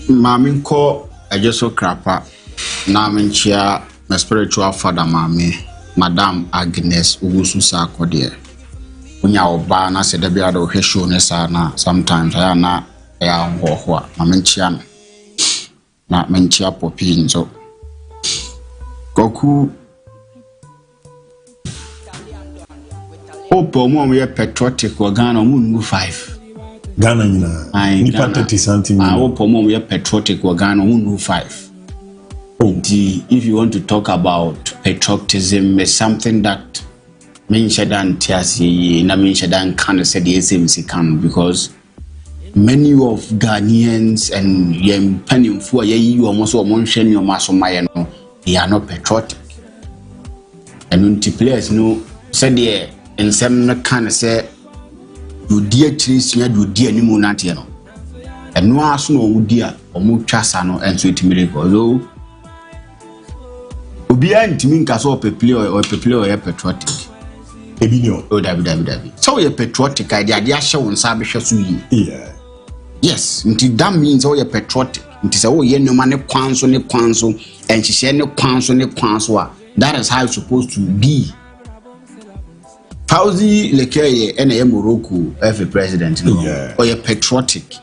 Mami ko ejeso krapa na menchia my spiritual father mami Madam Agnes Ugusu Sakode. Unya oba na se debia do hwehwe ne sa na sometimes ya na ya hoho a menchia no. Na menchia popi nzo. Goku Opo mo ye patriotic wa Ghana mu ngu 5. Ghana nyina nipa 30 something. Opo mo ye patriotic wa Ghana mu ngu 5. If you want to talk about patriotism, it's something that means that TSC na means that can say the SMC can, because many of Ghanaians and young penny for you almost mention your maso mayano, they are not patriotic. And when the players know said there and some can say you dear trees you dear ni munatiano. And no aso no dear or mu chasano and sweet miracle. Obia ntimi nka so peple or patriotic. Ebinyo. Oh David. So you patriotic idea they ahye won sa behwe so yi. Yeah. Yes, that means you patriotic. Nti say oh ye nyoma ne kwanso and hihye ne kwanso a that is how it's supposed to be. Fauzi Lekeye ene Morocco as a president no. Yeah. Or you patriotic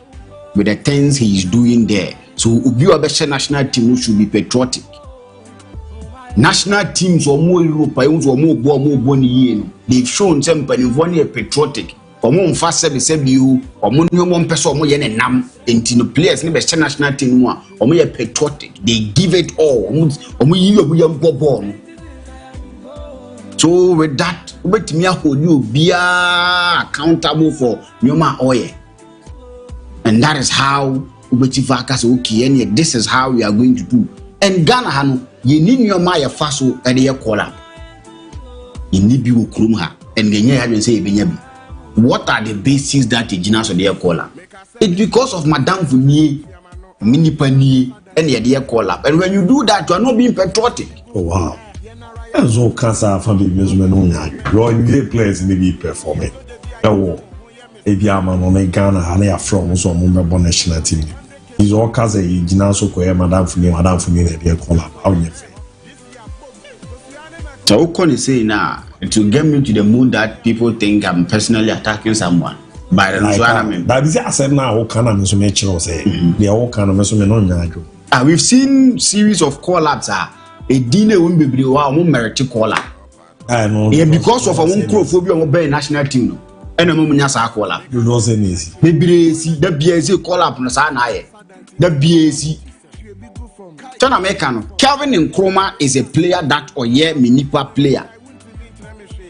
with the things he is doing there. So obi obehye national team should be patriotic. National teams or more Europeans or more boni, they've shown some penny patriotic or more fast service you or more person or more yen nam into the players never national team or more patriotic. They give it all or more you born. So with that, let me hold you be accountable for Nyoma Oye. And that is how this is how we are going to do. And Ghana Hanu, you need your Maya Faso and your collar. You need you Krumha and then you haven't say what are the bases that the genus of their collar? It's because of Madame Fournier, Mini Pani, and the idea collar. And when you do that, you are not being patriotic. Oh wow. There's all cancer family measurement. Roy players maybe performing. No, if you are on Ghana, and they are from so member national team. He's all cause a ginaso ko madam for me dey call up how you feel. So what can say now to get me to the moon that people think I'm personally attacking someone by the environment. That is I said now what can I say they all kind of measure no nyajo. We've seen series of call-ups a dinner won't be wa mo merit call-up. Yeah, because of a one crophobia on be national team no. And a moment nyasa call-up. You know say easy. Maybe see the BAC call-up no sa na ye. The BAC. Chana Mekano. Calvin Nkrumah is a player that or minipa player.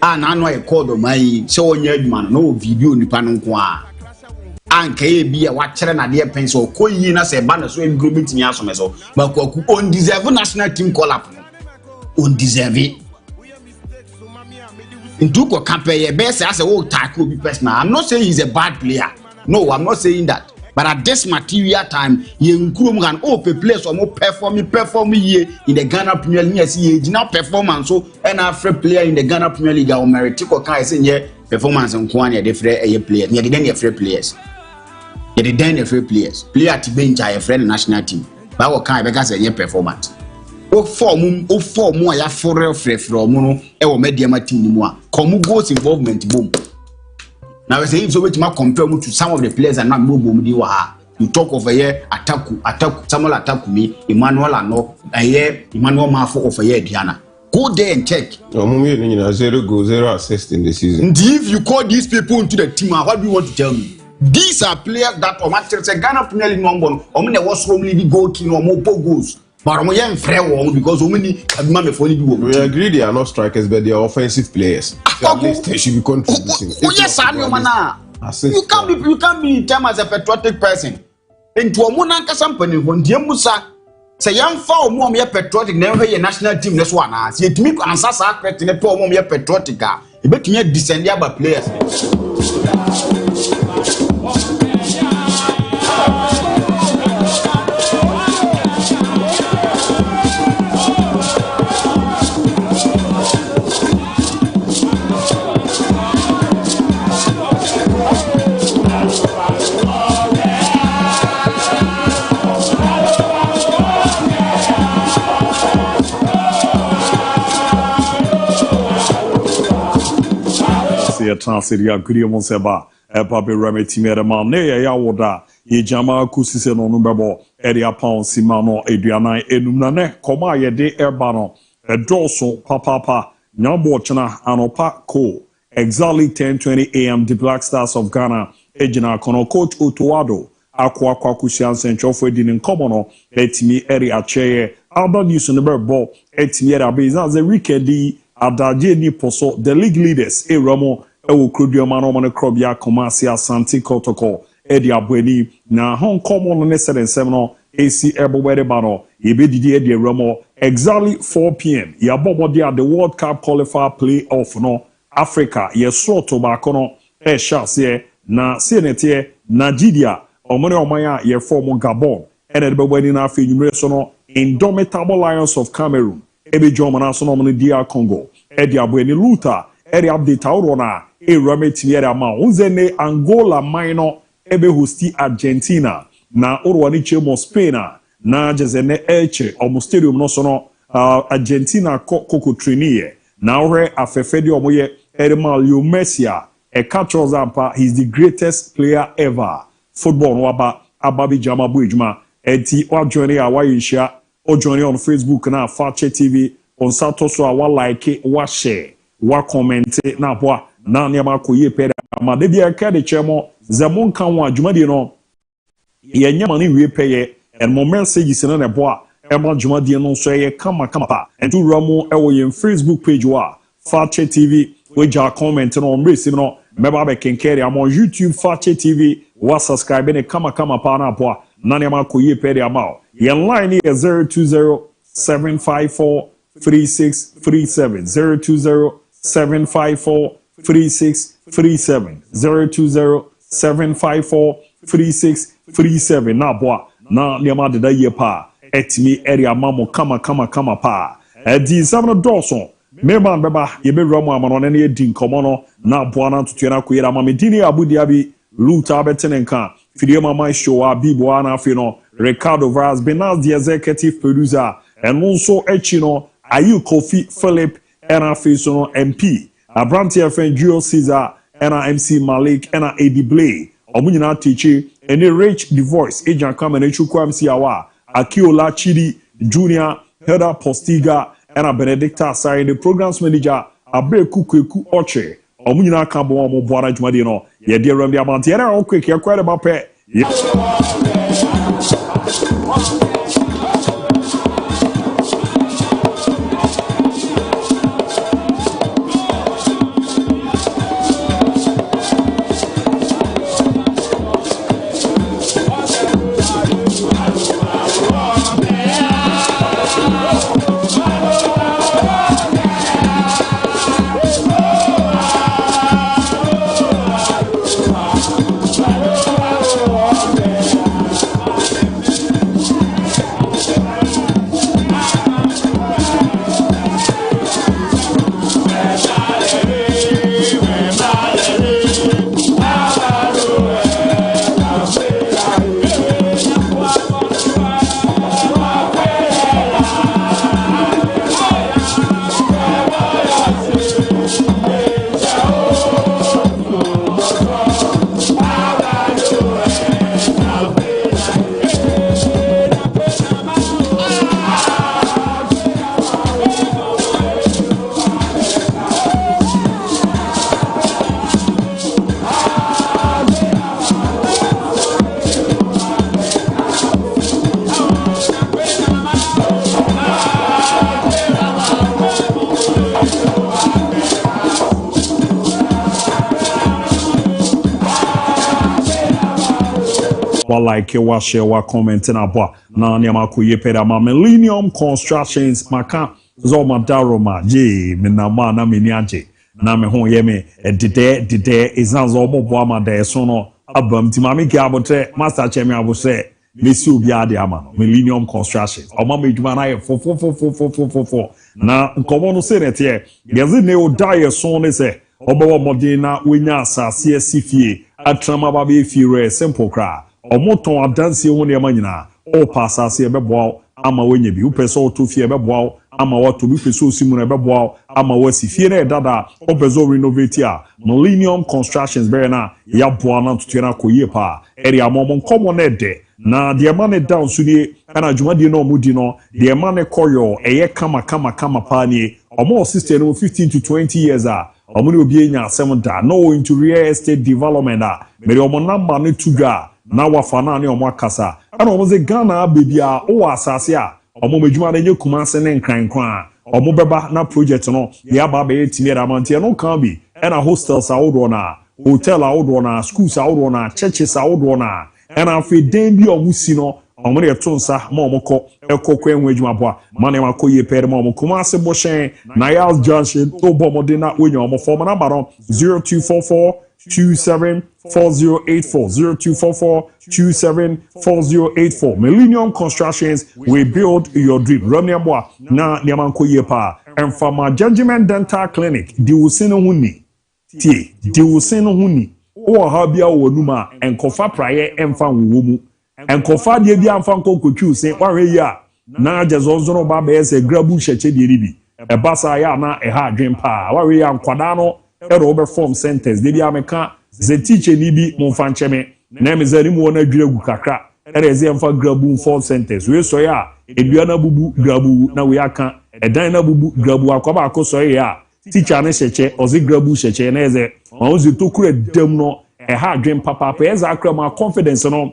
And I know I called on my so man no video nipa no kwa. And be a watcher na dear pencil ko yi na se ba na so en group meeting aso so. But ko undeserved national team call up. Undeserved. Nduko Kampe best as a tackle be personal. I'm not saying he's a bad player. No, I'm not saying that. But at this material time, you can players or more perform here in the Ghana Premier League. See, now performance so and after player in the Ghana Premier League or meritiko can say yeah performance on Kwani the free player. You didn't free players. You didn't free players. Player to bench a friend national team. But what kind because yeah performance. O form ya for free from no e media team ni mo a come goals involvement boom. Now we say if so we compare to some of the players and not move you talk of a year attack Samuel attack me Emmanuel ano a year Emmanuel Mafo of a year Diana. Go there and check. 0 goals, 0 assists in the season. And if you call these people into the team, what do you want to tell me? These are players that or match say Ghana Premier League number or many was only the goal king or more goals. But I'm young because so many we agree they are not strikers, but they are offensive players. So at least they should be contributing. Yes, you can't be termed as a patriotic person. Into a monarch company when Musa say young foul more patriotic, never a national team. This one as yet me answer sacred in a poor more patriotic. You bet me descend by players. ye transfer ya guri mo seba Pape Rametime Rema ne ya woda ye jama kusise no no bebo area pound simano eduanan enumna ne koma ye de eba no edoso papa nyambo chana anopa ko exactly 10:20 a.m. the Black Stars of Ghana ejina kono coach Otuado akwa kusian senchofo di nkomo no etimi eri acheye other news no bebo etimi eri abiza the weekend adaje ni poso the league leaders eramo ewo kroduoma no mo krobia komasi asante kotoko edi abweni na hon komo no ne 77 no AC ebowere bano yebedidi edi eramo exactly 4 p.m. yabobodi at the World Cup qualifier playoff no Africa yeso to bakono shase na senete Nigeria omone omanya ye form Gabon ene de bebweni na afi numere so no Indomitable Lions of Cameroon ebe jomana so no mo DR Congo edi abweni Luther edi update awrona Rametime edi ma unzene Angola minor ebe hosti Argentina na urwani chemo Spain na jezene eche omo stadium no so no Argentina koko trainie na ore afefedi omoye Edema Leo Messi catches ampa he's the greatest player ever football no ababi jama buijuma enti wa join awa yisha o join on Facebook na Fakye TV on sato so awa like wa share wa comment na boa na niam akoye peda ma de bia ka de chemo zemon kan wa adwumade no ye nyama ne wie peye and mo message sene na boa e ma adwumade no so ye kama pa enti ramo e wo ye Facebook page wa Fakye TV weja comment on race no meba be kenkere am on YouTube Fakye TV wa subscribe ne kama pa na boa na ne ma koye pede amao ye line is 020-754-3637 020-754-3637 020-754-3637 na boa na ne ma deda ye pa etimi area mamo kama pa edi samno doso Meman beba yebe ramu amano ne ye din komono na boana tutuena kuyera mamedini ABOU DIABY Luta betenenka fidie mama show abibo ana afino Ricardo Vaz Benaz the executive producer and also echino Ayu Kofi Philip and afiso MP Abranti FN Gio Caesar and MC Malik and Eddie Blay omunyina teacher and Rich the voice agent come and chukwa MC awa Akiola Chidi Junior Heather Postiga and a Benedicta Asai the programs manager abe kuku oche omunyina ka bo mo boara dwumade no ye de ram de amante era o quick ye kwere ba pe like wa share wa comment na boa na ne ma koye peda ma Millennium Constructions maka zo madaro ma je me na ma na me ni age na me ho ye me dede izanzo mo boa ma da so no abam ti ma me ki abotre master chemi abose mesi obi ade ama no Millennium Constructions o ma meduma na ye fo na nkomo no se nete yezi ne o die so ne se obawo modin na wenya asase asifie atrama ba be fie simple cra omoton adanse ho ne ma nyina o pasase be boa ama wenye bi upeso to fie be boa ama wato bi peso simu na beboa ama wasi fie na dada obezo renovate a Millennium Constructions be na ya boa na tutu na koyie pa area momon komo na de na de ma ne down so ni ana dwumadi na omudi no de ma ne koyo eye kama pa ni omo sister no 15 to 20 years a omo ne obi enya asem da no into real estate development a mere omo number ne tuga na wafa na ne omo akasa ana omo ze Ghana bebia o asase a omo medwuma na nye Kumase ne nkran omo beba na project no ya ba be timi ramantie no kan bi na hostels awodo na hotel awodo na schools awodo na churches awodo na na afi den bi omo si no omo ne to nsa ma omo ko ekokọ enwe adwuma boa ma ne makoye pere ma omo Kumase boshen na Yas Junction to bomo de na onye omo form na baro 0244 274084 Millennium Constructions, we build your dream. Ramyabwa na niamanko yepa Enfama Judgment Dental Clinic di usino huni tie di usino huni o ha bia wonuma enkofa praye emfa womu enkofa de bia emfa nkokotwu se wahwe ya na jezonzoro ba be ese grabu hyeche de ribi e basa ya na e ha adwen pa wahwe ya nkwada no ero obe form sentence de bia meka ze teacher ni bi monfa ncheme na mezari mu wona dwiragu kakra ere eze emfa grabu form sentence we so ya edua na bubu grabu na we aka edan na bubu grabu akoba akoso ya teacher ne hyeche ozi grabu hyeche na eze onzi tokura dem no e ha adwen papa eza akra ma confidence no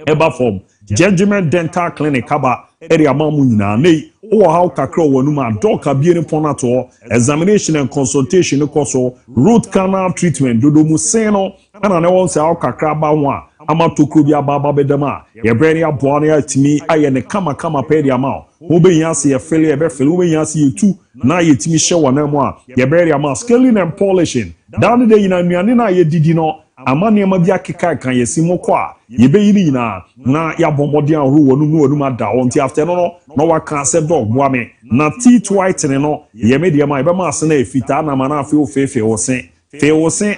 eba form Judgment Dental Clinic aba area mamu nyina nei o ha kakra wonu ma doka bie ne ponato examination and consultation koso root canal treatment dodo mu sen no ana ne won se ha kakra ba ho a ama tokro bi aba bedama ye brani aboa ne atimi aye ne kama pa area ma wo be yan se ye fele ye be fele wo be yan se ye tu na ye timi hye wona mu a ye brani ama scaling and polishing down the yina nuane na ye didi no ama ne ma bi akeka kan ye simo kwa ye be yini nyina na ya bomode an ru wonu ma da onti after no wa kan se dog boa me na teeth white ne no ye me de ma e be ma se na efita na ma na afi ofefe wo sen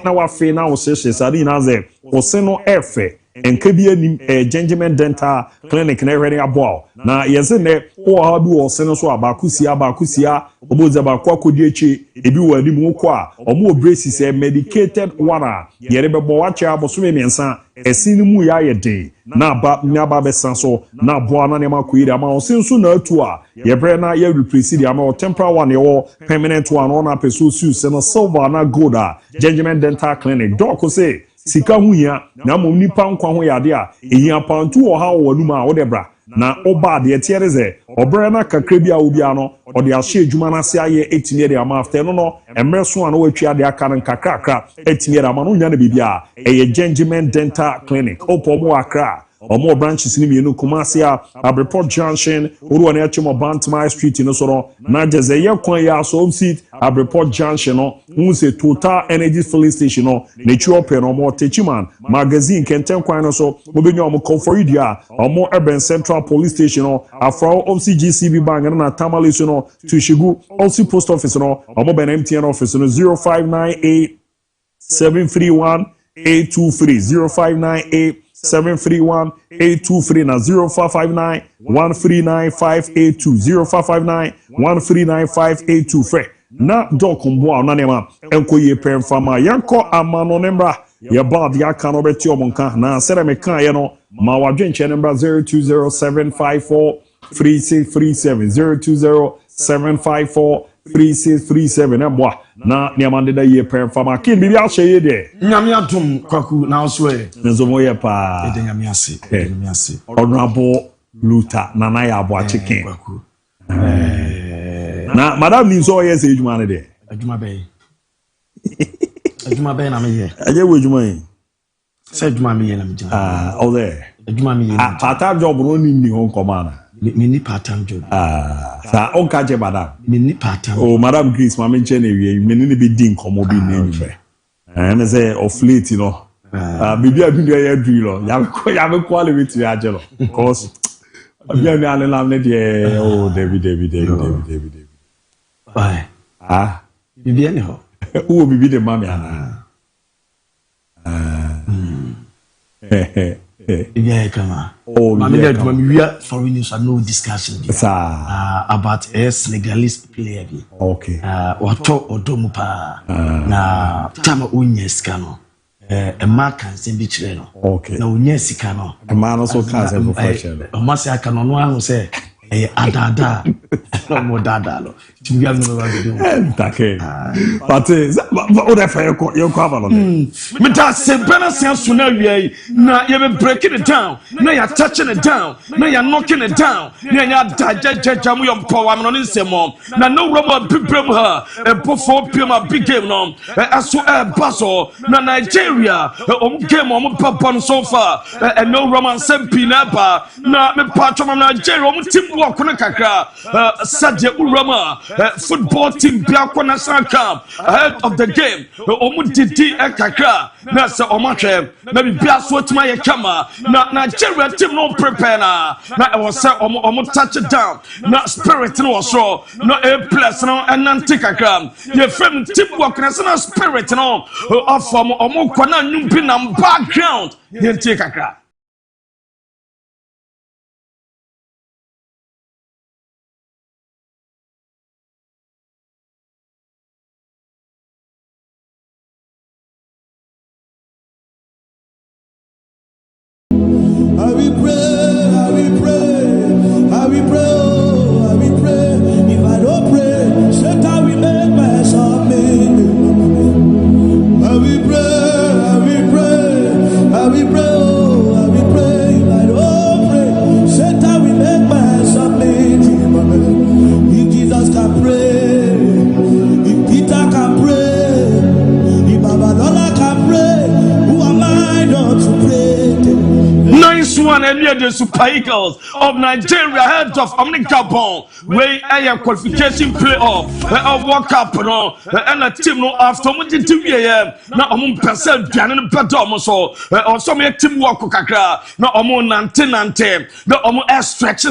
na wa fe na wo hye sadi na ze wo sen no efe enka bi anim Judgment Dental Clinic na hwere aboa na yeze ne wo ha bi wo sen so abakusia oboza akodi echi ebi wo anim wo kwa omo braces medicated water yere bebo wache aboso mensa esini mu ya yede na ba besan so na aboa na ne makoyiri ama wo sen so na atu a yebre na ye replace di ama temporary one ye permanent one na peso su se no silver na gold a Judgment Dental Clinic doc say sika huya na mom nipa nkwa ho yade a ehia pantu wo ha wo numa a wo debra na oba de tiereze obere na kakra bi a obi ano ode ahye adwuma na se aye etimi de ama after no emre so an wo atwa de aka nan kakra etimi de ama no nya na bibia eye Judgment Dental Clinic opomo akra omo branches ni mienu Kumase a Abreport Junction oru na achimo Bantmai Street no so no na jeze ye kwan ya so seat Abreport Junction no hu se Total Energy filling station no na chi open no mo Techiman magazine kenten kwan no so obenyo omo Comfort omo Urban Central Police Station no afro OCGCB bank na Tamale so no Tushigu also post office no omo Ben MTN office no 0598 731 823 0598 731-823 na 0559-139-582 0559-139-582 fre na doc mboa na nema enko ye pemfama yanko amano nembra ye bad ya kan obeti omonka na sere me kan ye no ma wadwenche nembra 0207543637 0207543637 nembwa na niamande da ye pemfama kin bibi a hye ye de nyame atom kwaku na so e nzomo ye pa ede nyame ase honorable Luther nana ya abo chicken na madam ni so ye se ejuma ne de adwuma bɛn na me ye aje wo ejuma yi se adwuma me ye na me jina all there adwuma me ye part time job no ni hon komana me ni part time job sa on ka je madam me ni part time oh madam Grace ma menche na wie me ni be din komo bi na enwe na say of late you know bibi abindu ya dri lo ya me kwale with you aje lo because abia me ale lam ne de oh David bye bibi ene ho bibi de mami ana Yeah, come on. Oh, we are foreign news and no discussion about a Senegalese player. Okay. What talk or domupa na tama unyeskano. A man can send the channel. Okay. No, Yesikano. A man also can't say professional. A Massa no one say, Adada, no more dada. To be able to do okay. But what your cover on it? But that's a better sense to know ye. Now you're breaking it down. Now you're touching it down. Now you're knocking it down. Now you're digesting your power. I'm not in the mom. Now no rubber people her. A before Pima big game on. As to a bustle. Now Nigeria. Game on Papa so far. And no romance and pinaba. Now me part of Nigeria. Team walk on a kakra. Sadia Urama. Football team Biako National Camp ahead of the game. Omudidi Ekakra. Nasa Omache. Maybe Biaswat my Kama. Nigeria team no prepare na. I was say touch it down. Not spirit no so. No a plus no and Nantikakram. Your friend team work national spirit no. Of Omokwana Numpinam background. Yantikakra. The Super Eagles of Nigeria heads of Gabon where a qualification playoff a World Cup and a team no after 2 years na percent biane bedo so also me team work kakra na nante na stretch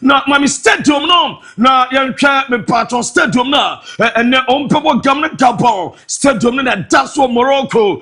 na mami stadium no na yentwa me patron stadium na and pebo Gabon stadium na that's what Morocco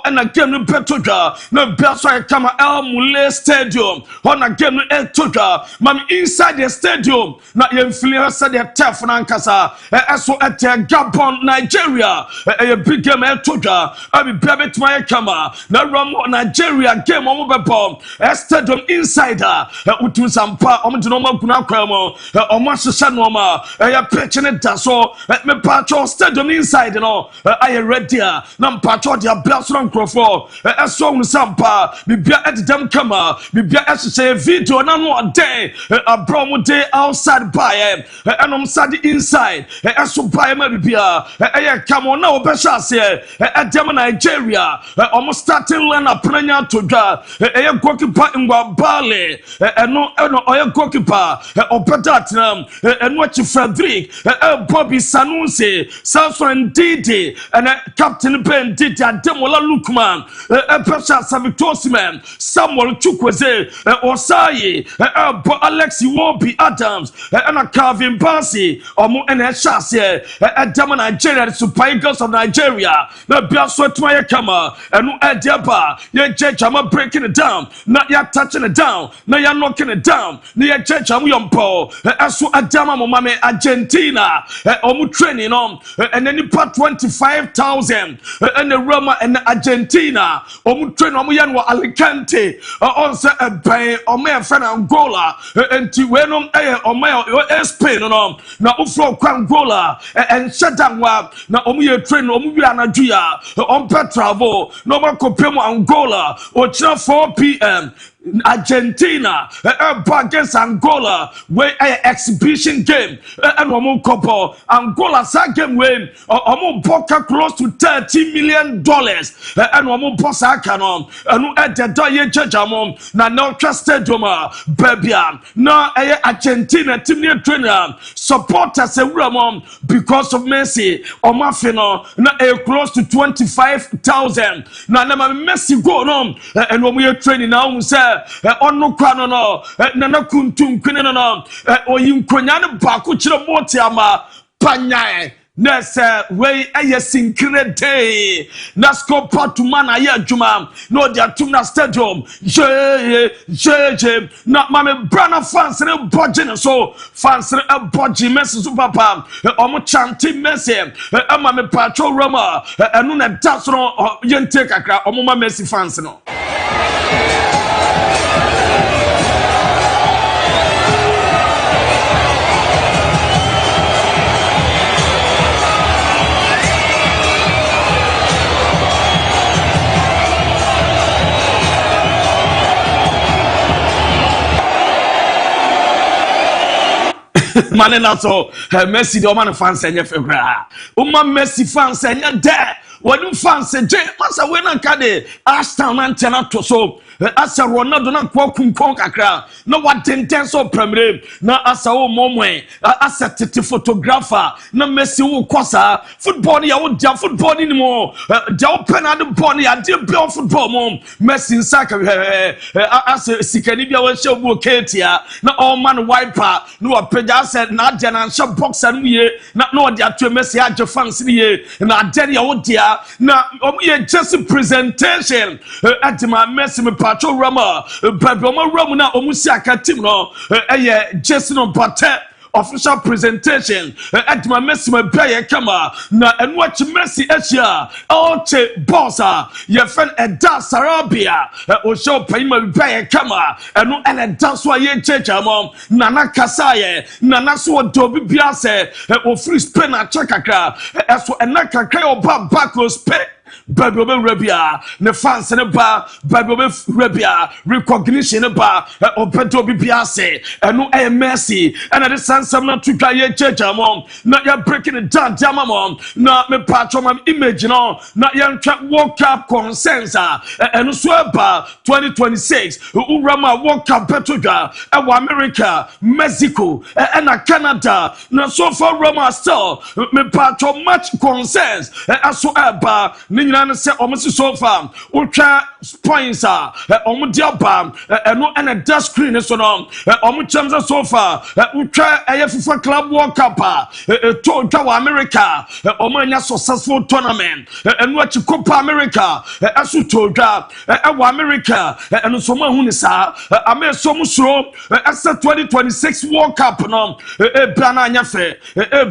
and a game no betoga na beso kama El Moulay stadium on a game toga mam inside the stadium na yemfili said the turf nankasa so at Gabon Nigeria a big game toga abi bebet my kama na ram Nigeria game on bebom stadium insider utu sampa omde no maguna kwamo omashesha no ma ya pitch ne daso me patcho stadium inside no I ready na patcho dia blaso nkrofo so sampa bibia edem kama bibia say video na no day abromo day outside by and sad inside so by ma bibia come on now obesha say edem Nigeria almost starting lineup pranya to dwa goalkeeper ngwa bale no oya goalkeeper opedat na eno chi Frederick Bobby Sanusi Samson Didi and captain Ben Didi Ademola Lukman Pesha Savitosiman Samuel Chukwueze Osayi Alex Iwobi Adams and Calvin Bassey omo and Shase Edema Nigeria Super Eagles of Nigeria na biaso tuma kama enu edeba ye jejama breaking it down na ya touching it down na ya knocking it down na ya jejama yompo aso adama mo mame Argentina omo training on and then part 25,000 and the Roma and Argentina omo train omo yan wa Alicante on say by omo friend Angola enti wenom omo Spain no na ufro kwa Angola and shadangwa na omo ye train omo wi anadua on travel no more compare Angola or 4 p.m. Argentina against Angola where exhibition game and one couple Angola game win boka close to $30 million and one bossa canon and at the day judgment na no stadium baby na Argentina team near trainer supporters because of Messi or Mafino na close to 25,000 na Messi go on and when we are training now say ono kwano no na kuntum kwene no oyinkonya ne ba ko kire moti ama panyae Ness way a synchrete Nasco Patumana Yajuma no dia Tuna Stadium je not mammy Brana fans and budget so fans a budget message papa omo chanty message a mammy patrol Roma and none that's no yente kakra omo Messi fans no. Manena so Messi the man fans and your Uma Messi fans and your dad. When fans say, Massa when Kade, Ashton and Tenato so as a Ronaldo not walking concakra. No what 10 so premier, na as a moment, as a photographer, no Messi who quasa, football, ya would jump football anymore. The open and the body, I did play football, mom. Messi in soccer, as a Sikanibia will show Katia, not all man wiper, no a preja said, not Jan and shop box and ye, not no, dear to Messi had your fancy, and I tell you, oh dear. Now, just a presentation at my Messi Patrol Rama, Baboma Ramuna, Omusiaka Timno, Jason Patet. Official presentation at my Messi Bayer Kama na and watch Messi Asia Oche Bossa your friend at Das Arabia o show Payma Bayer Kama and a dance why ye church mom Nana Kasaye Nana so Dobi Biase o free spinner chakaka as for anaka o backwards pay Bible Rabia, the fans and a bar, Bible Rabia, recognition a bar, Opeto Biase, and no a mercy, and at the sun some not to play a church mom, not yet breaking it down, mom, not me patron image, no, not young trap walk up consensa, and Swaba 2026, Urama walk up Petuga, America, Mexico, and Canada, not so far Roma still, me patron much consensus, as so aba. Nina say almost so far. Ultra points are almost diabam and a dust screen is on almost chums so far. Ultra AFF Club World Cup to America almost successful tournament and what you Copa America as you told America and someone who is I made so much slow as the 2026 World Cup no Brananya Fe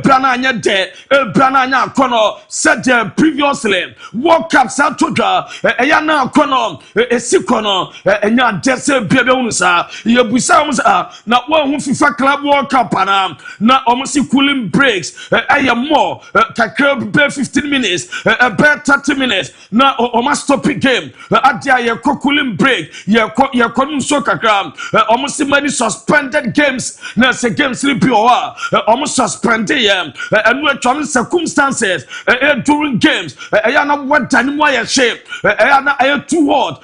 Brananya De Brananya Kono said previously World Cup Satoja, Ayana Kono, Esikono, and ya Desse Bebeusa, Yabusa, not one who FIFA Club World Cup, not almost cooling breaks, I am more, Kakab 15 minutes, a bear 30 minutes, not almost stopping game, Adia, cooling break, your Konum soccer ground, almost many suspended games, Nurse games sleepy or almost suspended, and we're trying circumstances during games. Ayana what time why shape ayana ay two word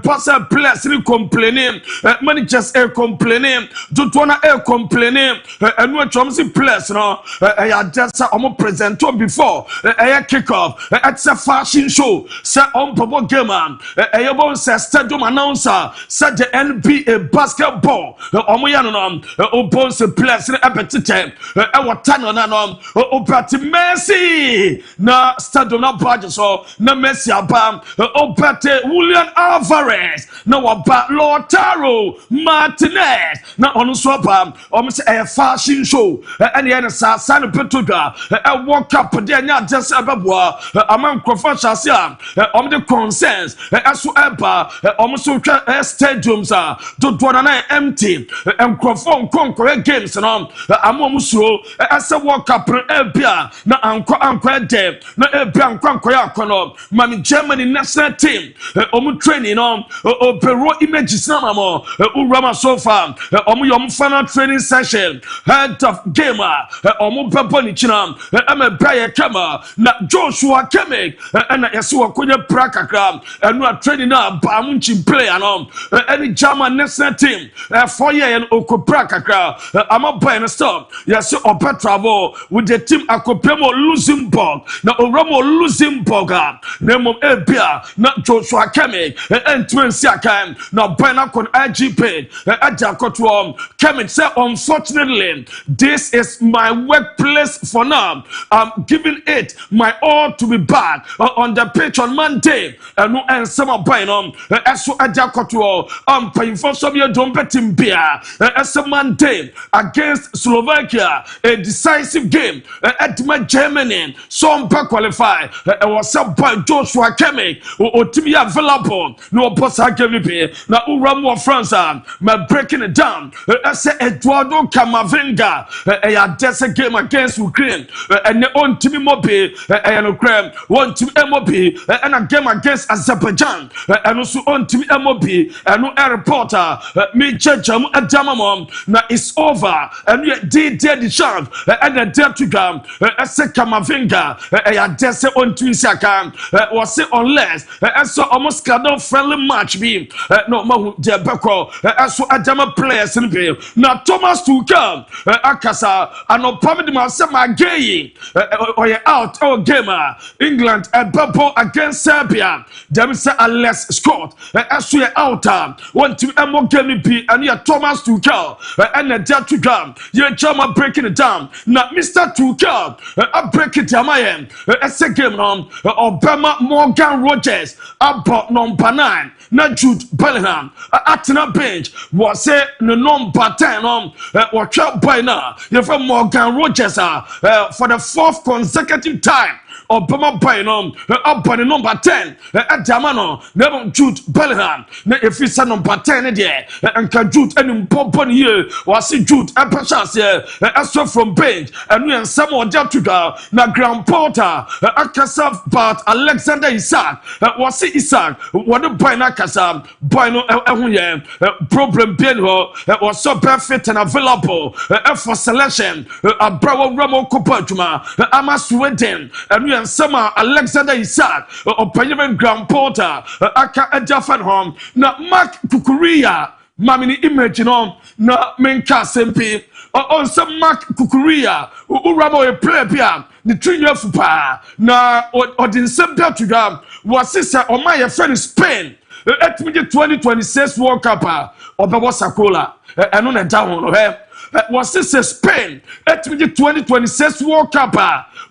boss players complaining managers complaining don't wanna complaining and what Chomsy players no I just present before kick off it's a fashion show say on Bobo Gamer ayabo say stadium announcer said the NBA basketball omoyano obons players appetite what time no Messi na stadium na budget so na Messi abam Opete William Alvarez na waba Lautaro Martinez na onu so abam almost a fashion show and the sa san petuga a World Cup de nya just ababwa amam crofasha sia the concerns aso eba almost stadiums do na empty and crofon conquer games no amom so as a World Cup ebia na anko de na ebia anko yakono mami Germany national team training Peru images namamo urama so far yom final training session head of gamer peponi china Brian Kama na Joshua Kemik na yeso akonya prakakra enu training na ba munchi player no any German national team 4 year and okopra kakra boy and stop yeso travel with the team akopemo Luxembourg na Oromo Luxembourg Bia, name of Ebia, not Joshua Kemi, and Twin Siakam, now Banakon IGP, Ajakotuom, Kemi said, unfortunately, this is my workplace for now. I'm giving it my all to be back on the pitch on Monday, and some of Bainum, as so Ajakotuo, paying for some year don't bet him beer, as a Monday against Slovakia, a decisive game at my Germany, some qualify, was some by Joshua Kemi, or to be available, no boss I give me, now Uramu France, my breaking it down, as Eduardo Camavinga, a desert game against Ukraine, and the own Timmy Mobi, and Ukraine, one Team MOB, and a game against Azerbaijan, and also on Team MOB, and no reporter, me judge Adamamom, now it's over, and we did the chance, and a dare to come, as a Camavinga, a desert on Twinsaka, was it unless, as so almost got no friendly match be, no more, dear Beko, as so Adama players in the now Thomas Tuchel, Akasa, and no permit myself my gay, or out our gamer, England and Babo against Serbia, there is a less Scott, as we out, one to Emo Game P, and you Thomas Tuchel, and a dare to come, you're German breaking it down, now Mr. Tuchel, I break it down my end, as a game on Obama Morgan Rogers, about number 9. Na Jude Bellingham at the bench was say no number 10 or trap by now. You from Morgan Rogers for the 4th consecutive time. Obama Bynum up by the number 10 at Damano, never Jude Bellingham. If it's a number 10 there, and can Jude and Pompon here was see Jude and Pachas here, as well from bench, and we and some more Jatuga, na Grand Porter, Akasaf, but Alexander Isaac, was see Isaac, what a Bina Kasam, Bino problem being was so perfect and available for selection, a Bravo Ramo Kopachuma, Amas Sweden, and we and Summer Alexander Isaac, or Benjamin Grand Porter, Aka Adjafan Home, not Mark Kukuria, Mammy imagine on, not Menka Sempi, or some Mark Kukuria, Uramo a player, the 3 year Fupa, na or the Sempia to Gam, was sister or my friend Spain. At me 2026 World Cup or Babosakola, and on a down of her. Was this Spain? At me 2026 World Cup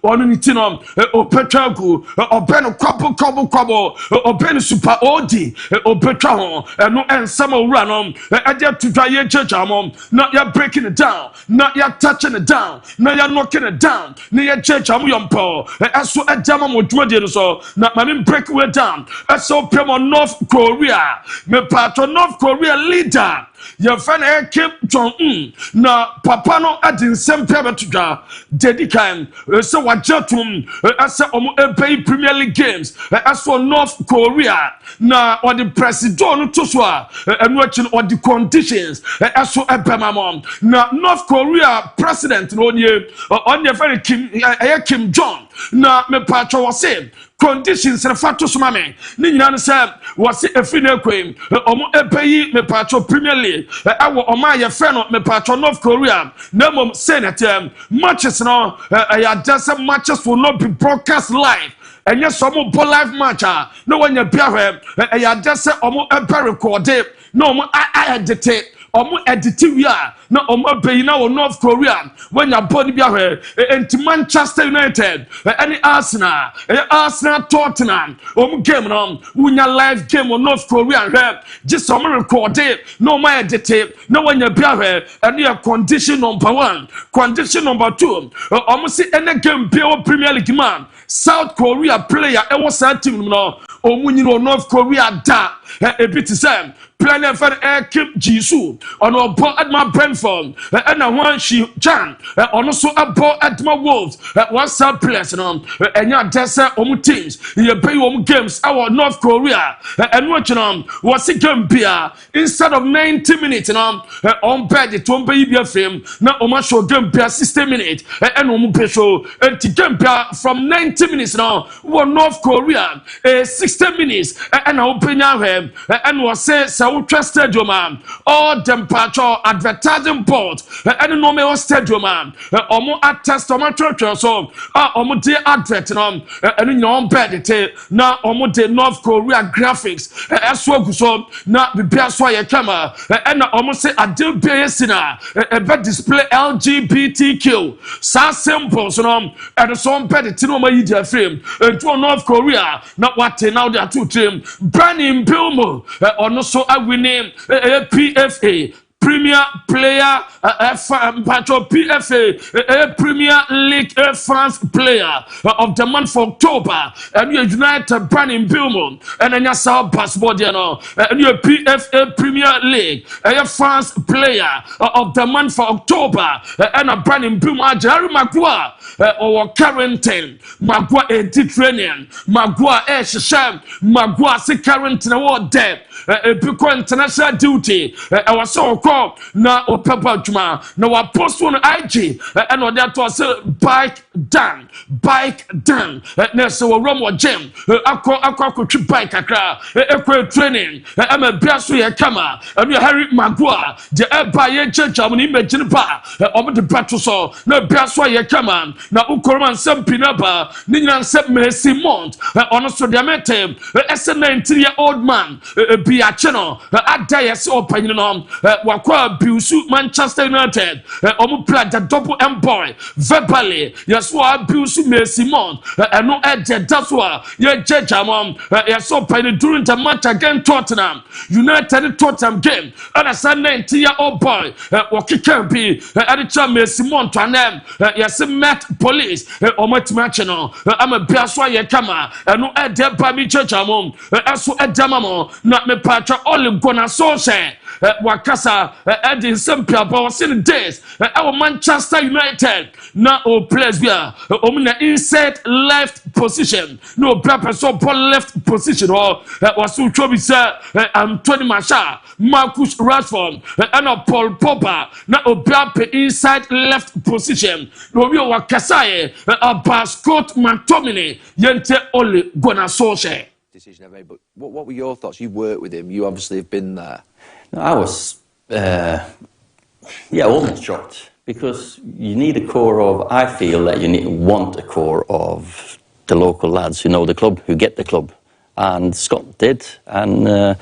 or Nitinum or Petragu or Ben Cobble or Ben Super Odi or Petrahon and some run on. I get to try your church, not yet breaking it down, not yet touching it down, not yet knocking it down, near church, I'm young Paul. As so a German would do so, not my break way down. As so Pemo North Korea, me part of North Korea leader. Your friend Kim Jong-un na papa no adin sempia betuga dedikan so wajatum as pay Premier League games as for North Korea na or the president no to so and watching or the conditions as so mom na North Korea president no ye on the very Kim Jong na me patro was say conditions and factors mame ni nyina say was a final queen pay me patro Premier League our omaya friend me patro North Korea na mom senate matches no just matches will not be broadcast live. And yes, some live match no one you be just record it no I edit editing ya na pay now North Korea when your body be and Manchester United any Arsenal Tottenham game on win your live game on North Korea just some record it no my edit no when you be and your condition number 1 condition number 2 almost any game Premier League man South Korea player e was that team no North Korea da a bit the Planet for Kim Jisoo on a ball at my Brentford and I want she Chan on also a ball at my Wolves at one sub place and your desert teams you pay games our North Korea and watching was it game beer instead of 90 minutes on bed it won't be a film now on my show game beer 60 minutes and on show and to game beer from 90 minutes now one North Korea 60 minutes and I open your head and was say Ultra Stadium, all them patcho advertising board, and no me stadium, omo attest on my church so, omo de advert, and in your bed, now omo de North Korea graphics, as well so, now the Piaswaya camera, and almost say a deal BSina, a bed display LGBTQ, sa symbols, and a song peditino media frame, and to North Korea, not what now they are two team, Brandon Bilmo, or no so I will name PFA. Premier Player PFA Premier League France Player of the month for October, and you United Brandon Bilmon, and then you saw passport, and you PFA Premier League France Player of the month for October, and a Brandon Bilmon, Jerry Magua, or Carrington, Magua Mediterranean, Magua Sham, Magua se Carrington award dead. Because international duty, I was so called now or pepper juma. Now I post on IG and on that was bike down. Next so Romo gym. I could bike a car, training. I'm a brasso camera, and you Harry Magua, the air church. I'm an imagine bar over the battle so no brasso camera. Now Ukoman some pinaba, Ninan sent me Simont, honest diamete, as a 19-year-old man. Be a channel, a dias open Wakwa Busu Manchester United, Omupla the double M boy, verbally, Yaswa Busu Me Simon, and no edge, that's why your judge among Yasopa during the match against Tottenham, United Tottenham game, and a Sunday 19-year-old boy, Wakikabi, Adicha Me Simon to them, Yasim Met Police, Omet Machino, I'm a Biaswa Yakama, and no edge by me church among, as well as Damamo, not me patcha all gonna so say Wakasa in some people in days our Manchester United now players here inside left position no proper so left position or was so trouble sir Anthony Martial Marcus Rashford and Paul Pogba now inside left position no we Wakasa Scott McTominay yente all gonna so say decision I made, but what were your thoughts? You worked with him, you obviously have been there. No, I was, almost shocked, because you need a core of, I feel that you want a core of the local lads who know the club, who get the club, and Scott did, and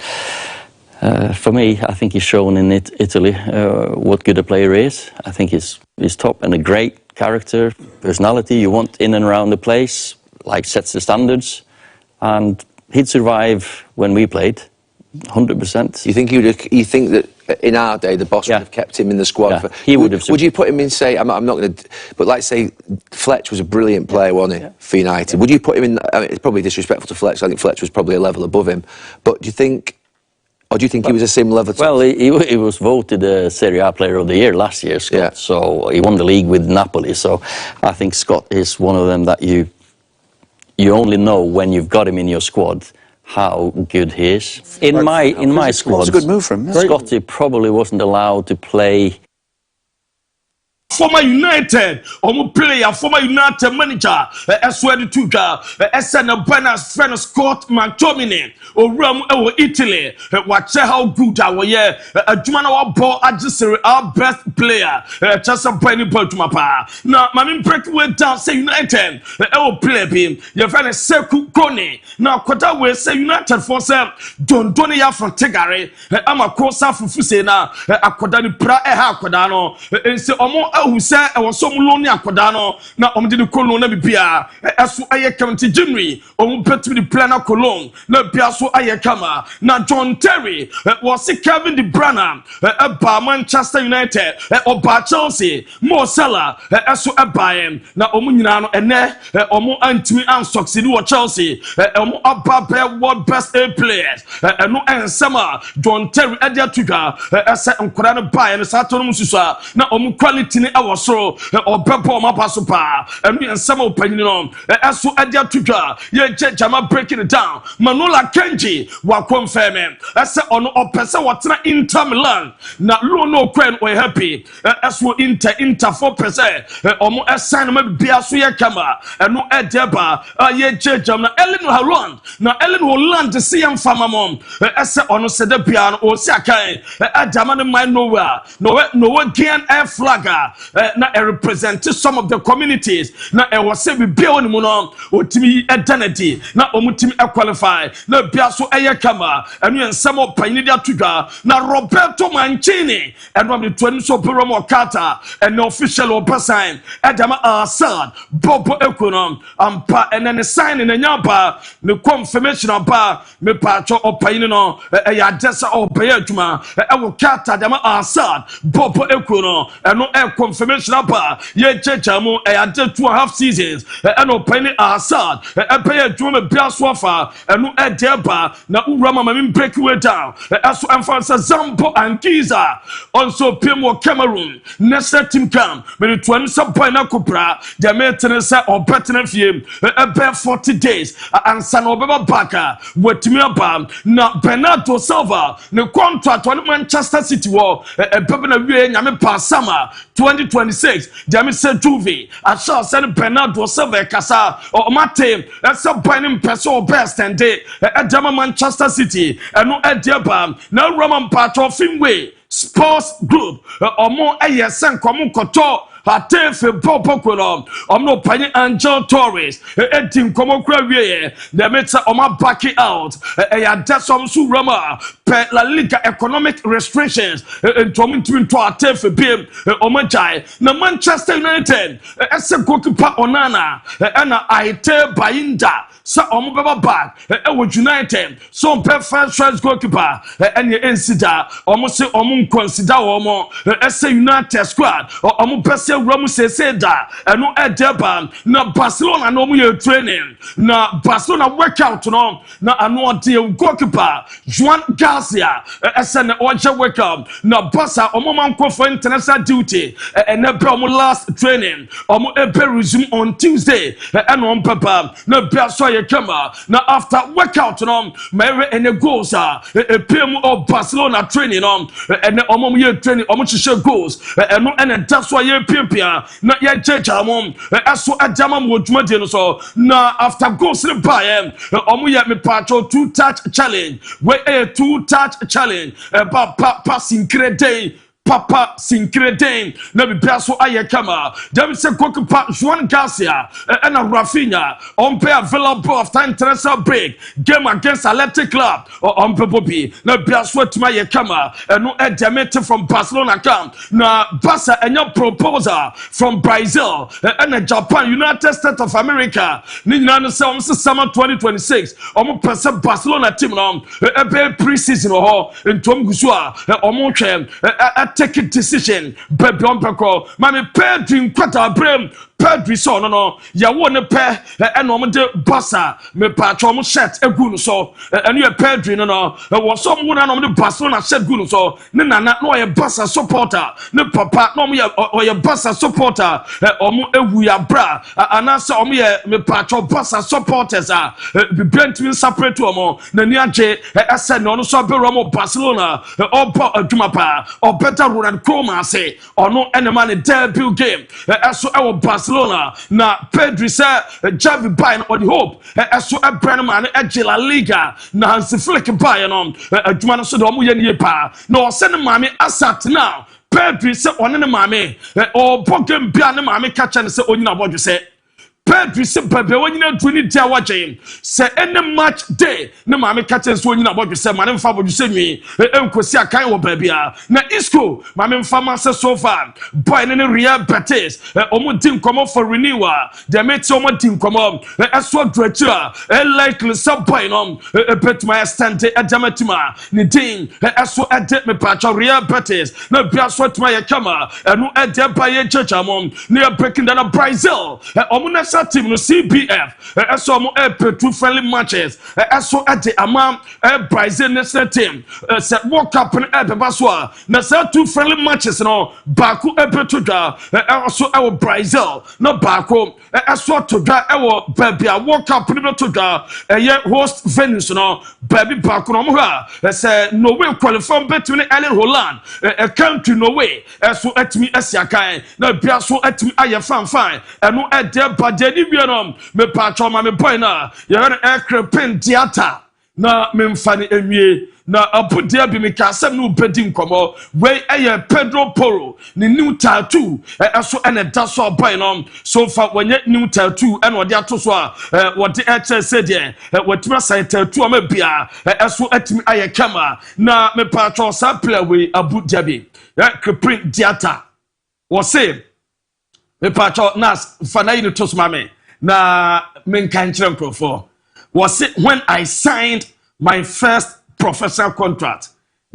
for me, I think he's shown in Italy what good a player is. I think he's top and a great character, personality you want in and around the place, like sets the standards, and he'd survive when we played, 100%. You think that in our day the boss would have kept him in the squad? Yeah, he would have. Would you put him in? Say, I'm not going to, but like say, Fletch was a brilliant player, wasn't he, for United? Would you put him in? I mean, it's probably disrespectful to Fletch. I think Fletch was probably a level above him. But do you think he was a similar level? Well, he was voted a Serie A Player of the Year last year, Scott. Yeah. So he won the league with Napoli. So I think Scott is one of them that you only know when you've got him in your squad how good he is. In my squad, it's a good move from him. Scotty probably wasn't allowed to play. Former United, player, former United manager, Eswedi Tuga, SN Bernard's friend Scott McTominay, or Ram or Italy, watch how good our year, a Jumana ball adversary, our best player, just a penny ball to my pa. Now, my main break went down, say United, play him, your friend is Seku Kone. Now, Kota will say United for some, Don Donia from Tegare, I'm a course of Fusena, a Kodani Pra Kodano, and say, who said I was so lonely Kodano, now did the colon bia, as I come to Jimmy, or put to the planner Cologne, no Piasso Ayakama, now John Terry, was it Kevin De Bruyne, by Manchester United, or by Chelsea, more seller, as a buy now Omunano and Omo Antony and succeed or Chelsea, Omo Abba world best A players, and no and summer, John Terry Adia Tuga, as a Kodano buy and Saturn Musa, now Omu quality. tini ɛwɔ soro ɔbɛbɔ ɔmo aba so paa ɛnu yɛn nsɛm ɔpanyin no ɛso ɛde atudwa yɛn kyɛ gyama breaking it down Manola Kenji wakɔnfɛmɛ ɛsɛ ɔno ɔpɛ sɛ wɔtena Inter Milan na loan no kwen ɔyɛ happy ɛso Inter 4% ɔmo ɛsan no ma bia so yɛ kama ɛno ɛde ba yɛ kyɛ gyam na Ellen Holland se yɛn fama mom ɛsɛ ɔno sɛ de bia no ɔsi akan ɛdama no man nowhere no again air flagger na represent some of the communities na ɛwɔ sɛ bibia wɔ ne mu no otimi ɛdanadi na ɔmutimi qualify na bia so ɛyɛ kama ɛno yɛn nsɛm ɔpanyin de atudwa na Roberto Mancini ɛno am to so promo kata ɛna official ɔpasan ɛdama Assad Bobo Ekonom ampa ɛna ne sign ne nyaba ne confirmation aba me pacho ɔpanyin no ɛyɛ adesa ɔpɛyɛ adwuma ɛwɔ kata dama Assad Bobo Ekonom ɛno confirmation aba yɛ checha mu ɛyɛ ade 2.5 seasons ɛna ɔpanyin Assad ɛpɛyɛ adwuma me bia so afa ɛno ɛdeba na ura mama me break way down ɛso ɛmfa Zambo Ankiza also pm wɔ Cameroon next team camp me to an sub point na kopra de metene sɛ ɔbɛtena fie ɛbɛ 40 days ansa na ɔbɛba baka watimi aba na Bernardo Silva ne contract on Manchester City wɔ ɛbɛbɛ na wie nyame pa summer 2026 de me sɛ Juve asha sɛ Bernardo Silva kasa ɔmate ɛsɛ point ne mpɛsɛ ɔbɛst and ɛdama Manchester City ɛno ɛdeba na Roman Patro Finway Sports Group ɔmo ɛyɛ sɛ nkɔmo kɔtɔ Hatefe Bobo Kono no Pani Angel Torres Edim Komo Krawye the Meta Oma Baki out a desom su Rama per La Liga economic restrictions and Tomin to Hatefe Bim Omajai na Manchester United as a goalkeeper Onana and Aite Bayinda sa Omobaba back with United so per first choice goalkeeper and the Ensida almost say Omun consider Omo as a United squad or Omu Ramu say that and no edeba na Barcelona no mu training na Barcelona workout no na ano de goalkeeper Juan Garcia esen oje workout na Barca omo man ko for international duty and na be omo last training omo ebe resume on Tuesday and on papa na bia so ye kama na after workout no mere ene goals pem of Barcelona training no and omo ye training omo chise goals and no and that's why ye na ye checha mom eso adama mo dwuma de no so na after goals ne buy omo ye me patcho 2-touch challenge we a 2-touch challenge ba passing credit Papa Sincredin, never Piasso Ayakama, David Sekokupa, Juan Garcia, and Rafinha, on pay available after international break, game against Athletic Club, or on Popopi, no Piasso to my Yakama, and no Edamete from Barcelona camp, na Barca and your proposer from Brazil, and Japan, United States of America, Nina summer 2026, almost percent Barcelona team on a pre-season or in Tom Gusua, or take a decision baby on peko mami Pedri kwata brem Pedri so no ya won pe eno de Barca me patcho mo shirt egu no so eno ye Pedri no wo so mo na no de Barcelona shirt gu no so ne nana no ye Barca supporter ne papa no mo ye Barca supporter omo ewu ya bra anasa omo ye me patcho Barca supporters be bentimi separate omo na ni age ese no so be Romo Barcelona obo adwuma pa obeta Ronald Koeman say ono enema ne debut game eso e Barcelona na Pedri say Javi buy on the hope eso e Brenman e La Liga na Hansi Flick buy no adwuma no so do omo ye nie pa na o se ne mame asat now Pedri say one ne mame o game bia ne mame ka che ne say onyina bodwo say Pedri se bebe wanyina duni dia waje se any match day ne maame katen so wanyina bodwe se mane mfa bodwe se nwi enkosi akan wo babia na Isco maame mfa ma se so far boy ne Real Betis omo din komo for renewal de meti omo din komo eso dwachira likely sub boy no bet my stand adamatima ne din eso ede me pacha Real Betis na bia so tuma ye kama enu ede ba ye checha mom ne breaking down Brazil omo na national team no CBF eso mo two friendly matches eso at the amount Brazil national team set World Cup no beba so na say two friendly matches no baako to dwa also e Brazil no baako eso to dwa e babia World Cup no to dwa host venues no baby baako no mo ha say Norway qualify between Erling Haaland a country Norway eso atimi asiakan na bia so atimi aye fan eno e de bade ni wienom me patcho ma me boy na ye no aircraft theater na me mfani enwie na Abu Dhabi me ka asem no bedi nkomo we eye Pedro Porro ni new tattoo eso ene da so boy no so fa wonye new tattoo ene ode ato so a wode eche se de watima sai tattoo ma bia eso atimi aye kama na me patcho sa play we Abu Dhabi aircraft theater was say me patcho nas fana you to mame na men kan chire profo was it when I signed my first professional contract,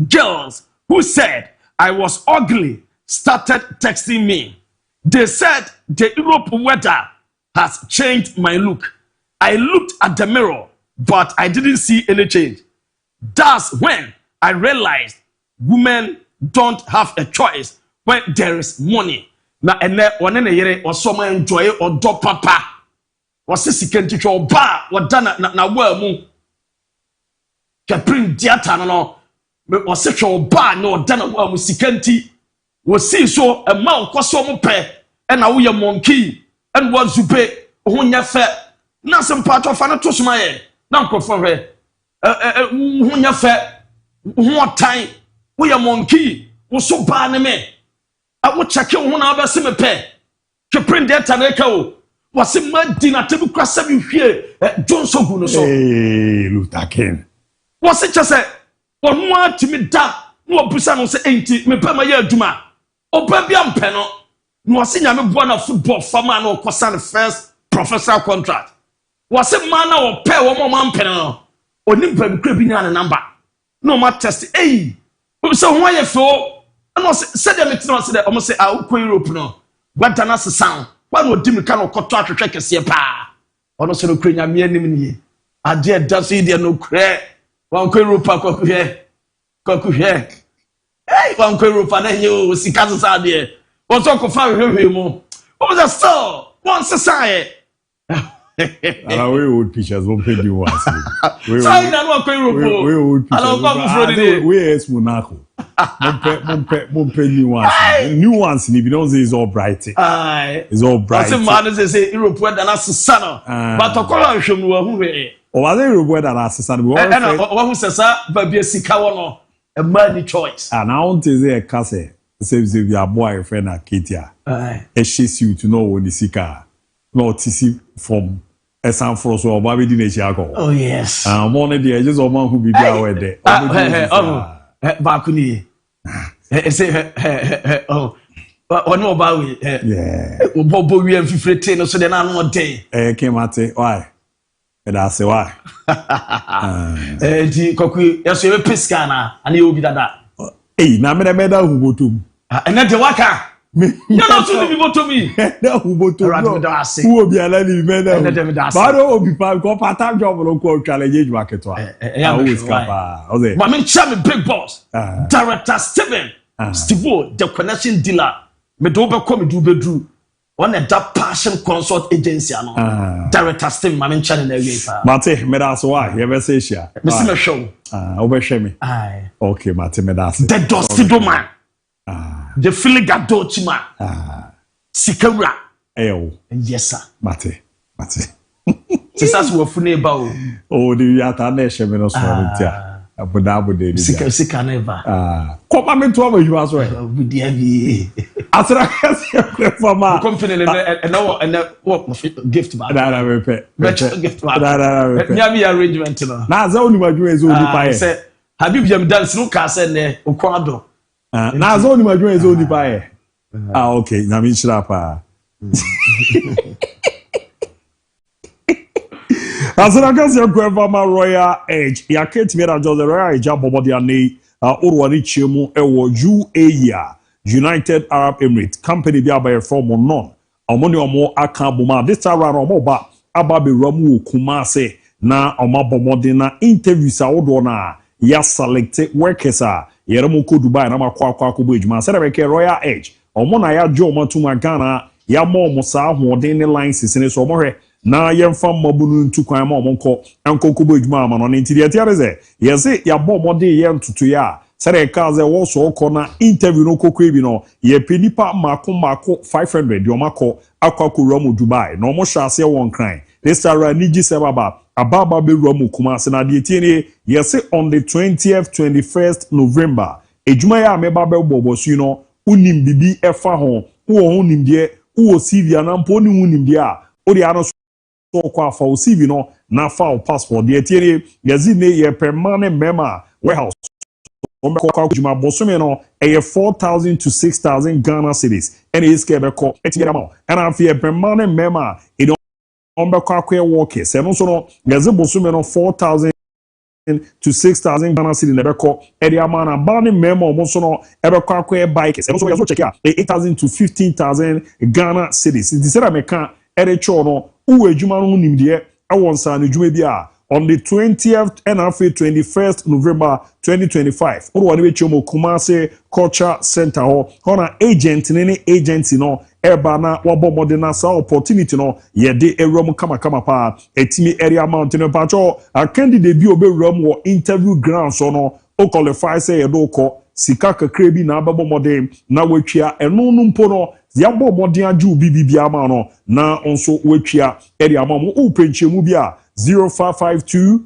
girls who said I was ugly started texting me. They said the Europe weather has changed my look. I looked at the mirror, but I didn't see any change. That's when I realized women don't have a choice when there is money. Na ene one na yere osoma enjoy odo papa. Wase sikenti twa oba wada na wa mu. Kaprin diata no wase twa oba na oda na wa mu sikenti. Wasi so e ma nkoso mo pe e na wo ye monkey en wo zube ho nya fe na sempa to fa na to soma ye na nkofo hwe ho nya fe ho otan wo ye monkey wo so ba ne me a wo check ho na ba se me pe Kaprin diata na ka o wase madi na tebu kwasa bi hwie Johnson gu no so Luther King wase chese wonu atimi da no obusa no se enti me pa ma ya aduma oba bia mpe no no wase nya me boa na football fama na okosa the first professional contract wase ma na wo pe wo mo mpe no oni mpa bi kra bi nya na number no ma test so ho aye fo no se de me tino se de o mo se a ukọ Europe no gwanta na se sound when we dim kan okoto atwetwe kese pa ono se no krenya me anim ni ade da so ide no kre wan ko Europa ko hwe wan ko Europa na nyo sika so sa de won so ko fa hwehwe mu what was that so one society ala we old pictures won pay you once we na ko Europa we old pictures ala ko fro de we es Monaco mon pay new ones ni be don't say it's all bright it's all bright what's man say Europe weather na sesa no but okola hwem no wahu we o wa Europe weather na sesa no we wahu sesa ba bia sika wo no a man choice and I want to say a case say your boy friend Akatia e chase you to know when the sika no tisi from San Francisco or baby di na go oh yes mo na dey just o man who be there we there Bakuni. Say, oh, no about we. Yeah. Bobo, we have 15 so then I know day. Came at it. Why? And I say, why? Koku, yes, you're a piscana, and you'll be that. Hey, now me da who go to. And then the waka. You're not to people to me. No, who go to. Who will be a lady, man? But I don't be part time job or go challenge market. I always capable. Okay. But I'm Chami Big Boss. Director Steven. Steve, the connection dealer. Me do be come do bedru. On a that passion consult agency Director Steven, I'm Chani na way. Mate, me da so why? You ever say share? Me see me show. Over share me. Aye. Okay, Mate, me da. The dusty do man. The feeling got dochi man. Sikura. Eyo. Yes, sir. Mate. Sisters were funny about. Oh, the yata na share me no so ntia. Abu de. Sika never. Come me to you as well. With DIABY. Asra kasi for ma. Company and what gift ba. Na me pe. Gift ba. Na pe. Nyami arrangement no. Na za oni madwun ezo oni pa ye. Say Habib Jam dance no ka say ne okwado. Na zo ni madwun ezo ni pa ye. Okay, na mi nchira pa. Asana kasi kwa ma Royal Edge. Ya keti mera jo the Royal Edge bobo dia nei urwani chemu ewo UAE United Arab Emirates company bi abaye from non omo ne omo aka boma this time around omo ba aba be ramu Kumase na omo bomode na interviews awodo na ya select workers a yeremo ko Dubai na makwa bo ejuma se be ke Royal Edge omo na ya jo omo tuma Ghana ya mo omo sa ahoden ne lines ne so omo hwe na yemfa mabunu ntu kwan ma omo nko ko bo ejuma ama no ntiri atiare ze yese ya bo omode ye ntutu ya sere kaze wo so ko na interview no kokwe bi no ye penipa mako 500 yo mako akwako romu Dubai no mo hyase won kran this ara niji sebaba ababa be romu Kumase na de tie yes on the 20th 21st November ejuma ya meba be bobosu no unim bibi efa ho wo ho nimde wo Sylvia na mpo ni unimde a odi ano so kwa fa CV no na fa passport de tie yazi ne ye permanent member warehouse Juma Bosome no 4,000 to 6,000 Ghana cedis. And it's kebeko etiamo. And I feel permanent member in Ombekwa workers. And also no Gazi Bosome no 4,000 to 6,000 Ghana cedis nebeko. Ediamana bani member also no ebekwa bikes. And also check out 8,000 to 15,000 Ghana cedis. It is said I meka edicho no uwe juma no nimdie awonsa no juma bia. On the 20th and 21st November 2025, Urwaniwe Chomo Kumase Culture Center on agent nene agency no ebana wabo modena sa opportunity no yede erom kama pa etimi area mountain pacho a candidate bi obe rom wo interview ground so no o qualify say yedo ko sika kakra bi na ababo modem na watwia eno no mpo no yabo modem aju bibia ma no na onso watwia area ma mo o penchemu bi a 0552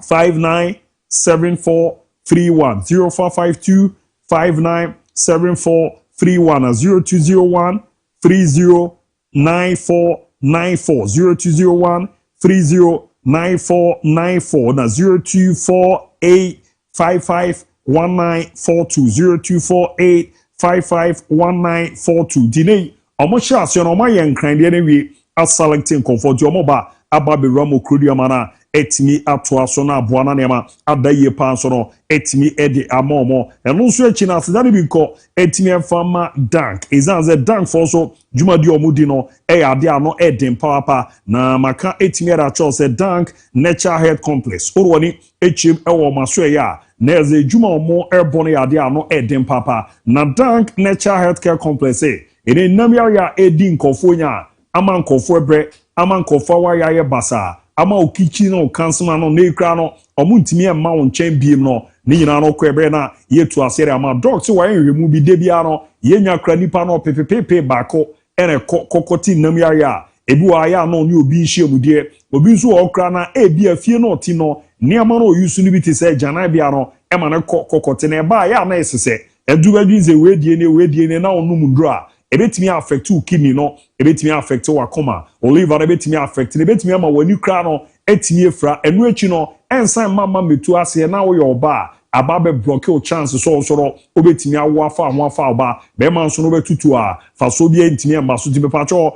597431 0552 597431 0201 309494 0201 309494 na 0248 551942 0248551942 dinei omo sha se no omo yenkran de na wi a selecting comfort omo ba ababe ramo krodiamana etimi atoa so na aboa nema adaye pa so no etimi ede amomo eno so echi na sedane bi nko etimi efama dank izanze dank for so jumadi omudi no ade ano eden papa na maka etimi era cho se dank nature health complex orwoni echim ewo maso ya na eze juma omo airborne ade ano eden papa na dank nature health care complex ene namya ya edi nkofo nya ama nkofo ebre ama nkofo wa ya basa ama okichi no kansema no nekra no omuntimi emma won chen biem no ni nyina no ko ebe na yetu asere ama doctor wa enhwemu bi de bia no yenya kra nipa no pepepepe bako ene kokoti nam ya ebi wa ya no ni obi nhiemude obi nso okra na ebi afie no ti no niama no yusu ni bi te se jana bia no ema na kokote na eba ya na esese edubadwinze wedie ne na onum ndro a ebetimi affect kidney no ebetimi affect wakoma liver ebetimi affect ebetimi ama wani kra no etimi efra enu echi no ensan mama metu ase na wo yoba ababe block your chance so no obetimi awo afa oba be man so no betutu a fa so bia ntimi amba so tibe pacho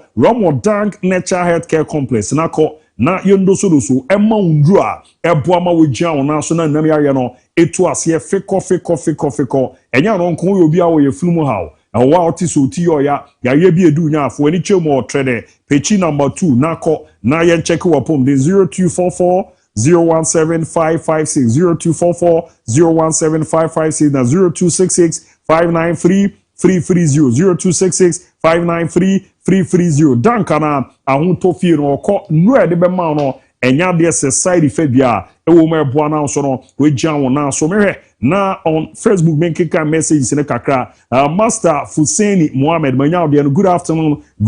Dank Nature Health Care Complex na ko na yondo so emma undru a ebo ama wogia wona so na nam ya no etu ase feko enya no nko yo bia wo ye funu hawo awa otiso ti ya ye bi edu nya afo ani chemo trade pechi number 2 nako na yen check wapom the 0244 017556 0244 017556 na 0266 593 330 0266 593 330 dankana ahunto fie no ko nu e de be ma no enya de side effect bia ewo ma ebo na so no we jan won na so mehwe na on Facebook menkeka messages ne kakra Master Fuseni Mohammed Manyao de good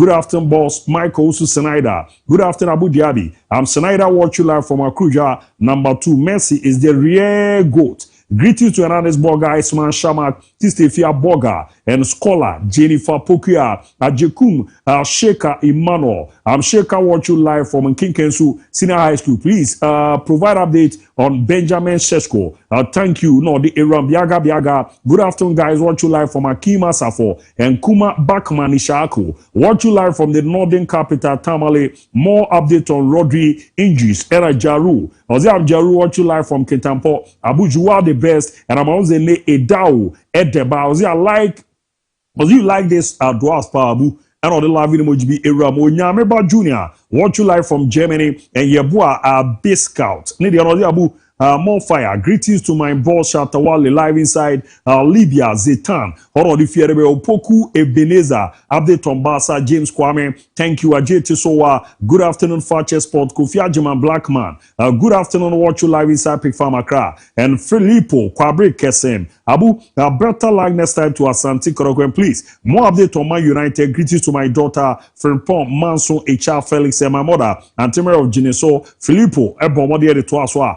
afternoon boss Michael Usu Snyder good afternoon Abu Dhabi I'm Snyder watch you live from Akruja number 2 Messi is the real goat. Greetings to Hernandez Boga, Isman Shamak, Tistefia Boga, and scholar Jennifer Pokia, Ajekum, Sheikha Emmanuel. I'm Sheikha watch you live from Kinkensu Senior High School. Please provide update on Benjamin Shesko. Thank you. No, the Iram Biaga. Good afternoon, guys. Watch you live from Akima Safo and Kuma Bakman Ishaku. Watch you live from the northern capital, Tamale. More update on Rodri injuries. Era Jaru. Oziam Jaru, watch you live from Ketampo. Abu Juwa the best. And I'm also a Edao. Edeba. Ozia like this Dwarfs Pabu. and on the live in emoji era mo Nyameba Junior. Watch you live from Germany and Yeboah Bay Scout. Need the Abu MON-FRI. Greetings to my boss Shatawale live inside Libya Zetan. Oro di Fierebe Opoku Ebenezer. Update on Basa James Kwame. Thank you Ajay Tisowa. Good afternoon Fakye Sport. Kofi Ajiman Blackman. Good afternoon. Watch you live inside Pick Farm Accra. And Filippo Kwabre Kesem. Abu better like next time to Asante Korokwen please. More update on my United. Greetings to my daughter Frimpong Manson HR Felix and my mother Antimer of Geneso Filippo Ebomodi de Toaswa.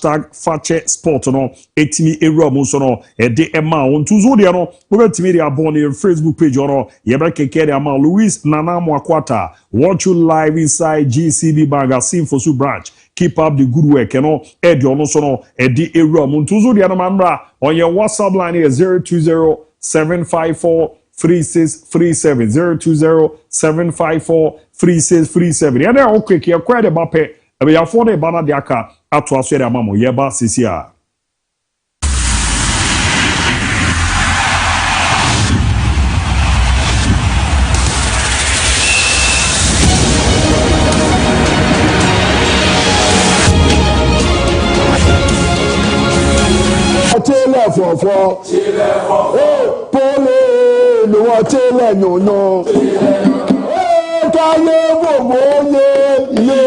#Fakye Sport no etimi ewura mu so no ede ema won tuzo de no wo betimi de abon ne Facebook page no ye be keke de ama Louis Nana Mwakwata. Watch you live inside GCB magazine for Su branch. Keep up the good work, you know. Edi ono so no edi ewura mu tuzo de no mamra on your WhatsApp line here 020-754-3637 020-754-3637 ya na okay ke kwa de bape ebe ya fo de bana de aka ato aso de amamo ye ba sisi a tele fofo pole no tele no no kaye gbogbo ye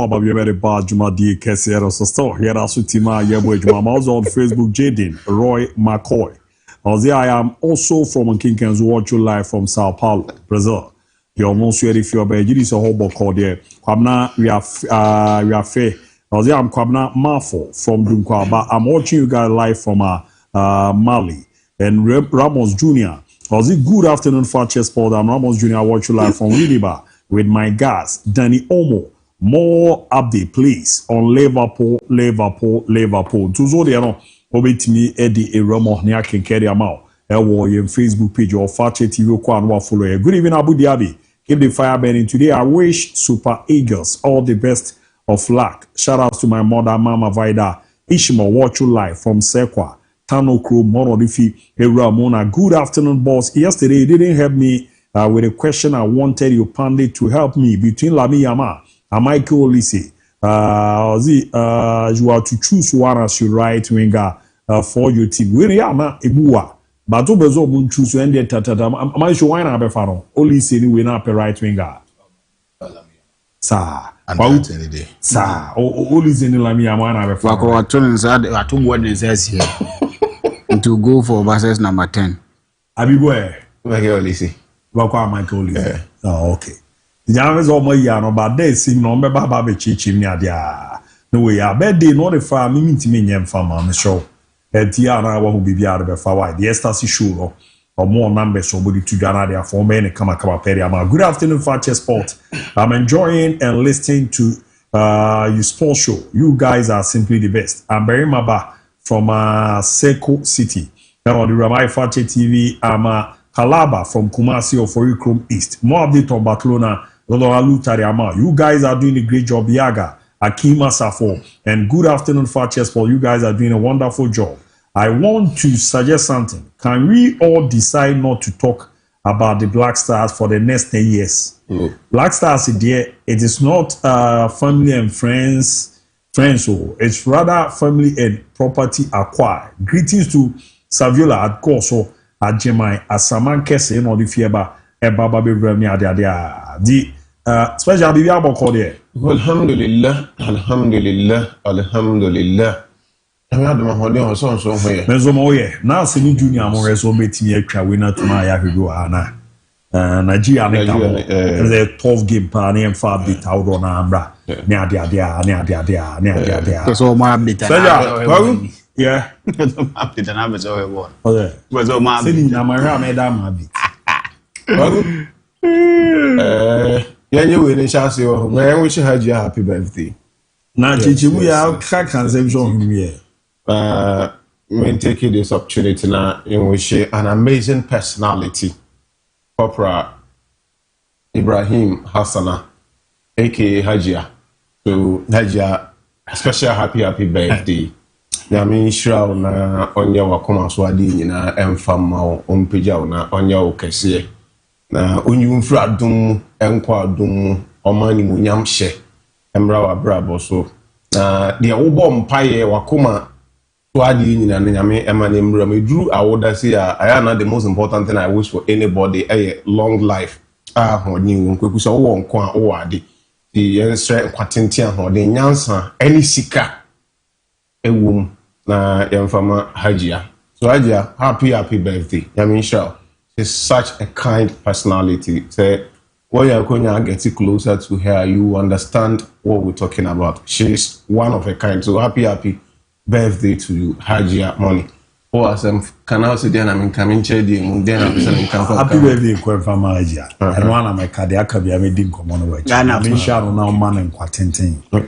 Aba bi very bad Juma di Kesiero so store. Here also Tima Yebo Juma. Also on Facebook, Jaden Roy McCoy. I am also from Kinken's watch you live from Sao Paulo, Brazil. You're almost ready if you're by Jidis or Hobo called there. Kwabna, we are fair. I'm Kwabna Mafo from Dunkwaba. I'm watching you guys live from Mali. And Ramos Jr. Good afternoon, Fakye Sport. I'm Ramos Jr. I watch you live from Winneba with my guys, Danny Omo. More update, please, on Liverpool. Tuzo de ano, obetimi Eddie Eramo ne akenkere amao. Ewo your Facebook page or Fakye TV kwa anwa follow. Good evening, Abu Dhabi. Keep the fire burning today. I wish Super Eagles all the best of luck. Shout out to my mother, Mama Vida Ishmael. Watch you live from Sekwa. Tano Crew, Monodifi, Ramona. Good afternoon, boss. Yesterday, you didn't help me with a question. I wanted you pandit to help me between Lami Yama and Michael Olise. You are to choose one as your right winger for your team. Where Yama Ebua, but to bezo mun choose when they tata. Am I sure why na be faro? Olise ni we na pe right winger. Sa. Sa. Olise ni Lami Yama na be faro. Wako watu watu mwone zesi to go for versus number 10. Abibwe. Michael Olise. Wako Michael Olise. Oh, okay. The James or my yano, but they seem no me baba be chichim ni adia. No way, I bet they know the farm meeting me yam farm on the show. Tiana who be out of why the Estasi show or more numbers so body to Ghana there for men come peria. Good afternoon, Fakye Sport. I'm enjoying and listening to your sports show. You guys are simply the best. I'm Barry Maba from Seko City. Now on the Ramai Fakye TV, I'm Kalaba from Kumasi or Forikrom East. More update on Barcelona. You guys are doing a great job, Yaga, Akima Safo, and good afternoon, Fakye Sport. You guys are doing a wonderful job. I want to suggest something. Can we all decide not to talk about the Black Stars for the next 10 years? Black Stars, it is not family and friends, so it's rather family and property acquired. Greetings to Saviola at Corso, at Jemai, at Saman Kese, and all the Fieba. Baba be remi adia di special bibi aboko there. Alhamdulillah. I'm not the holiday on so here. Mezomo ye now see junior mo reso betimi atwa we na tuma ya hwedo ana Nigeria ne ka the 12 game pa na em fa bit out on amra ne adia so ma update na yeah update na bezo we won okay bezo ma update na ma me da ma bit yeah, we need chance. Man, we should have you happy birthday. Now, Chichi, we are conception here. We take this opportunity now, and we share an amazing personality, Corporal Ibrahim Hassana, aka Hajia. So, Hajia, special happy birthday. I mean, sure, na onya wakoma swadi na emfama ompija na onya okese. Na onyu mfra adum enkwa adum omani munyam hye emra wa brabo so na de wo mpaye wakoma to adi nyina nyame emane emra meduru awoda say I na the most important thing I wish for anybody a long life honi wonkwaku so wo nko a wo ade the yensre kwatenten hodi nyansa any sika ewum na yemfama Hajia so Hajia happy birthday yami inshallah. She's such a kind personality. Say, when you're going to get closer to her, you understand what we're talking about. She's one of a kind. So happy birthday to you, Hajia Money. Oh, as can I say then I'm coming to then I'm saying happy birthday, Kwefama Hajia. And one of my cardiac be a wedding common way. I'm in shadow now, man, and quatenting. Your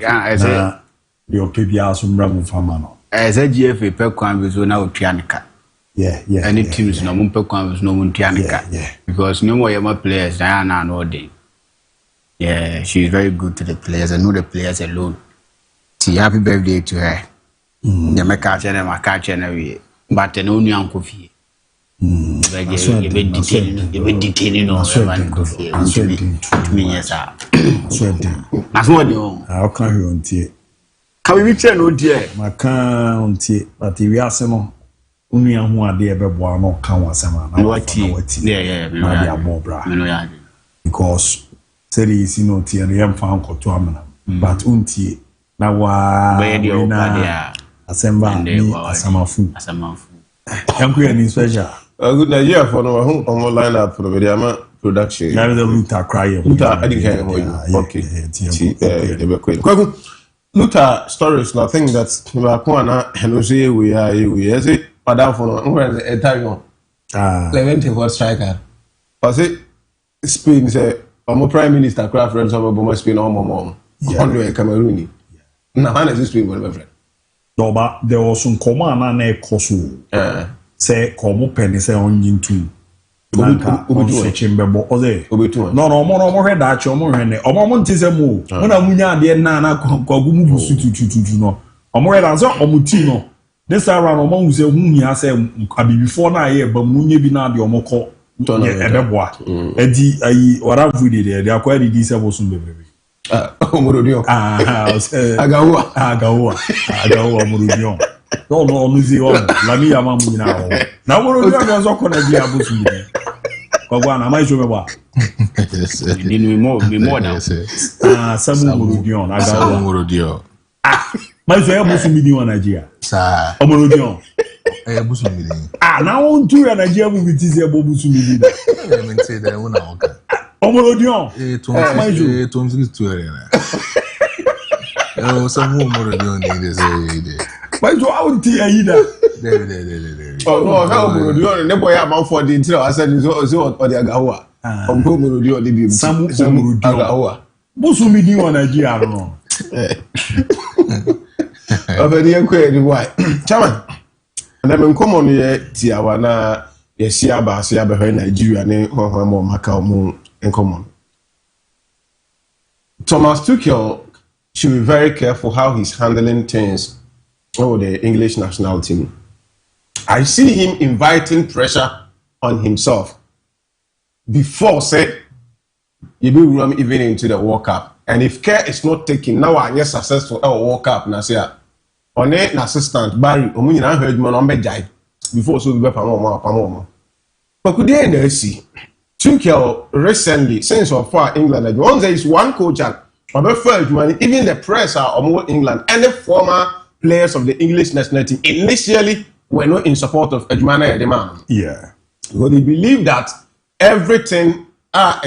PBR some rebel famano. As a GFA per convers when I would Pianica. Yeah. Any teams no mumpe kwanvus no muntianika. Because no more Yama players Diana and Odin. Yeah, she's very good to the players. I know the players alone. See, happy birthday to her. Yeah, my catch and my catch and every but an only uncle fee. You detailing on Coffee. Yes, that's what you I'll come here on tea. Can we reach no dear? My count, but if we are some. Only a one day ever born no can was a man. Yeah, more bra. Because said is no tea and found to a man. but untie na wa na asemba ni asamafu yanku ya ni special good Nigeria for no on line up for the video production na the Luther cry Luther I didn't hear okay Luther stories na thing that we ko na henozie we is it padam for no where the time Clement was striker was it Spain say our prime minister craft friends of Spain or mom on the Cameroon na man is Spain my friend no but there was some command na ekoso say komo penny say onyin tu Nanka searching bebo oze no omo hwe da achi omo hwe ne omo ntise mu na munya ade na kwagu mu busu tututu no omo hwe da so omo ti no this time around omo hu hia say abibifo na aye ba munye bi na ade omo ko ebeboa edi ayi wara vudi de akwa di say bosun bebebe omorodio agawa omorodio no nuzi o la mi yama mu nyina o na omorodio na zo ko na bi abosun bi Kogwa na mai jome ba. Ni mo na. Samu omorodio na agawa omorodio. Mai so ya bosun bi ni wa Nigeria. Sa. Omorodio. Bosun bi ni. Na won tu ya Nigeria mu biti se bo bosun bi ni. Me say that one na oka. Omorodio. To tu ere na. Samu omorodio ni de say. Mai so awunti ayida. Oh no, how omorodio ne boy am for the intro I said so or the agawa. Omorodio dey be. Samu omorodio agawa. Bosun bi ni wa Nigeria no. Obedi ekwe di why. Chairman. Na me nkomo no ye tiawa na ye sia ba so ya be Nigeria ne ho mo maka omo nkomo. Thomas Tuchel should be very careful how he's handling things over the English national team. I see him inviting pressure on himself before say you be run even into the World Cup. And if care is not taken, now I am successful at World Cup. Now say on an assistant Barry, Omunyana heard man on bedjai before so be pamo. But could they see? Tuchel recently, since so far England, like one there is one coach and even the press are more England and the former players of the English national team initially were not in support of Ejumana Edeman. Yeah. Because they believe that everything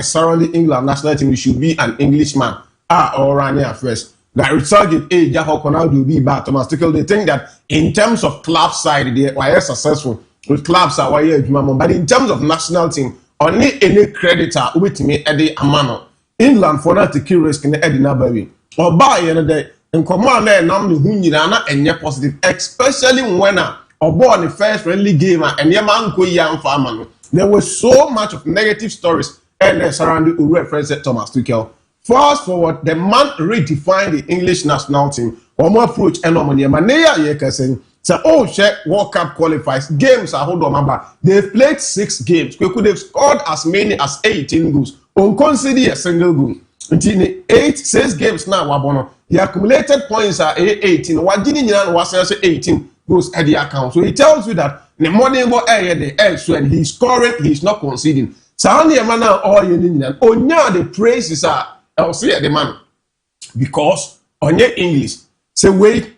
surrounding England national team should be an Englishman or Rani first. That result in Jaho Konal will be bad. Thomas Tuchel, they think that in terms of club side, they were successful with clubs are why but in terms of national team, only any creditor with me at the Amano. England for that to kill risk in the Edina Baby. Or by another and command there namely Hunyana and yet positive, especially when or born the first friendly game and Yamanko young farmer. There was so much of negative stories and surrounding who referenced Thomas Tuchel. Fast forward, the man redefined the English national team or more approach and Manea Yekasen. So, oh, check World Cup qualifies. Games are hold on, they've played 6 games. We could have scored as many as 18 goals. Consider a single goal. Until 6 games now, Wabono. The accumulated points are 18. What didn't you know was 18 goals at the account. So it tells you that the morning go area the edge when he's scoring, he's not conceding. So only a man all you need and onya the praises are I'll say the man because on your English say wait.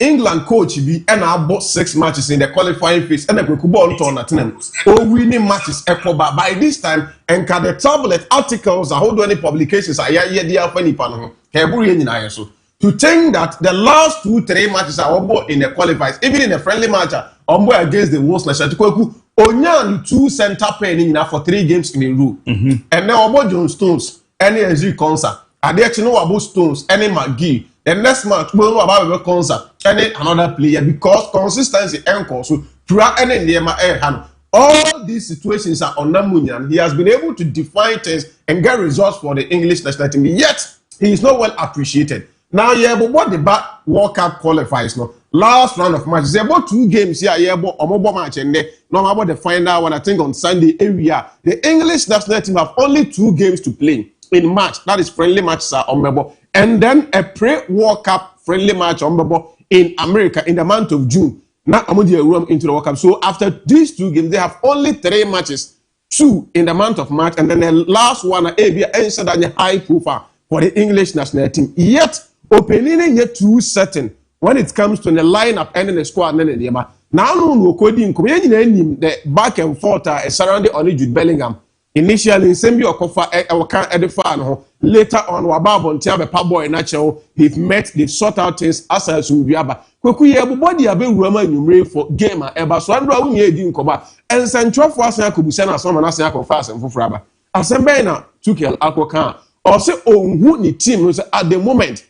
England coach be and I bought 6 matches in the qualifying phase and I could ball on at them. Oh, winning matches echo by this time and can the tablet articles are hold any publications are yeah funny panel. To think that the last 2-3 matches are all in the qualifiers, even in a friendly match, on against the Wolves like Onyan 2 center pain in for 3 games in a row. And now about John Stones, any Ezri concert. I actually know about Stones, any McGee. The next match, we know about the concert, any another player because consistency and so throughout any Nema hand. All these situations are on Namunyan. He has been able to define things and get results for the English national team. Yet he is not well appreciated. Now, yeah, but what the back World Cup qualifies no last round of matches. There about 2 games here, yeah, but a mobile match and then no about the final one. I think on Sunday area, the English national team have only 2 games to play in March. That is friendly matches are on mobile. And then a pre-World Cup friendly match in America in the month of June. Now I'm going to run into the World Cup. So after these 2 games, they have only 3 matches, 2 in the month of March, and then the last one, ABOU, and high profile for the English national team. Yet, opinion yet too certain when it comes to the lineup and the squad and the yama. Now, no coding, the back and forth surrounding only Jude Bellingham. Initially, Sembi Okofa Ewakan Edifan. Later on, Wababo and Tiabe Paboy Natural, they've sought out things as a Subiaba. Kweku everybody have been Roma numere for game eba so andra unye di nkoba. And central for us Kubusena some na say fast and Fufraba. Asembe na Tuchel Akokan. Or say who ni team at the moment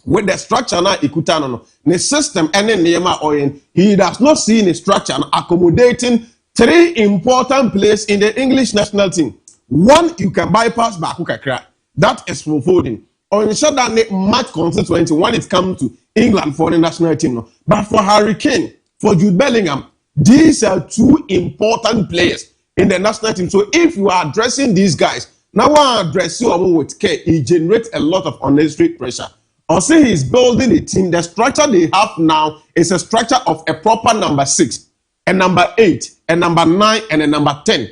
with the structure na ikutano no the system and Nema Oyen, he does not see the structure accommodating three important players in the English national team. One, you can bypass Bakukakra. That is for Foden. Or ensure that they match constituency when it comes to England for the national team. No. But for Harry Kane, for Jude Bellingham, these are two important players in the national team. So if you are addressing these guys, now I address you with care, it generates a lot of unnecessary pressure. Or say he's building a team. The structure they have now is a structure of a proper number 6, a number 8, a number 9, and a number 10.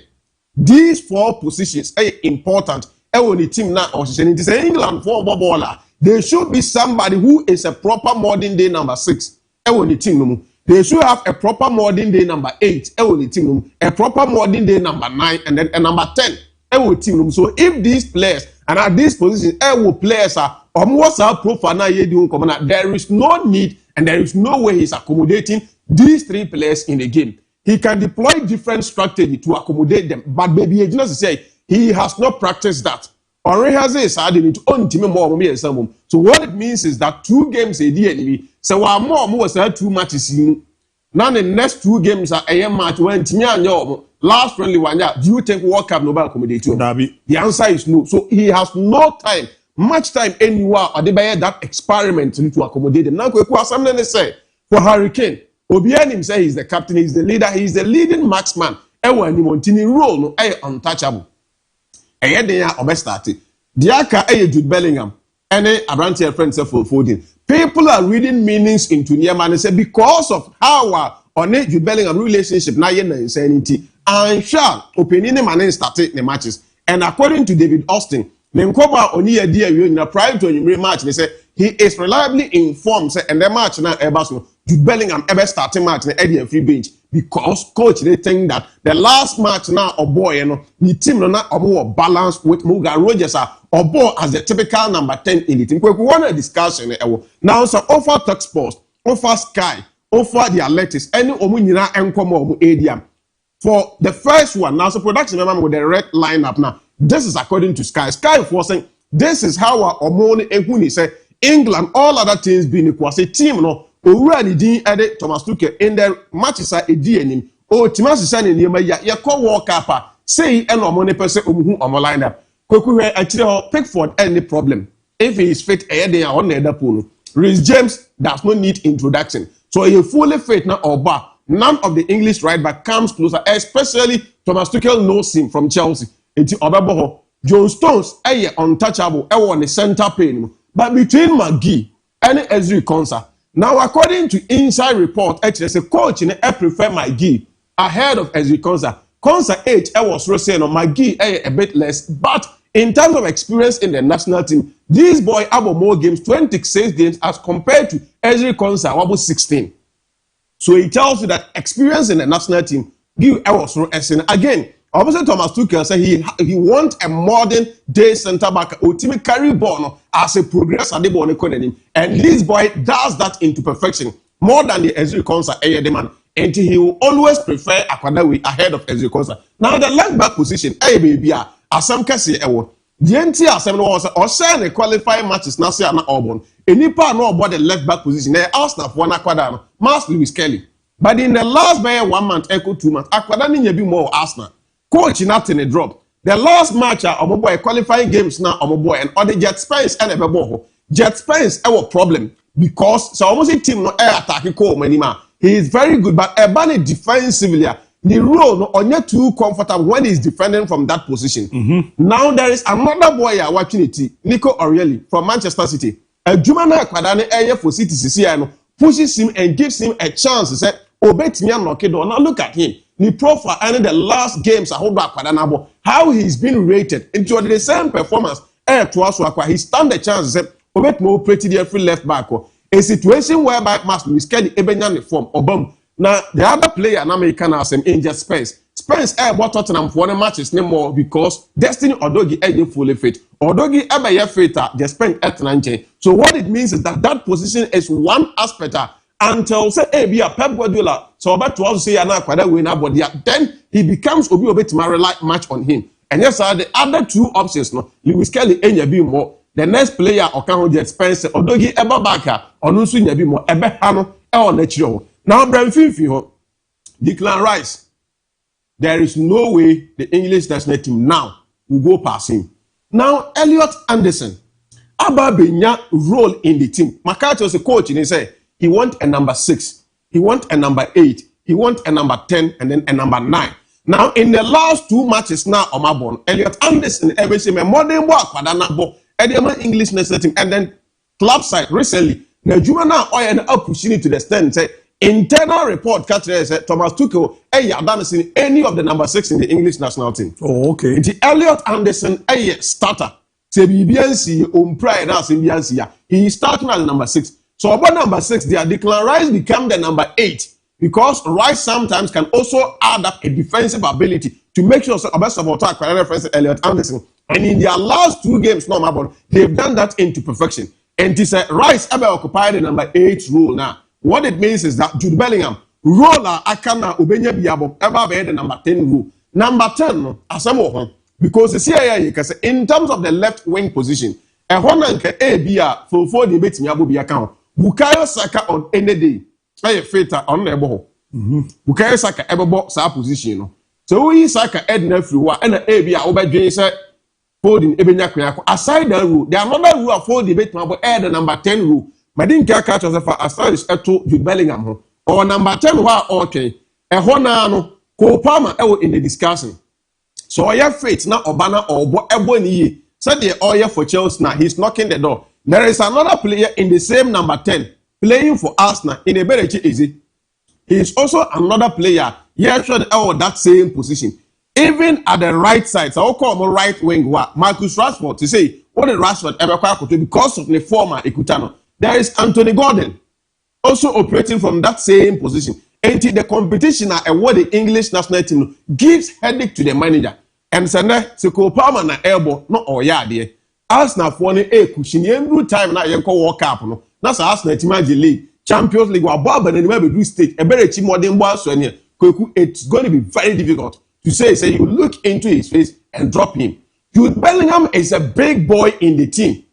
These 4 positions are important. The team now, or it is England for baller. There should be somebody who is a proper modern day number 6. The team, they should have a proper modern day number 8. The team, a proper modern day number 9, and then a number 10. The team. So if these players and at these positions, players are almost our profile now, there is no need and there is no way he's accommodating these 3 players in the game. He can deploy different strategy to accommodate them, but baby, it's not to say he has not practiced that. Or he has a side in own team more. So what it means is that 2 games a day, so our more was 2 matches in. Now the next 2 games are a match when Tinya last friendly one. Do you think World Cup no accommodate you? The answer is no. So he has no time, much time anywhere, or they buy that experiment to accommodate them. Now, something they say for Harry Kane, Obian himself is the captain, he's the leader, he's the leading marksman. Ewa ni Montini role no untouchable. Eye dey obest started. Diaka Jude Bellingham, any Abrantier friends for Foden. People are reading meanings into Niema and say because of how on Jude Bellingham relationship na yen insanity. And sure, opinion man started the matches. And according to David Austin, Nenkoba oni idea in a prior to a match, they say he is reliably informed. Say, and the match now Ebaso Jude Bellingham ever starting match na Eddie and free bench because coach they think that the last match now boy the team now more balanced with Morgan Rogers or boy as the typical number 10 in the team. We want a discussion now. So offer Talk Sports, offer Sky, offer the Athletics, any omunina enkomo ADM. For the first one, now, so production member with the red lineup now. This is according to Sky. Sky was saying, this is how our Omoni Ehuni say England, all other teams being equal. Say team no, already did added Thomas Tuchel in the matches are a DNM. Oh, Timas is saying ya call walk up. Say and Omoni person who on my lineup. Kweku actually Pickford any problem. If he is fit, on the other pool. Reece James does not need introduction. So he fully fit now or bar. None of the English right back comes closer, especially Thomas Tuchel knows him from Chelsea. It's Obaboho. John Stones, untouchable, on the center pain. But between McGee and Ezri Konsa, now according to inside report, actually, a coach in I prefer McGee ahead of Ezri Konsa. Konsa 8, I was saying on McGee a bit less, but in terms of experience in the national team, this boy have more games, 26 games, as compared to Ezri Konsa, about 16. So it tells you that experience in the national team give again. Obviously, Thomas Tuchel said he wants a modern day centre back who team carry ball as a progress at the ball and this boy does that into perfection more than the Ezri Konsa demand. And he will always prefer Akwadawi ahead of Ezri Konsa. Now the left back position, baby, as some can say, the NTR 7 was or the qualifying matches now say na Auburn. Any part know about the left back position. They asked for one Aquadano, Mas Lewis Kelly. But in the last 1 month, 2 months, Aquadani be more Arsenal. Coach not in a drop. The last match of boy qualifying games now of boy and other Jet Spence and a Jet Spence our problem because so almost a team no air attack he is very good, but Ebani defensively. The role no only too comfortable when he's defending from that position. Now there is another boy watching it, Nico Aurieli from Manchester City. A Jumana Kwadane area for City CCI pushes him and gives him a chance to say, "Obey me, I'm not kidding." Now look at him. The profile and the last games I hold back Kwadana how he's been rated into the same performance to us he stand the chance say obet mo operate the free left back a situation whereby must Louis Kelly ebenya form obam na the other player na make can as injured Spence what Tottenham for the matches no more because Destiny Odogi fully fit. Odogi ebe fit the Spence at so what it means is that position is one aspect until say be a Pep Guardiola so about to also say na kwada win but then he becomes obi obet to match on him. And yes sir, the other two options no Louis Kelly enya bi more the next player okan ho Spence Odogi eba back onu nso nya bi more ebe ha no e on na now Brentford ho Declan Rice. There is no way the English national team now will go past him. Now, Elliot Anderson, Ababenya role in the team. McCarthy was a coach and he said he want a number 6, he want a number 8, he want a number 10, and then a number 9. Now, in the last 2 matches now, Omabon, Elliot Anderson, every single modern work, English national team, and then club side recently, the Jumana Oyan up pushing it to the stand and say, internal report said Thomas Tuchel done any of the number 6 in the English national team. Oh, okay. The Elliot Anderson starter. He starting as number 6. So about number 6, their Declan Rice become the number 8 because Rice sometimes can also add up a defensive ability to make sure about some attack reference Elliot Anderson. And in their last 2 games, they've done that into perfection. And this Rice ever occupied the number 8 role now. What it means is that Jude Bellingham, roller, Akana, Ubenya Biabo, ever be the number 10 rule. Number 10, Asamo, because the CIA, in terms of the left wing position, a Honanka ABA for the bit Miabu account, Bukayo Saka on any day, a feta on the ball. Bukayo Saka ever box our position. So we Saka Edna through and ABA over James folding Ebenya. Aside that rule, there are another rule for the bit add the number 10 rule. But didn't care catch us for as far as Jude Bellingham or number 10 okay. A honano Kopama in the discussion. So I have faith now Obana or Ebony said the oil for Chelsea now he's knocking the door. There is another player in the same number 10 playing for Arsenal in a very easy. He is also another player here should that same position. Even at the right side, so I'll call him right wing Marcus Rashford to say what the Rashford ever quite because of the former Ekutano. There is Anthony Gordon also operating from that same position. And the competition and what the English national team gives headache to the manager. And so now, Palmer na elbow, not all there. Arsenal for a cushion, every time now you call walk up. No, that's Arsenal team league, Champions League, or Bob and maybe do state a very cheap modern boss. It's going to be very difficult to say you look into his face and drop him. Jude Bellingham is a big boy in the team.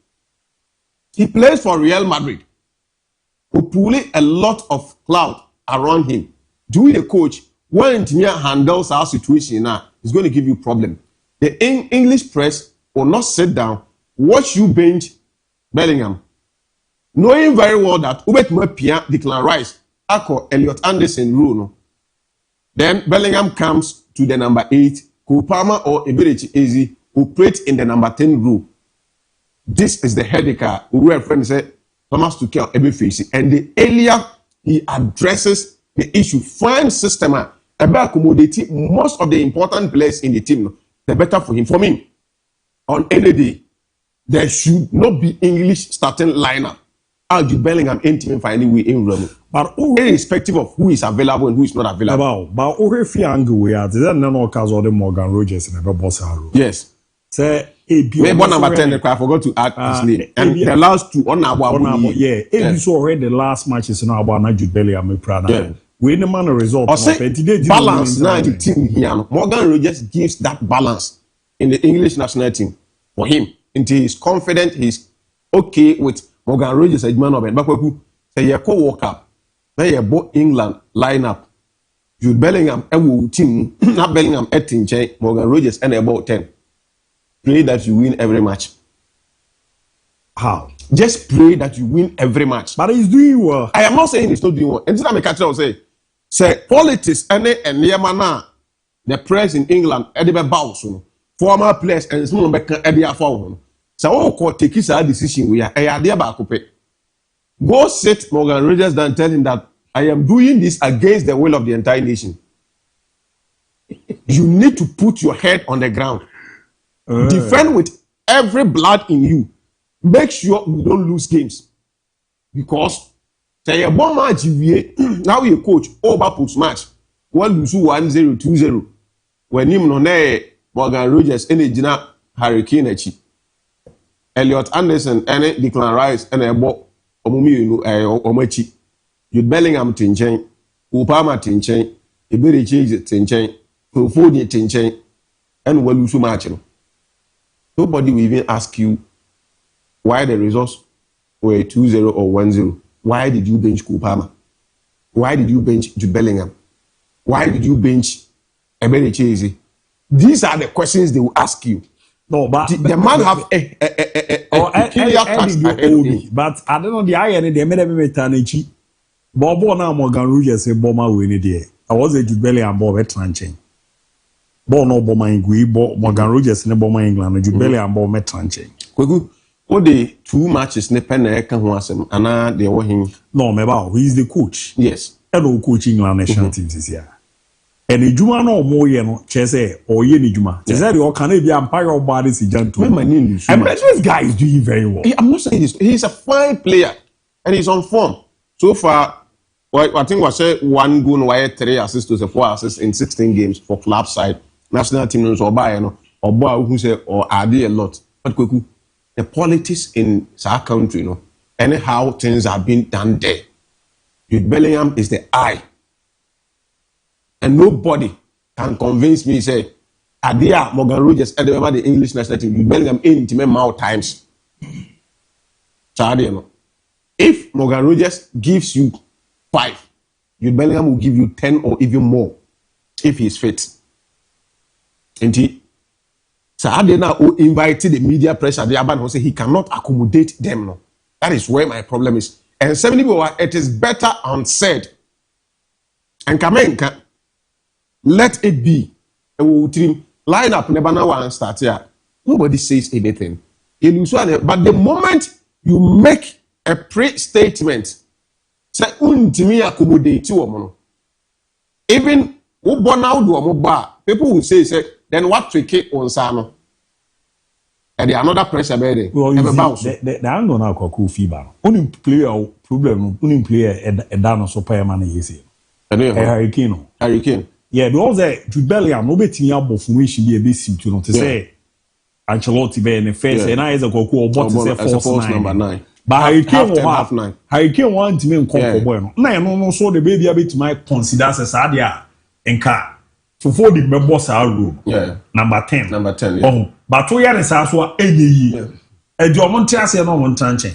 He plays for Real Madrid, who pull a lot of cloud around him. Doing the coach, when Timia handles our situation now, it's going to give you problem. The English press will not sit down, watch you bench Bellingham, knowing very well that Ubet Mepia, Declan Rice, Ako, Elliot Anderson, Bruno. Then Bellingham comes to the number 8, Kupama or Iberichi Easy, who plays in the number 10 rule. This is the headache we friend said Thomas Tuchel every face. And the earlier he addresses the issue, find system about accommodating most of the important players in the team, the better for him. For me, on any day, there should not be English starting lineup. I'll do Bellingham in team finding way in Rome. But irrespective of who is available and who is not available. But if you angry we are, there's no cause of the Morgan Rogers and the boss. Yes. Say maybe one number 10, I forgot to add his name. And the last 2 on our yeah. If you saw already the last matches in our Jude Bellingham, we the man a result. Balance now the team here. Morgan Rogers gives that balance in the English national team for him. Until he's confident, he's okay with Morgan Rogers as man of it. But say you co walk up, then you both England lineup. Jude Bellingham, team, not Bellingham, 18, Morgan Rogers, and about 10. Pray that you win every match. How? Just pray that you win every match. But he's doing well. I am not saying he's not doing well. And this time I catch will say politics and Yamana, the press in England, Edibe Bows, former players and small Becca Edia Fowl. So all take his decision. We are there back. Go sit Morgan Rogers and tell him that I am doing this against the will of the entire nation. You need to put your head on the ground. Defend with every blood in you. Make sure we don't lose games. Because say a bomb match now you coach over post match. One lose 1-0, 2-0. When him no Morgan Rogers any Gina Hurricane echi. Elliot Anderson any Declan Rice and a bo omumi omachi. Jude Bellingham tinchen, Upama tinchen, Iberi Cheese tinchen, Profodi tinchen, and well lose match. Nobody will even ask you why the results were 2-0 or 1-0. Why did you bench Kupama? Why did you bench Jude Bellingham? Why did you bench Iberi Cheese? These are the questions they will ask you. No, but the man have a peculiar task ahead of him. But I don't know the iron they made me Tanichi. Bobo now Morgan Rogers say Boma win there. I was a Jude Bellingham Bob Tranching. Bo no Boma Ingui, Morgan Rogers in Boma England, Jude Bellingham Bob Tranching. What the 2 matches ne pen can was him and they were him. No, Meba, he is the coach. Yes. Hello, coaching England national teams this year. And the Juma no more chese or ye ni Juma. Chese or can be umpire or bodies in Jantu. And this guy is doing very well. I'm not saying this. He's a fine player and he's on form. So far, I think was 1 goal, 3 assists to 4 assists in 16 games for club side. National team or buy or boy who say or add a lot. But the politics in our country, anyhow things are being done there. Jude Bellingham is the eye. And nobody can convince me, say, Adia Morgan Rogers, and remember the English national team, Jude Bellingham in more times. So, if Morgan Rogers gives you 5, Jude Bellingham will give you 10 or even more if he's fit. And so Adena who invited the media pressure, the Aban who say he cannot accommodate them. No. That is where my problem is. And 70 people, it is better unsaid. And Kamenka, let it be. Line up never now and start here. Nobody says anything. But the moment you make a pre-statement, say untimi accommodate you. Even people will say, then what trick on Sano? And the another pressure bedding. Well, the angle now called fever. Only player problem, only player a down so pay money easy. Hurricane. Yeah, because Jude Bellingham no betting abo for me should be a bit simple to say Ancelotti be in the face and I is a Goku or what to say false number 9. But Hurricane want to mean for bueno. No, so the baby a bit might consider as Sadia and car. So for the members are room. Yeah. Number 10. Yeah. Oh, but 2 years also any and your Montias and no one tranche.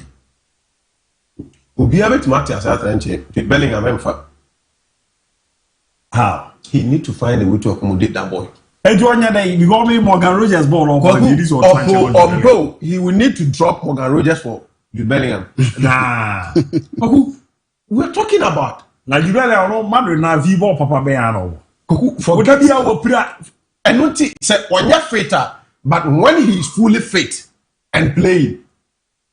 Will be able to match as a tranche. Bellingham member. How? He need to find a way to accommodate that boy. And you got me Morgan Rogers ball although he will need to drop Morgan Rogers for Jude Bellingham. Nah. We're talking about. Like you better know Madrid now Vivo Papa Beano. Forget and not say when you're fitter, but when he is fully fit and playing,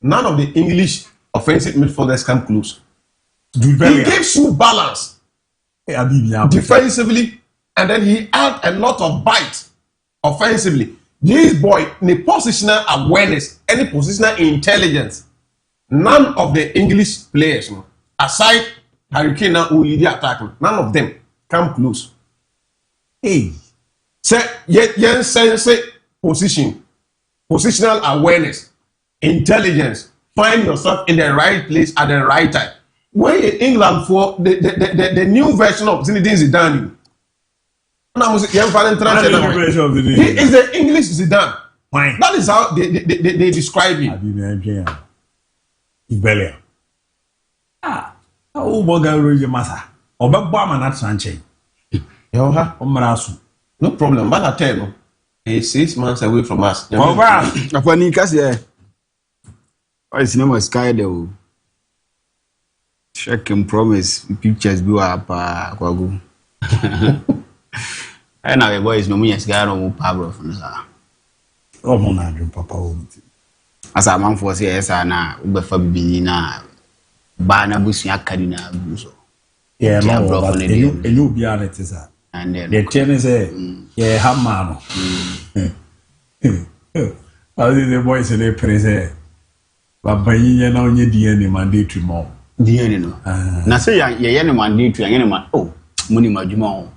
none of the English offensive midfielders come close. He gives you balance. Defensively, and then he had a lot of bite offensively. This boy, the positional awareness, any positional intelligence, none of the English players, aside Hurricane who lead the attack, none of them come close. Hey, say positional awareness, intelligence, find yourself in the right place at the right time. When in England for the new version of Zinedine Zidane, he is the English Zidane. Fine. That is how they describe him. Bellingham. Oh, Morgan Rogers massa. Obama not Sanchez. No problem. But I tell you, he's 6 months away from us. His name was Sky though. Check and promise pictures be up kwagu. And now boys no munyes ga no Pablo from sa. Oh na dream papa o. As a man for say yes na ubefa bibini na ba na busua kadina buso. Yeah, no, but you be on it is that. And then the chain is a yeah, hammer. I think the boys in the press, but by you now, you DNA mandatory more. DNA no. Na say ya no mandatory, ya no man. Oh, money majuma.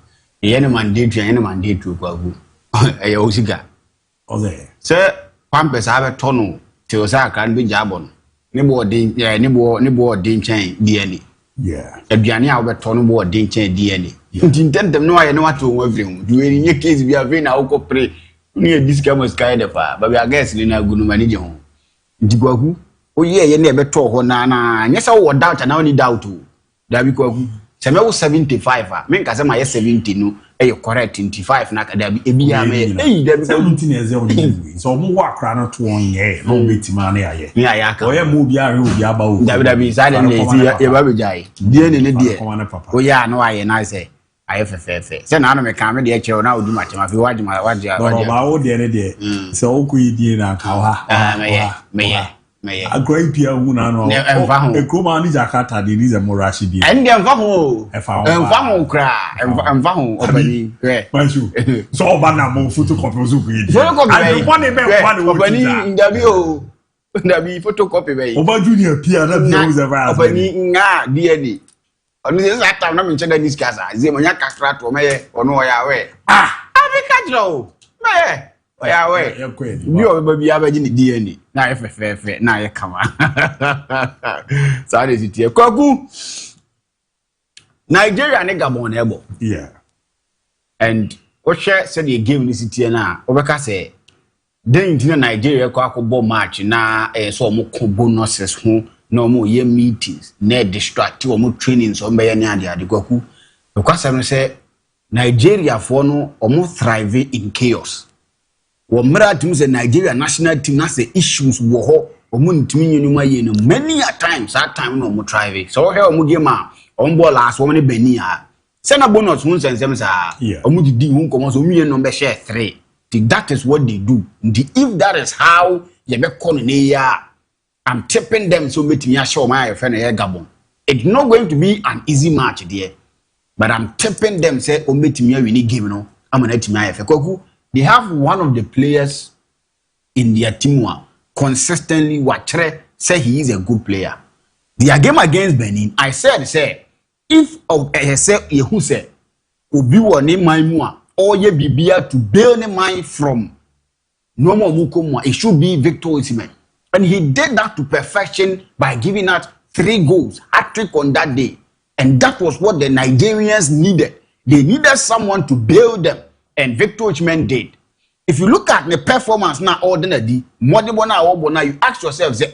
Ya no mandatory, ya no mandatory kwa gu. Eh ya osika. Okay. Say pampers have tonu te osa kan bi jabon. Ne bo din ne bo din chen DNA. Yeah. Aduane a wo beto no bo din chen DNA. Ntintendem no aye no wato won afiri hu. Duwe ni case bi afiri na wo ko pre. Ni e disika mo sky de fa. Ba bi agas ni na gunu mani je ho. Ndigwagu oye ye na e beto ho na nyesa wo doubt na woni doubt o. Da bi kwagu. Se me wo 75 a. Me nka se ma ye 70 no e correct 25 na ka da bi e bi ya me. Eh da bi 17 years old. So mo wa kra na to on ye. No betima na ye. Ni aya ka. Oye mo bi a re obi aba o. Da bi sa de ne ye ba be jai. Die ne die. Oye no aye na se aye fefe. Se na no me kan me de che na odu matema fi waji. No ba o de ne de. Se o ku yi na ka ha. Me ye. A great pia hu na no. E ko ma ni Jakarta de ni ze mo rashi di. En de enfa ho kra. Enfa ho obani. Manchu. So oba na mo photocopy zo ku yi. Photocopy. I want to be one obani ndabi o. Ndabi photocopy be. Oba junior pia na bi o ze va. Obani nga DNA. Onu se sa tam na me nche da discuss a. Ze mo nya kakra to me ye onu oya we. Abi ka jiro. Me oya we. Bi o ba bi abaji ni DNA. Na ye fefe na ye kama. Sa de sitie. Kwaku. Nigeria ne Gabon ebo. Yeah. And o share said the game ni sitie na obeka say den ntina Nigeria kwa akobọ match na so mo ko bonuses ho na mo ye meetings na distract o mo training so mbe ye ne ade kwaku because no say Nigeria for no o mo thrive in chaos wo mra team say Nigeria national team na say issues wo ho o mo ntimi nyenu ma ye no many a times that time no mo thrive so he o mo game a on ball last wo ne bani a say na bonus hun sensem sa o mo didi hun komo so mi no be share 3. That is what they do. If that is how you be calling here, I'm tipping them so make me show my friend here Gabon. It's not going to be an easy match there, but I'm tipping them say oh make me win game no. I'm gonna team here. They have one of the players in their team one consistently watch say he is a good player. Their game against Benin, I said if say who say obi woni manmu or ye bibia to bail the mind from no more mukomwa, it should be Victor Osimhen. And he did that to perfection by giving out 3 goals, hat-trick on that day. And that was what the Nigerians needed. They needed someone to bail them, and Victor Osimhen did. If you look at the performance now, ordinary, you ask yourself, say,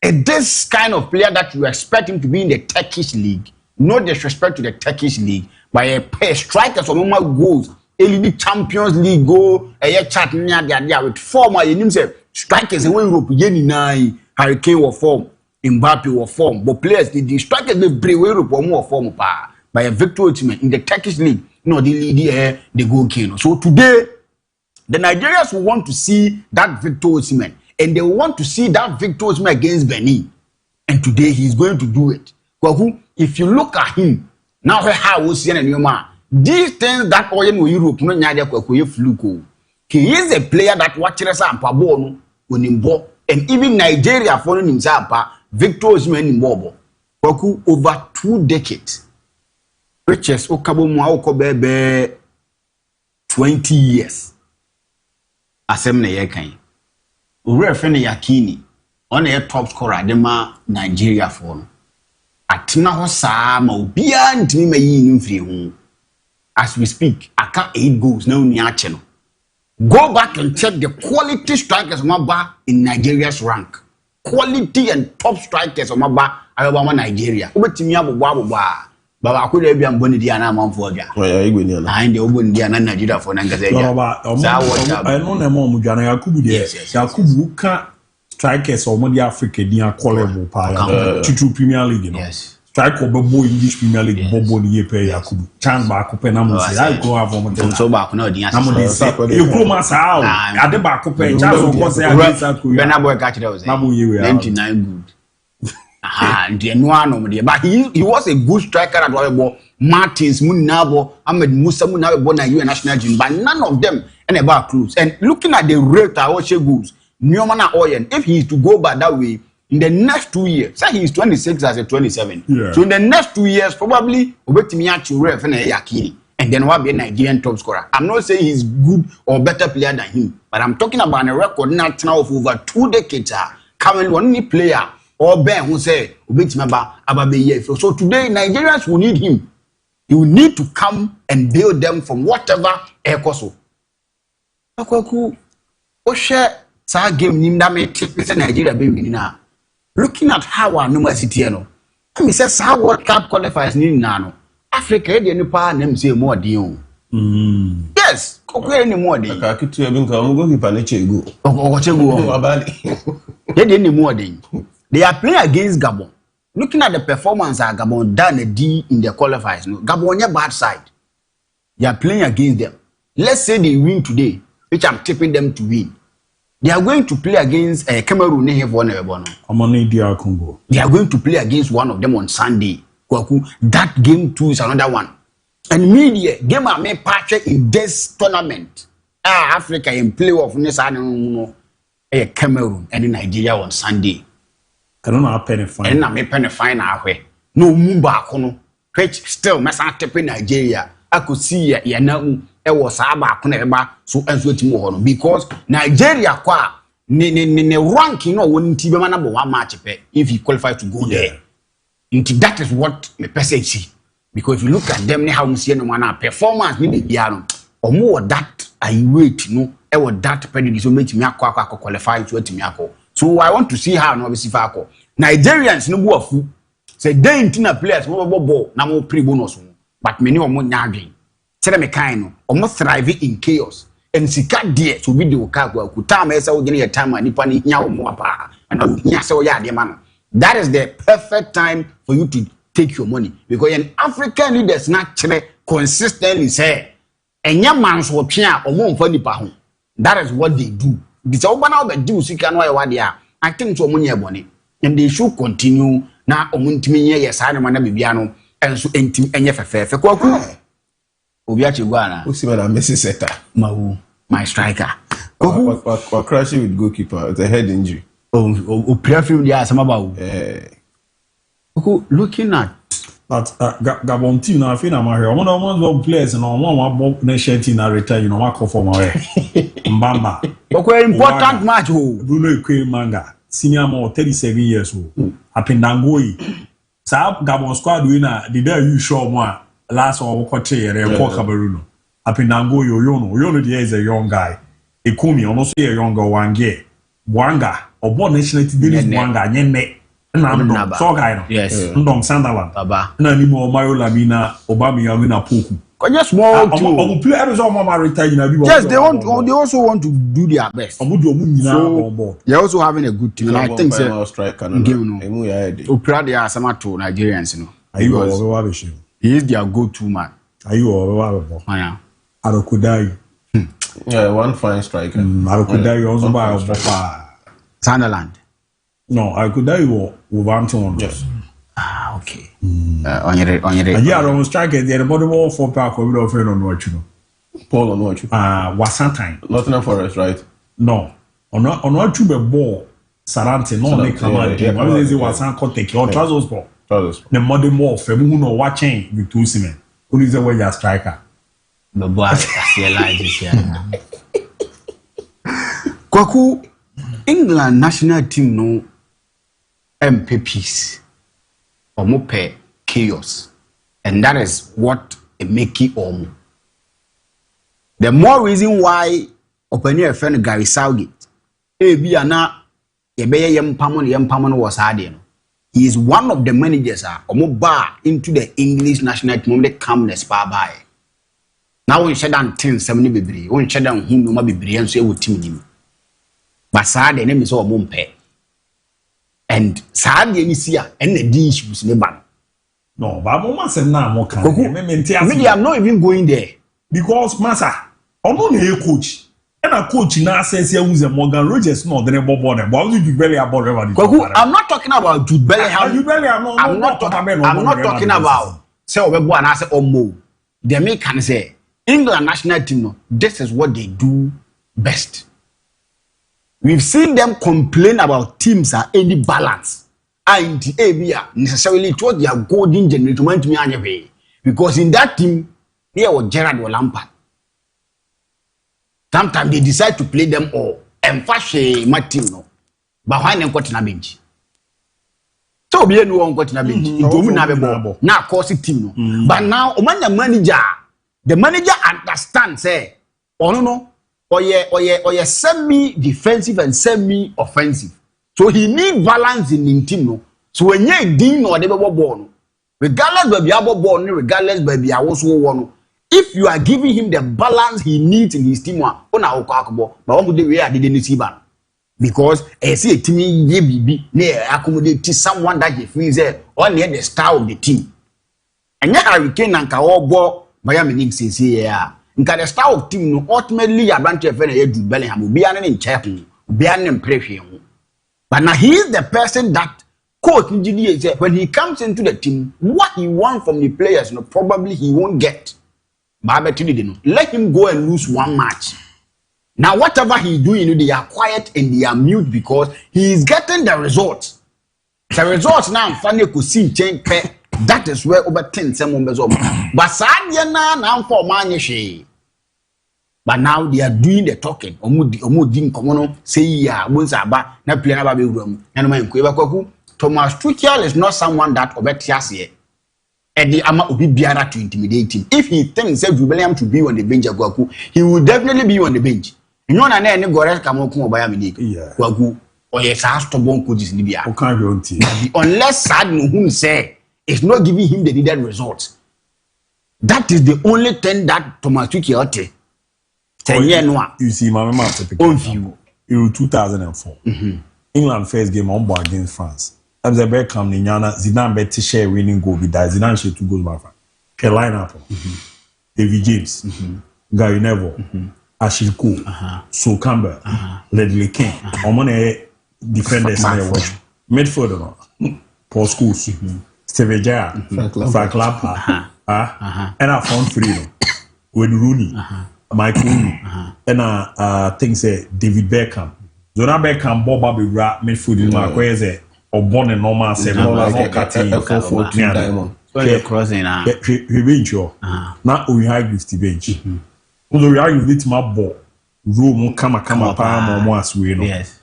this kind of player that you expect him to be in the Turkish league, no disrespect to the Turkish league, by a striker so normal goals. Elite Champions League go a chat near there with former himself strikers away Europe Yeni Hurricane or form Mbappe or form but players the strikers they bring Europe or more form by a Victor Osimhen in the Turkish league no the lead here they go king. So today the Nigerians will want to see that Victor Osimhen and they want to see that Victor Osimhen against Benin, and today he's going to do it. If you look at him now how was and your man. These things that all in Europe no nyade kwakoye fluko. He is a player that watches am pa ball no onimbo, and even Nigeria for himself Victor Osimhen nimbo. Kwaku over 2 decades. Riches okabo mu awko bebe 20 years. Asem na ye kan. Owurefre ne Yakini on a top scorer de ma Nigeria for no. Atina ho saa ma obia ntimi mayi nimfiri hu. As we speak, I can't 8 goals now. Go back and check the quality strikers in Nigeria's rank. Quality and top strikers on my Nigeria. Baba I could be amboni diana man for ja. I the obon diana Nigeria for Nangazeja. I know them all Mujana Yakubu there. Yakubu can strikers or the Africa dia callable to Premier League, you know. Yes. Strike or Bobo English Premier League, Bobo the pay Yakubu. Chan back up and I go have one so back no the you go mass out. At the back up and chance of course Benabo catch those 99 good. And the one but he was a good striker at Wabo Martins Munabo Ahmed Musa Munabo na national team, but none of them and about close. And looking at the rate I watch goals, Nyomana Oyen, if he is to go back that way, in the next 2 years, say he is 26 as a 27. Yeah. So in the next 2 years, probably Obetimiachi ref and Yakini, and then what be a Nigerian top scorer. I'm not saying he's good or better player than him, but I'm talking about a record now of over 2 decades. Currently, one player or Ben who say Obetimiaba. So today, Nigerians will need him. You need to come and build them from whatever Ekoso. Akwaku, Osha, sa game Nimdame, Nigeria baby now. Looking at how our numbers sit here, no. I mean, says how World Cup qualifiers need now. Africa, the new power name say more deal. Yes, any more day. I could tell you, I'm going to Panichego. They didn't more day. They are playing against Gabon. Looking at the performance of Gabon done a D in the qualifiers, no. Gabon on your bad side. They are playing against them. Let's say they win today, which I'm tipping them to win. They are going to play against Cameroon. They are going to play against one of them on Sunday. That game too is another one. And media game are made part in this tournament. Africa in playoff Cameroon and Nigeria on Sunday. I don't know how penny fine. And I'm a penny fine away. No Mumba Kono. Which still must tapping Nigeria. I could see ya now. It was so and so more because Nigeria ne ranking no one team number 1 match if he qualifies to go there. That is what the person see. Because if you look at them, how we see no man performance maybe piano or more that I wait no that penny so make me qualify to me. So I want to see how no see Fakye. Nigerians no go fu say they intina players ball na mo pre bonus but many o mo nyage. Tell me kind almost thriving in chaos and sika dear to be the okagwa kuta ma esa wo gene time nipa ni nya wo apa and nya se wo ya de ma no. That is the perfect time for you to take your money because in African leaders not consistently say enya man so twe a omo mfa nipa ho. That is what they do. This oba na be do sika no ya wade a I think so omo nya bone and they should continue na omo ntimi nya yesa na ma na bibia no enso entim enye fefefe kwaku Obiachi Guana. Who's even a Messi setter? My striker. Or crashing with goalkeeper. It's a head injury. Oh, preferably, yeah, some about. Looking at. But Gabon team now, I feel I'm here. One of the players and one nation team are retired. You know, what for my Mbamba. Okay, important match. Bruno Ikwe Manga, senior more 37 years old. Apindangoi. Sa Gabon squad winner. Did you show more? Last one, Cameroon. Apinango Yono is a young guy. Ekumi, almost a younger one year. Wanga, or born nationality, Wanga, Yene, and I'm so guy. Yes, Ndong Sunderland. Nani more Mario Lamina, Obama Yamina Puku. Just more players on my retiring. Yes, they also want to do their best. So, they're also having a good team. And I think so. They are some two Nigerians, you know. Are you he is their go-to man. Are you all yeah. Arokudai. Yeah, one fine striker. Arokudai also by Sunderland. No, Arokudai or Wolverhampton. Yes. Okay. On your yeah, on striker, they're body wall for Park or with friend on what you know. Paul on what you Wasantine. Nottingham Forest, right? No. On what you be ball. Sarante, no, they come out. What is it? Wasan take your trousers ball. The modern war, who know watching with 2 cement. Who is the way you're striker? The boy, I realize this here. Kwaku, England national team no MPPs or more chaos, and that is what a make it on. The more reason why open your friend Gary Southgate, be ana yem pamon was hard. He is one of the managers or bar into the English national team they come the spar by. Now we shut down 10-70 baby, we shut down him no be and say we team him. But sad the name is all mumpe. And sad the Nisia and the dish was never. No, but Mama said now more can I'm not even going there. Because Massa, I'm not a coach. And a coach now says here Morgan Rogers, no, then a Bob Bonner. But Jude Belly about I'm not talking about Jude Bellingham. I'm not talking about say Obebo and I say Omo. The me can say England national team no, this is what they do best. we've seen them complain about teams are any balance. And the ABOU necessarily it was their golden generation because in that team there was Gerrard or Lampard. Sometimes they decide to play them all and Fakye my team no, but why them got in a bench? So be no one got in a bench. It don't have a ball. Now course it team no, but now the manager understands say, oh no. Or ye semi-defensive and semi-offensive. So he need balance in team no. So when you ding or never born, regardless baby abo born, regardless baby I also want. If you are giving him the balance he needs in his team, on our but what would they didn't see ban? Because I see a team ye be near accommodate someone that he feels on near the star of the team. And yet I retain and Kaobo Miami League says here. Nka the star of team no ultimately ya branch of Jude Bellingham be an in check be an impression. But now he is the person that coach when he comes into the team, what he wants from the players, no, probably he won't get. But let him go and lose one match. Now whatever he doing, they are quiet and they are mute because he is getting the results. The results now funny could see change. That is where over 10 members of but now for Manishi. But now they are doing the talking. Omudi Komono say ya Bunzaba, na play na baby room. And my Kwaku Thomas Tuchel is not someone that obetias here. And the ama will be biara to intimidate him. If he thinks that Jubileum to be on the bench of Kwaku, he will definitely be on the bench. You know, and then Gores Kamoku by Amini. Kwaku or yes, asked to bon coaches in Libya. Unless sad no whom say. It's not giving him the needed results. That is the only thing that Thomas Tuchel you see, my mama on view. In 2004, England first game on board against France. As the back come Ninyana, Zidane bet to share winning goal with that. Zidane share 2 goals back. Her lineup: David James, Gary Neville, Ashley Cole, So Campbell, Ledley King. Omone defenders in the watch. Midfielder, Paul Scholes. Steve Gerrard, Frank Lampard, and our front three, with Rooney, Mike Rooney, and things David Beckham. Zona Beckham, Bob Bobby Rat, midfield in my quays, or born and normal 7 or cutting 4-4-2 diamond. Crossing now we have 50 bench. Although we are with my ball, room, come palm or as we know. Yes.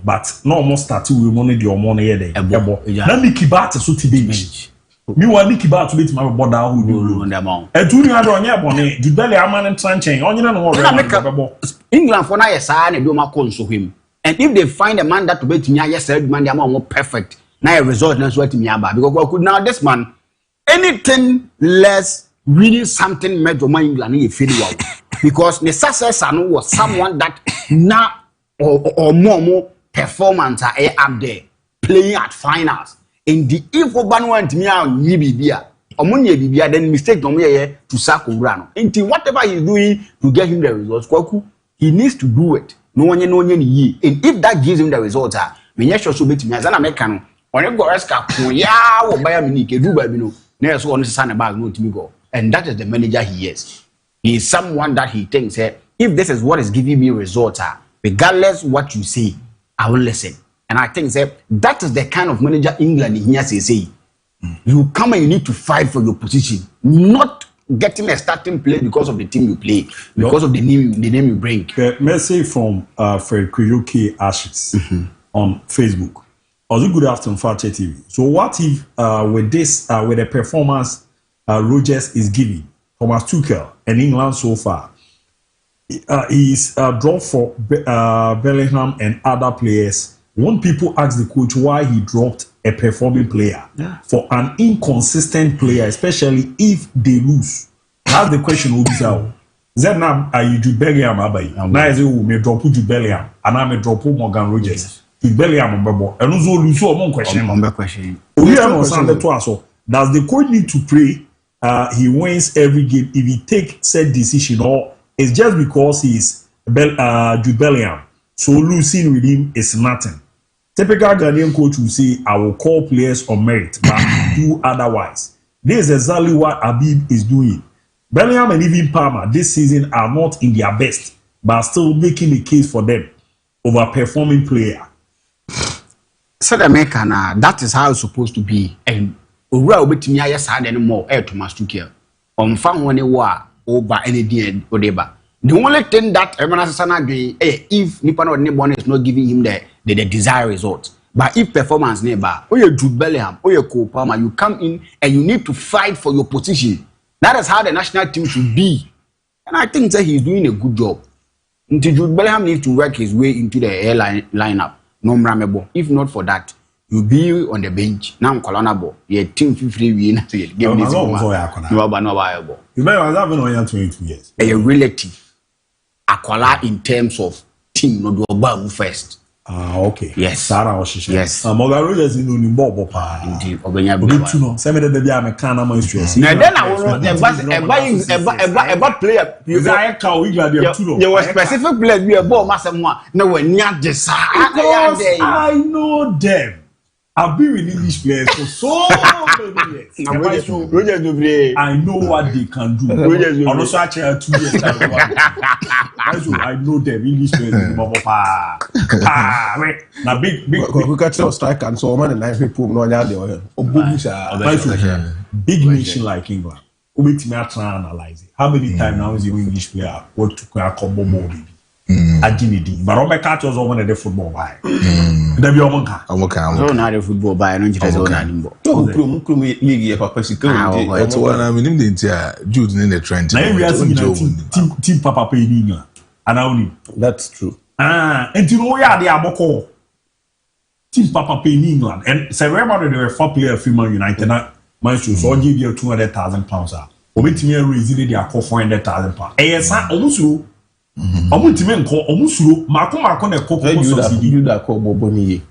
But no more start we money the money here. Let me keep out so to bench. Me want to keep out to my border who do on the amount. And to you on your bonnet, you belly a man and tranching on your England for now, yes, I do my console him. And if they find a man that to bet me, yes, said man, they are more perfect. Now a result, that's what me about because I could now this man anything less winning something made to my England in failure because the successor was someone that now. Or more performance are up there playing at finals. In the info ban want me out Yibia or Munya Bibia, then mistake on me to sack Urano. Until whatever he's doing to get him the results, Kwaku, he needs to do it. No one ye. And if that gives him the results, Minyasha should be to me as an American or a Goreska, or Bayamini, do Babino, never so on his son about no to go. And that is the manager he is. He is someone that he thinks, if this is what is giving me results, regardless what you say, I will listen. And I think that is the kind of manager England here say. You come and you need to fight for your position, not getting a starting play because of the team you play, because of the name you bring. Message from Fred Kuyuki Ashes on Facebook. Also, good afternoon, Fakye TV. So, what if with this, with the performance Rodgers is giving, Thomas Tuchel and England so far? He's drawn for Bellingham and other players. When people ask the coach why he dropped a performing player for an inconsistent player, especially if they lose, that's the question will be so. Then now you do Bellingham abai. Now is you may drop Jude Bellingham and I may drop Morgan Rodgers. Jude Bellingham and also lose one question. We understand that also. Does the coach need to pray he wins every game if he take said decision or? It's just because he's Jude Bellingham. So losing with him is nothing. Typical Ghanaian coach will say, I will call players on merit, but do otherwise. This is exactly what ABOU is doing. Bellingham and even Palmer this season are not in their best, but still making the case for them. overperforming player. So the American, that is how it's supposed to be. And we will be to me, yes, I didn't more air to master care. On found when you were over any day or deba. The only thing that everyone has agree, if Nippon or Nippon is not giving him the desired result. But if performance neighbor, or you Jude Bellingham, or you Cole Palmer, you come in and you need to fight for your position. That is how the national team should be. And I think that he's doing a good job. Until Jude Bellingham needs to work his way into the airline lineup. No memorable. If not for that, you'll be on the bench. Now I'm Colonable. You're team 50 win. You remember having on 22 years. A relative. Akwala in terms of team no do ABOU first. Ah, okay. Yes. Sarah Oshisha. Yes. Moga Rogers in Unibobo pa. Indeed. Obenya Bitu. Send me the baby I'm a can of stress. Now then I will not player. You were specific player be a ball masamwa. No when near the I know them. I've been with English players for so many years. I know what they can do. I'm also actually 2 years. I know them English players. Now big we catch a strike and so many nice people no big nation like England. We try to analyze it. How many times now is the English player what to combo more baby? Agility. But Robert catches over the football by. There be omonka. No, not the football by no just on anymore. League papa sikuru. It's one I mean the Jude in the trend. Now we are seeing team papa pay in England. And only that's true. And you know where they are boko. Team papa pay in England. And say remember they were 4 player for Man United. Man should so give you £200,000. Obetimi raise they are call £400,000. Yes, almost. Omutime nko omusuro mako na ekoko subsidy you da call boboni.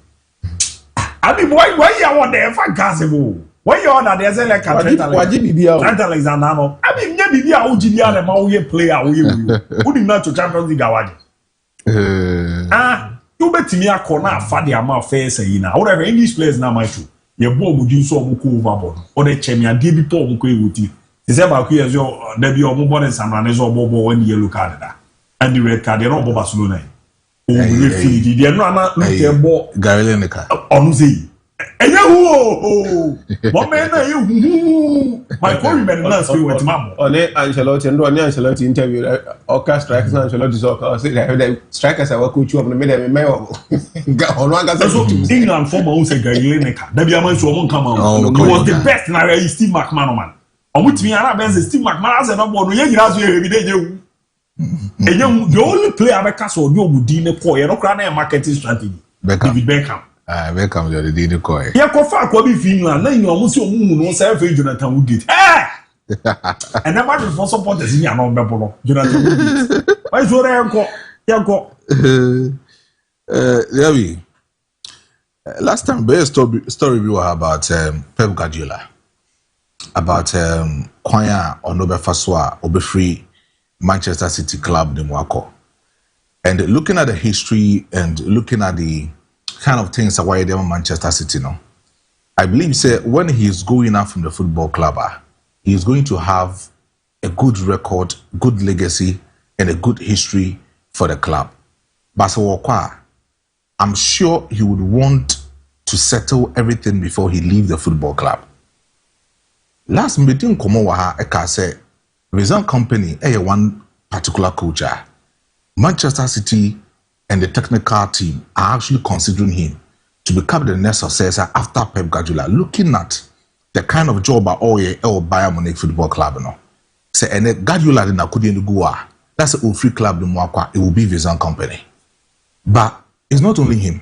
Abi why you want the fa gasebo. Why you want there say like waji bibia o. Alexander no. Abi nya bibia o jibia le ma wo ye player wo ye wo. Wodi na to Champions League awaje. You betimi akọ na afa de ama fair say na. Whatever English players na my too. Ye bo omudin so omko overboard. O de chemia de bi po omko ewoti. They say ba ku ye so da bi omo ne sanane so obobo when yellow card da. And the red card, they're not Barcelona. Oh, we they're not Gary Lineker. On say, what man you? My countryman last week with Mamma. On Ancelotti and Ancelotti interview. Okay, strikers Ancelotti so say the strikers are coach of the middle mayor. England former own say Gary Lineker. That be a man so won't come out. He was the best in area. Steve McManaman. On which me and I Steve McManaman said, "No, you guys will every day." And the only player I can so you would deal poor, you're not running a marketing strategy. David Beckham. Beckham, the Dini Coy. Yeah, Kofa Kobe Finland, then you almost your moon, no self Jonathan Woodgate. And I'm not for supporters in your number, Jonathan Woodgate. Why is what I call Yanko? David, last time, best story we were about Pep Guardiola, about Kwanya or Nobe Faswa, Obe-free. Manchester City club, the Mwako. And looking at the history and looking at the kind of things that why they are Manchester City now, I believe say when he is going out from the football club, he is going to have a good record, good legacy, and a good history for the club. But so I'm sure he would want to settle everything before he leaves the football club. Last meeting, Komowaha Eka said, Result Company, one particular coach, Manchester City and the technical team are actually considering him to become the next successor after Pep Guardiola, looking at the kind of job or Bayern Munich Football Club. Say, and Guardiola did not go. That's a free club, it will be Result Company. But it's not only him.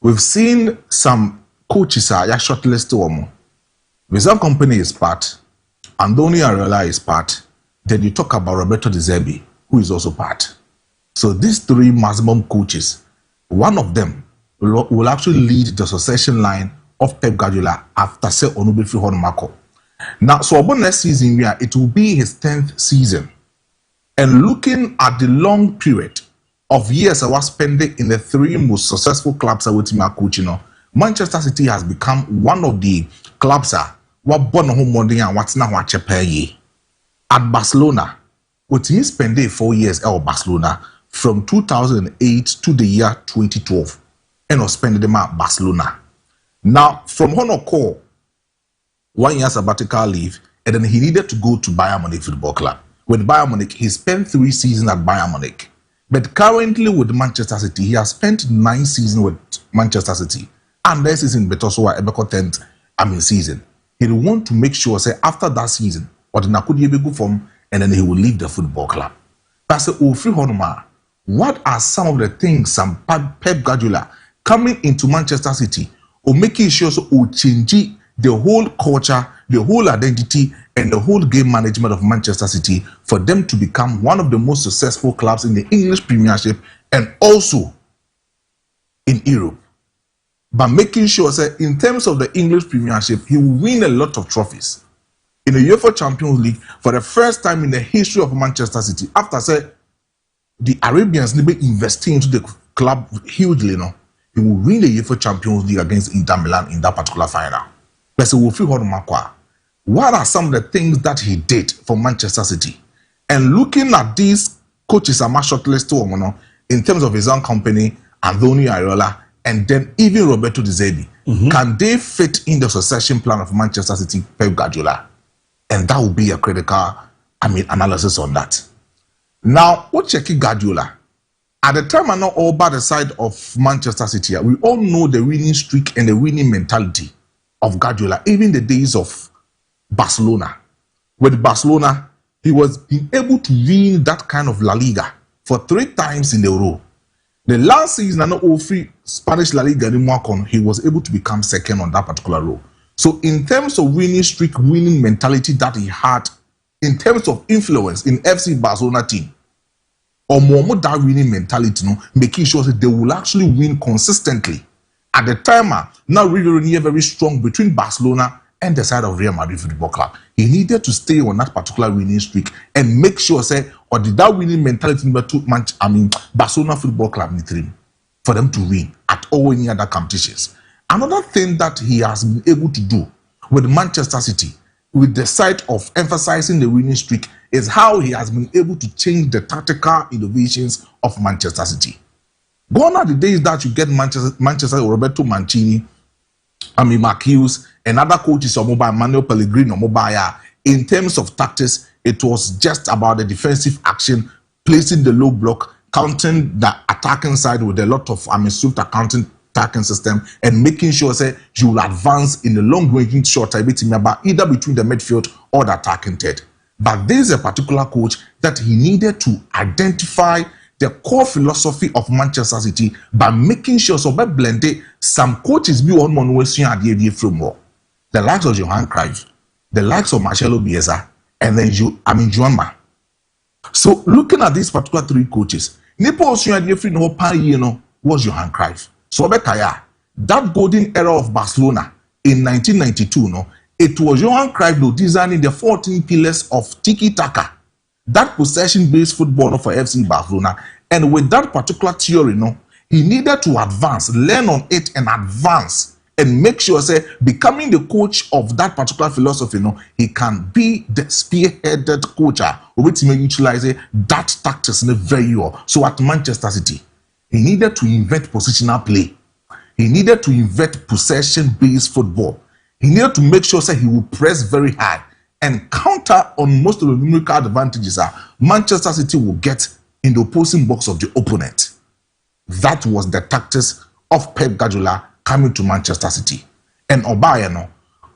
We've seen some coaches are shortlisted. Result Company is part. Andoni Areola is part. Then you talk about Roberto De Zerbi, who is also part. So these 3 maximum coaches, one of them will actually lead the succession line of Pep Guardiola after say Onubefri Honomako. Now, so about next season, it will be his 10th season. And looking at the long period of years I was spending in the 3 most successful clubs I was coaching, Manchester City has become one of the clubs what born home money and what's now at Barcelona, what he spent 4 years at Barcelona from 2008 to the year 2012 and was spending them at Barcelona. Now, from Honor Core, 1 year sabbatical leave, and then he needed to go to Bayern Munich Football Club. With Bayern Munich, he spent 3 seasons at Bayern Munich. But currently with Manchester City, he has spent 9 seasons with Manchester City. And this season, but also a 10th season. He will want to make sure, say, after that season, or the Nakudi be good form, and then he will leave the football club. But say, what are some of the things some Pep Guardiola coming into Manchester City or making sure so will change the whole culture, the whole identity, and the whole game management of Manchester City for them to become one of the most successful clubs in the English Premiership and also in Europe. But making sure that in terms of the English Premiership, he will win a lot of trophies. In the UEFA Champions League, for the first time in the history of Manchester City, after say the Arabians need to invest into the club hugely, he will win the UEFA Champions League against Inter Milan in that particular final. But so what are some of the things that he did for Manchester City? And looking at these coaches are shortlisted in terms of his own company, Antonio Areola, and then even Roberto De Zerbi, can they fit in the succession plan of Manchester City, Pep Guardiola? And that will be a critical, analysis on that. Now, what checking Guardiola? At the time, I'm not all by the side of Manchester City. We all know the winning streak and the winning mentality of Guardiola, even the days of Barcelona. With Barcelona, he was being able to win that kind of La Liga for 3 times in a row. The last season, I know all 3 Spanish La Liga he was able to become second on that particular row. So in terms of winning streak, winning mentality that he had, in terms of influence in FC Barcelona team, or more that winning mentality, making sure that they will actually win consistently. At the time, now really very strong between Barcelona and the side of Real Madrid Football Club. He needed to stay on that particular winning streak and make sure, or did that winning mentality Barcelona Football Club for them to win at all any other competitions. Another thing that he has been able to do with Manchester City, with the side of emphasizing the winning streak, is how he has been able to change the tactical innovations of Manchester City. Gone are the days that you get Manchester Roberto Mancini, Mark Hughes, and other coaches or mobile Manuel Pellegrini or mobile. In terms of tactics, it was just about the defensive action, placing the low block, counting the attacking side with a lot of swift attacking system, and making sure you will advance in the long range shot either between the midfield or the attacking third. But there is a particular coach that he needed to identify the core philosophy of Manchester City by making sure by blending some coaches be on the framework. The likes of Johan Cruyff, the likes of Marcelo Bielsa, and then Juanma. So looking at these particular 3 coaches, was Johan Cruyff. So that golden era of Barcelona in 1992, it was Johan Cruyff designing the 14 pillars of tiki-taka, that possession-based football for FC Barcelona. And with that particular theory, he needed to advance, learn on it and advance, and make sure, becoming the coach of that particular philosophy, he can be the spearheaded coach which may utilize that tactics very well. So at Manchester City, he needed to invent positional play. He needed to invent possession-based football. He needed to make sure he will press very high and counter on most of the numerical advantages Manchester City will get in the opposing box of the opponent. That was the tactics of Pep Guardiola coming to Manchester City. And Obayano,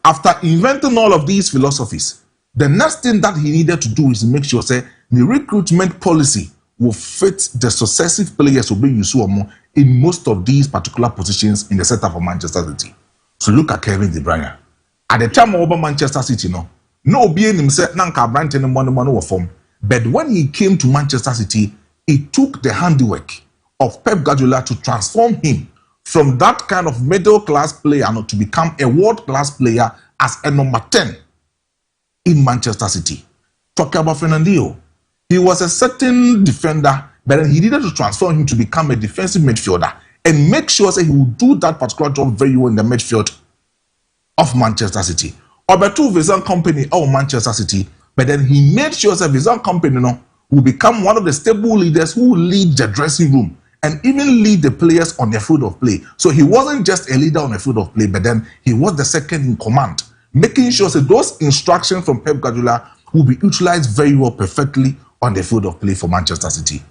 after inventing all of these philosophies, the next thing that he needed to do is make sure the recruitment policy will fit the successive players who be used in most of these particular positions in the setup of Manchester City. So look at Kevin De Bruyne. At the time of Manchester City, no being himself, Nanka Brandt and money form. But when he came to Manchester City, it took the handiwork of Pep Guardiola to transform him from that kind of middle class player to become a world class player as a number 10 in Manchester City. Talking about Fernandinho, he was a certain defender, but then he needed to transform him to become a defensive midfielder and make sure he would do that particular job very well in the midfield of Manchester City. Or by two Vision Company of Manchester City, but then he made sure that Vision Company will become one of the stable leaders who will lead the dressing room and even lead the players on the field of play. So he wasn't just a leader on the field of play, but then he was the second in command, making sure that those instructions from Pep Guardiola will be utilized very well, perfectly on the field of play for Manchester City.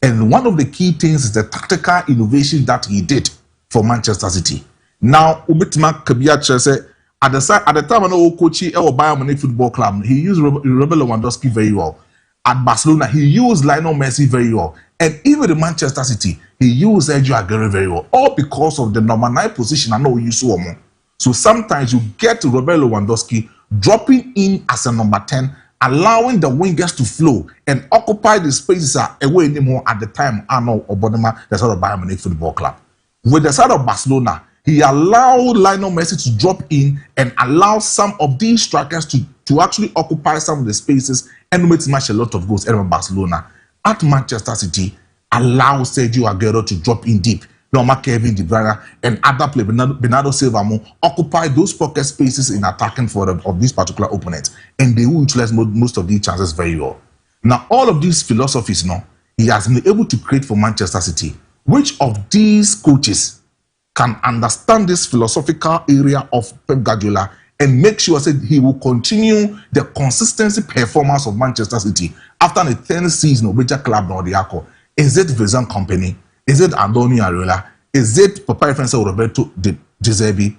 And one of the key things is the tactical innovation that he did for Manchester City. Now, Ubitima Kabiacha said, at the time when I coach Bayern Munich Football Club, he used Robert Lewandowski very well. At Barcelona, he used Lionel Messi very well. And even in Manchester City, he used Sergio Aguero very well. All because of the number 9 position. I know you saw more. So sometimes you get Robert Lewandowski dropping in as a number 10, allowing the wingers to flow and occupy the spaces away anymore at the time. Arnold Obonema, the side of Bayern Munich Football Club. With the side of Barcelona, he allowed Lionel Messi to drop in and allow some of these strikers to actually occupy some of the spaces and make match a lot of goals. And Barcelona at Manchester City allow Sergio Aguero to drop in deep. Norma Kevin De Bruyne and other players, Bernardo Silva, occupy those pocket spaces in attacking for of these particular opponents, and they will utilize most of these chances very well. Now, all of these philosophies, he has been able to create for Manchester City. Which of these coaches can understand this philosophical area of Pep Guardiola and make sure that he will continue the consistency performance of Manchester City after the 10th season of major club Nordiaco? Is it Vision Company? Is it Antonio Areola? Is it Papa Francis Roberto De Zerbi?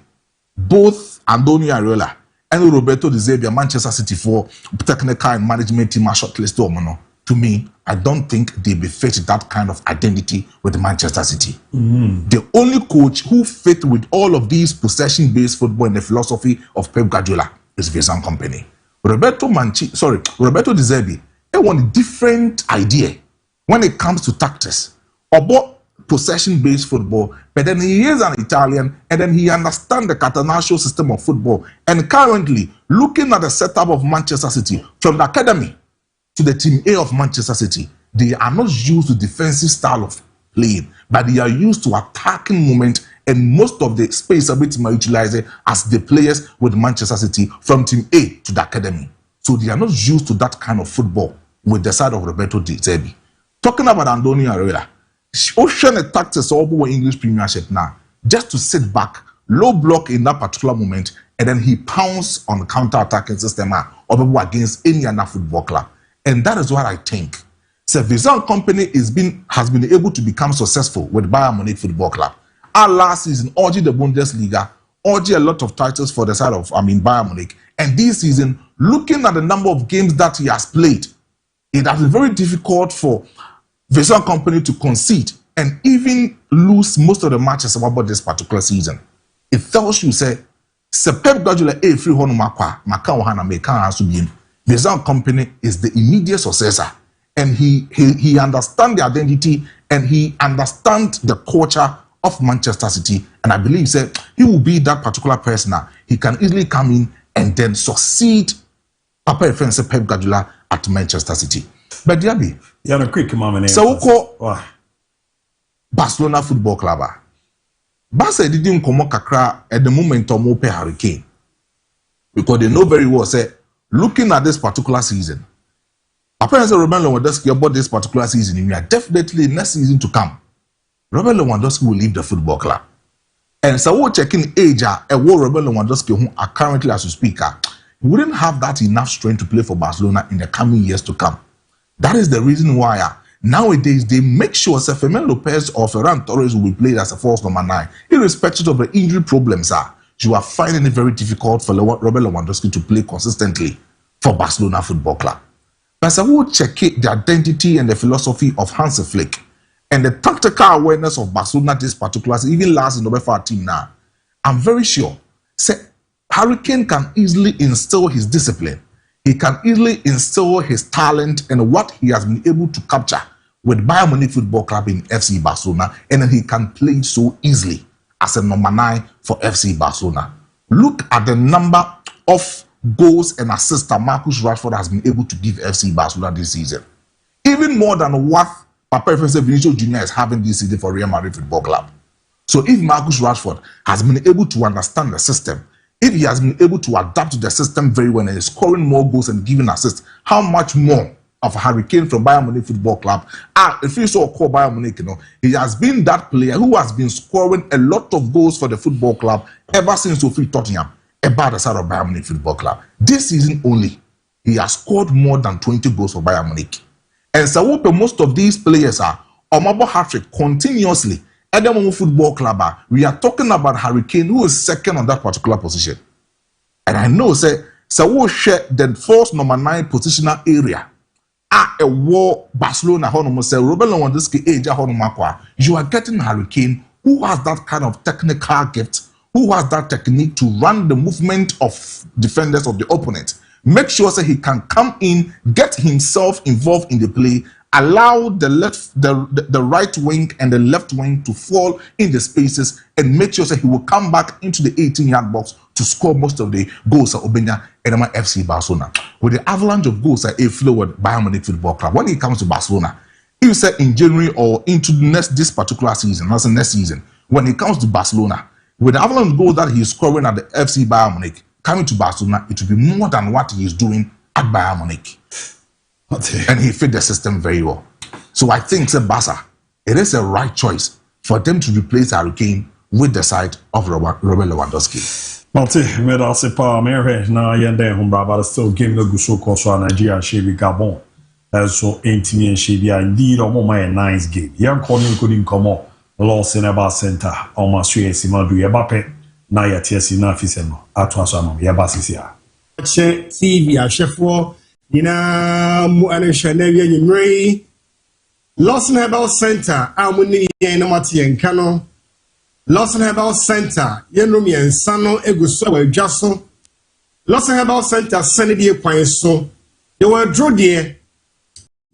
Both Antonio Areola and Roberto De Zerbi are Manchester City for technical and management team are shortlisted. To me, I don't think they befit that kind of identity with Manchester City. The only coach who fit with all of these possession-based football and the philosophy of Pep Guardiola is Vision Company. Roberto De Zerbi, they want a different idea when it comes to tactics about possession-based football, but then he is an Italian and then he understands the Catenaccio system of football. And currently, looking at the setup of Manchester City, from the academy to the team A of Manchester City, they are not used to defensive style of playing, but they are used to attacking moment, and most of the space a bit more utilized as the players with Manchester City from team A to the academy. So they are not used to that kind of football with the side of Roberto De Zerbi. Talking about Antonio Areola, Ocean tactics all English Premiership now, just to sit back, low block in that particular moment, and then he pounds on the counter-attacking system against any other football club. And that is what I think. So Vision Company has been able to become successful with Bayern Munich Football Club. Our last season, urging the Bundesliga, urging a lot of titles for the side of Bayern Munich. And this season, looking at the number of games that he has played, it has been very difficult for Vision Company to concede and even lose most of the matches about this particular season. It tells you, say Pep Guardiola free home Vision Company is the immediate successor, and he understands the identity and he understands the culture of Manchester City, and I believe he will be that particular person. He can easily come in and then succeed Papa Francis Pep Guardiola at Manchester City. But Diaby, a quick moment. So Barcelona Football Club. Barca didn't come kakra at the moment of Mope Hurricane, because they know very well, looking at this particular season, apparently Robert Lewandowski about this particular season, definitely next season to come, Robert Lewandowski will leave the football club. And so we're checking age Robert Lewandowski who are currently as we speak, he wouldn't have that enough strength to play for Barcelona in the coming years to come. That is the reason why nowadays they make sure Fermin Lopez or Ferran Torres will be played as a false number 9, irrespective of the injury problems. You are finding it very difficult for Robert Lewandowski to play consistently for Barcelona Football Club. But I will check the identity and the philosophy of Hansi Flick and the tactical awareness of Barcelona this particular season, even last in the for team now. I'm very sure Hurricane can easily instill his discipline. He can easily instill his talent and what he has been able to capture with Bayern Munich Football Club in FC Barcelona, and then he can play so easily as a number 9 for FC Barcelona. Look at the number of goals and assists that Marcus Rashford has been able to give FC Barcelona this season. Even more than what Papa Vinicius Jr. is having this season for Real Madrid Football Club. So if Marcus Rashford has been able to understand the system, if he has been able to adapt to the system very well and is scoring more goals and giving assists, how much more of Hurricane from Bayern Munich Football Club. If you saw call Bayern Munich, he has been that player who has been scoring a lot of goals for the football club ever since Sophie Tottenham, about the side of Bayern Munich Football Club. This season only, he has scored more than 20 goals for Bayern Munich. And so what most of these players are, Omabo hat-trick continuously at the Momo Football Club. We are talking about Hurricane, who is second on that particular position. And I know, so we share the first number 9 positional area. A war Barcelona honomo say Robert Lewandowski age honomakwa. You are getting Hurricane who has that kind of technical gift, who has that technique to run the movement of defenders of the opponent. Make sure that he can come in, get himself involved in the play, allow the right wing and the left wing to fall in the spaces, and make sure that he will come back into the 18-yard box to score most of the goals at Obenya and FC Barcelona. With the avalanche of goals that flow at Bayern Munich Football Club, when it comes to Barcelona, you said in January or into this particular season, not the next season, when it comes to Barcelona, with the avalanche goals that he is scoring at the FC Bayern Munich, coming to Barcelona, it will be more than what he is doing at Bayern Munich. And he fit the system very well. So I think, Barca, it is a right choice for them to replace Hurricane with the side of Robert Lewandowski. Malti, meda se pa mere na yende humbra but still game no guso koso Nigeria shebi Gabon. So intimi shebi indeed omo my nice game. Yan kono kodi nkomo loss in about center on my sue simadu yebape na yetiesi na fiseno atwa so no yebasisia. Che TV ashefo Yina mu anesha na wiye nyimre Lost Herbal Center amuni yen no mate yen kano Lost Herbal Center yenum yen sano eguso wa dwaso Lost Herbal Center sane die kwan so ye wa dro die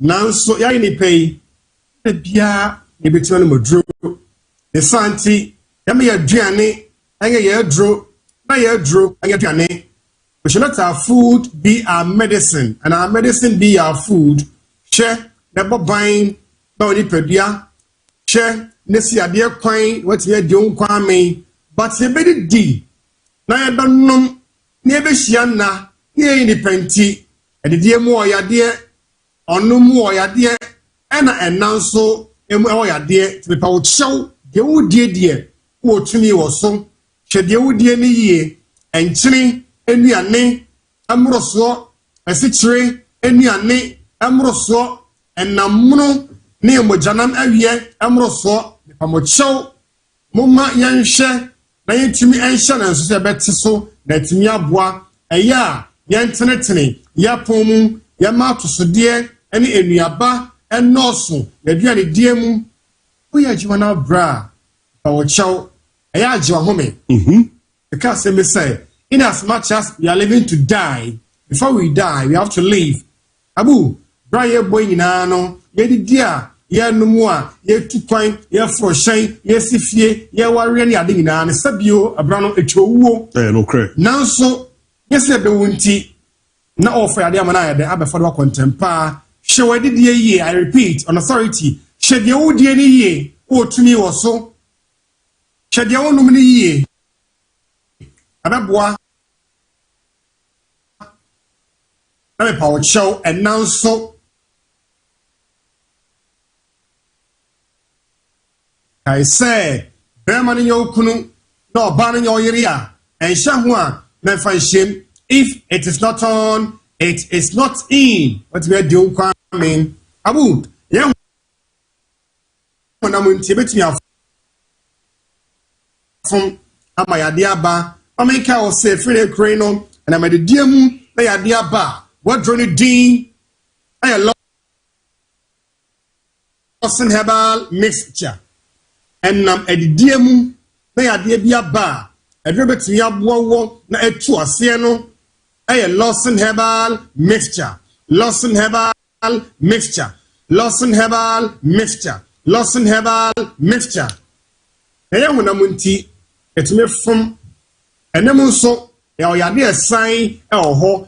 nanso ya ni pay bia e betima no modro the santi ya me ya duane anya ya dro na ya dro anya duane. We should let our food be our medicine and our medicine be our food. Share never buying body pedia. Share nesi adia coin what we do kwame. But se bedi di na ya banum nebe shiana ye independent and the dear more ya dear or no more ya dear and so ya dear to be power show the wood dear who to me was so. She the wood dear ni ye and chini. Enuane amroso esichire enuane amroso enamuno ne mojanam awie amroso pamocho mumma yanhye na yentumi enhye na nso se betiso na timi aboa eya yentenetene ya pomu ya matosode ene enuaba enoso yaduane diemu oya jiwana bra pamocho eya jiwa home because say me say in as much as we are living to die, before we die, we have to live. Abu, Brian boy no, ye di dia, ye no more, ye 2 point, ye for shine, ye sifie, ye warrior ni ading na, sabio, abrano echo. No correct. Now so, yes, the wunti, na offer a diamana, the abafadwa contempa, show did ye, I repeat, on authority, shed your old ye, or to me or so, shed your own nominee ye. Ababwa na me power show and now so I say Berman in your kunu no ban in your area and shahua na find shame if it is not on it is not in what we are doing coming abu yeah when I'm in Tibet from Amayadiaba America will say free crano and I'm at the diemu na yadiaba what drone dean I lost herbal mixture and at the diemu na yadiaba a dribble to yabuo na etu asieno I lost herbal mixture lost herbal mixture lost herbal mixture lost herbal mixture eya wona munti etime from enemu so e oyade sign e oho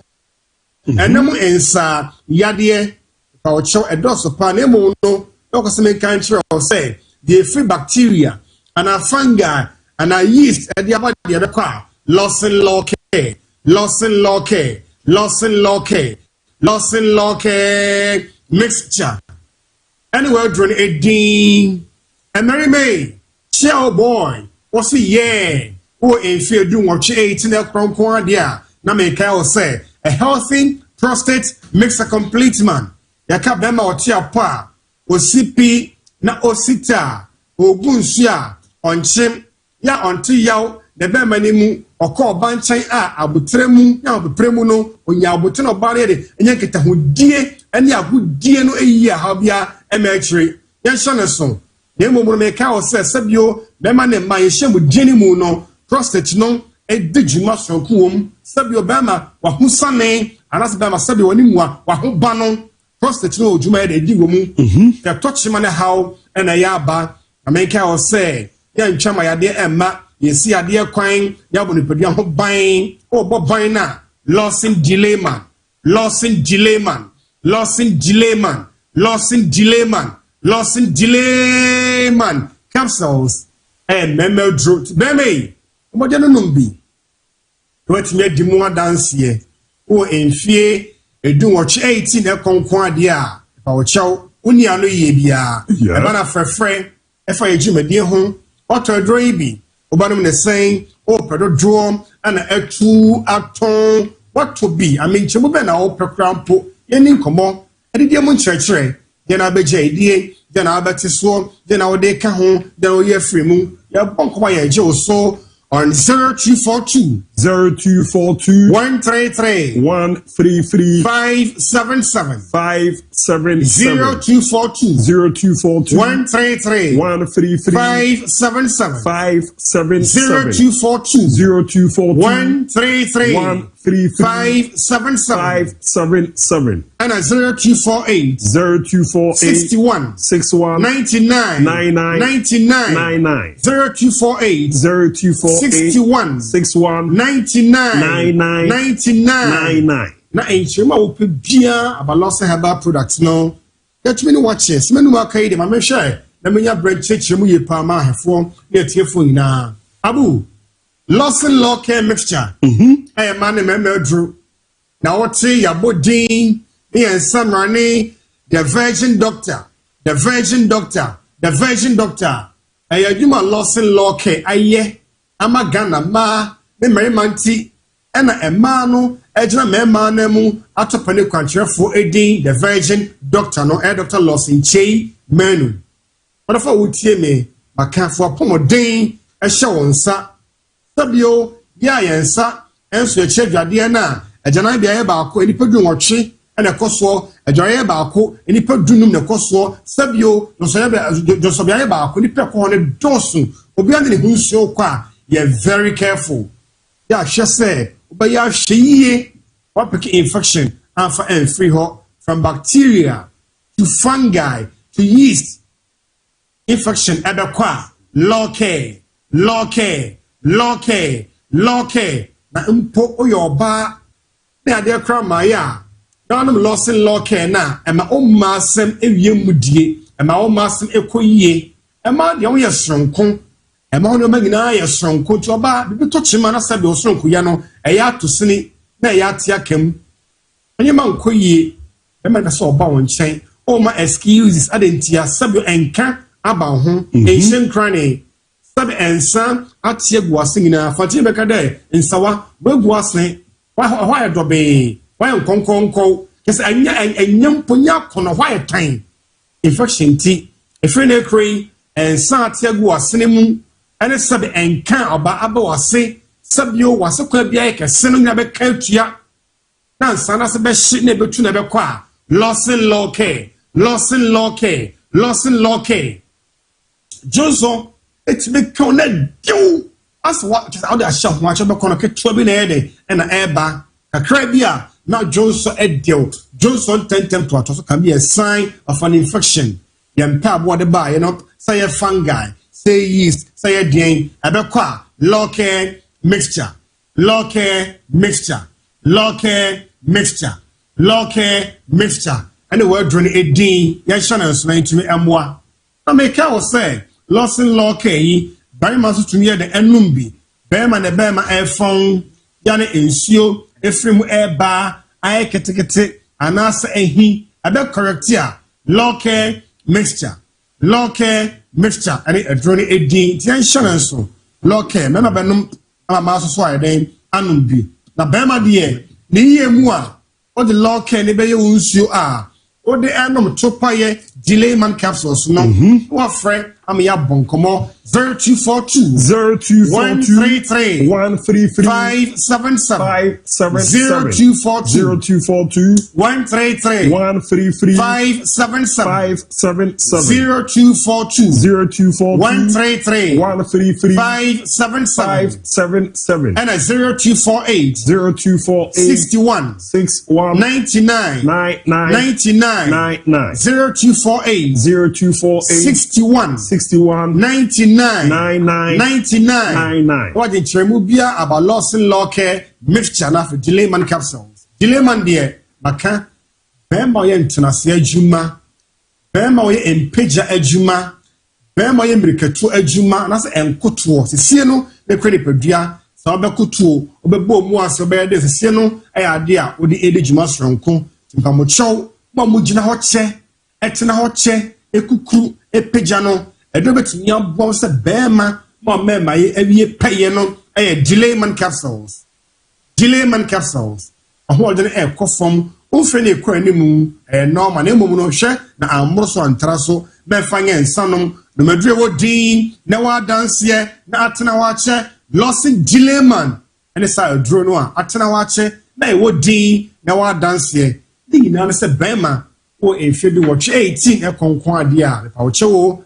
enemu ensa yade pa ocho edoso pa na emu no okoseme country or say the free bacteria and a fungi and a yeast e dia ba dia kwa losin loke Lawson Locke mixture. Anywhere drone a dean. And Mary May, shell boy, what's a yeah? Or in fear doing what you ate in the crown corner, dear. Now, make I will say, a healthy prostate makes a complete man. Yaka bema o tia pa, o sipi na o sita, o gunsia, on chim, ya on ti yaw, the bema ni mu, o ko banchay abutremu, ya abutremu no, o nya abutino barriere, and yaketa who die, and ya good die no a year, habia, emetry, yan shanason. Yemo make I will say, Sabio, bema ne my shemu jenny muno, prostate no, a digima so coom, Sabio bama, wahusane, and as bama Sabio anymore, wahubano. Prostate no juma de di womu ka touch man how and a yaba America will say yan chama ya de emma ye see ade kwan ya bo nipadua ho ban o bo ban na Lawson Dileman capsules and memel drought beme mo de no numbi what me di mo dance ye o enfie edu watch 18 e konkon ade a pa wo chew uni anu ye bia e bana frefre e fa ejimade ho otodro yi bi obanum ne sen o pedo drum ana etu aton what to be I mean chemu be na o pekrampo yeni nkomo e de mu nchekere de na beje idie de na abeti so de na wo de ka ho de o ye free mu ya bonko ya je o so on 0242 133 577 0242 133 577 0242 133 577 and 0248 61 99 0248 61 99 na enchema opebia about loss herbal products no get me no watches me no makai dem me share na menya bread chechemu ye pa ma hefo na tiefo nyina abu Lawson Locke mixture eh man me drew na wote yabodin me and Samrani the virgin doctor ayaduma Lawson Locke aye amagana ma me marimanti ena ema no ejina mema na mu atopane kwancherefo edin the virgin doctor no Dr. Lawson Chei menu whatever wotie me makafo apomodin ehye wonsa sabio bia yensa enso echedwade na ejana bia ye baako enipadun wotwe ena koso ejare baako enipadunum ne koso sabio no so bia ye baako ni peko ne dosu obi ande ne hunsuo kwa you're very careful. Yeah, she said, but yeah, she what pick infection and for free hot from bacteria to fungi to yeast infection at the qua Locke. Na umpo your bar. They are there crown my ya. Donum Lawson Locke na and my own massam if you mudie and my own massam equie and my young strong. Ema no magina ya sonko to ba bi to chima na sabe osonko ya no eya to sini na eya tia kem anya man koyie ema na so ba won chen o ma excuses adentia sabe enka aba ho enchen krane sabe ensa atie guase nyina fati be kada ensawa weguase wa ya dobe wa nkonkonko kese anya mponya kono wa ya tan infection ti efre na krai ensa atie guase ne mu ene sabe enka oba abawase sabio wase kwa bia ke senu nya be katua na nsana se be hye na betu na be kwa Lawson Locke Johnson it be connect you as what just out there shop watch be kono ke tuo bi na ede na eba kakra bia na Johnson edio Johnson tentem to ato can be a sign of an infection yempa abo de ba you know say fungi say yeast, say again, abekwa, Locke mixture, and the word drawn a D, Yashana is to me, Amwa. I make I was say, Lawson Locke, very much to near the Enumbi, Bema and Bema air phone, Yana insio, Ephraim air bar, I caticate, anas ehi abe correct ya law care mixture and a drone edin ti enhye so law care me benum ama so ayeden anum bi na bema de ne yemu a o de law care ne be ye wonsuo a o de anom topaye delay man capsules no wa frɛ am ya bonkomo 0242 133 577 0242 133 577 0242 133 577 and 0248 61 99 0248 61 99 what the tremubia about loss in law care mixture na for delay man capsules delay man there maka bema ye ntenase adwuma bema ye empeja adwuma bema ye mirikatu adwuma na se enkoto sesie no e kwene padua sa obekoto obebo mu ase obede sesie no aya ade a odi edejuma soronko mpamochow ma mugina ho che etena ho che ekukuru epeja no edobetimi abwo se bema ma mema ye awie peye no delay man capsules aho de e kofom unfe ne ekwa animu normal na emom no hwe na amoroso antraso be fanye nsanom no madure wo din na wa danse na atena wa che losing delay man ene sa aduro no a atena wa che na e wo din na wa danse din na se bema o enfe bi wo 18 e konkon ade a pa wo che wo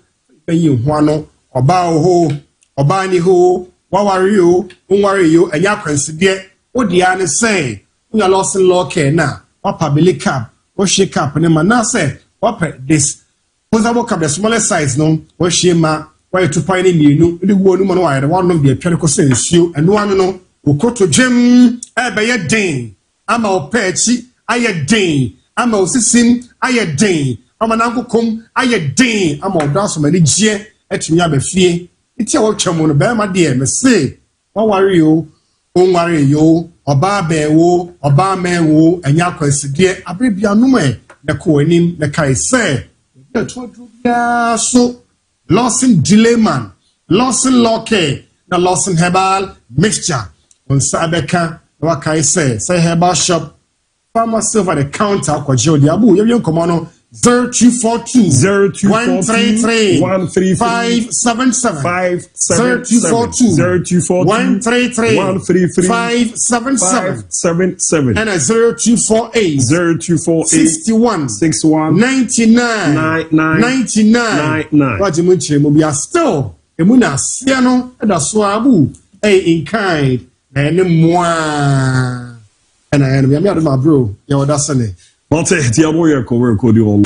yi hwano oba ni ho wawari yo unwari yo anya kwanside odia ne say we are lost in law care na papa belly cap o shake up ne ma na say wapa this posable cap the smallest size no o shema why to find in you the one no why the one no be twere ko sensuo eno anu no okoto dwem e be ye den ama opechi aye den ama osisim aye den ama nankokom aye den ama odaso mani gie etumi abafie iti a wotwam no be ma de me say wawari yo onware yo oba bewo oba menwo anya kwaside abrebia no me na ko anim na kai say the todrubia so losing delay man losing locke na losing herbal mixture on sabeka wa kai say herbal shop pharmacy over the counter kwa jodi abu ye komo no 0242 133 577 0242 133 577 and 0248 61 99 what you munche mo bia still emuna sia no da so abu in kind na ene moa and I am my bro ya da sane Monte, diabo ya ko work di on.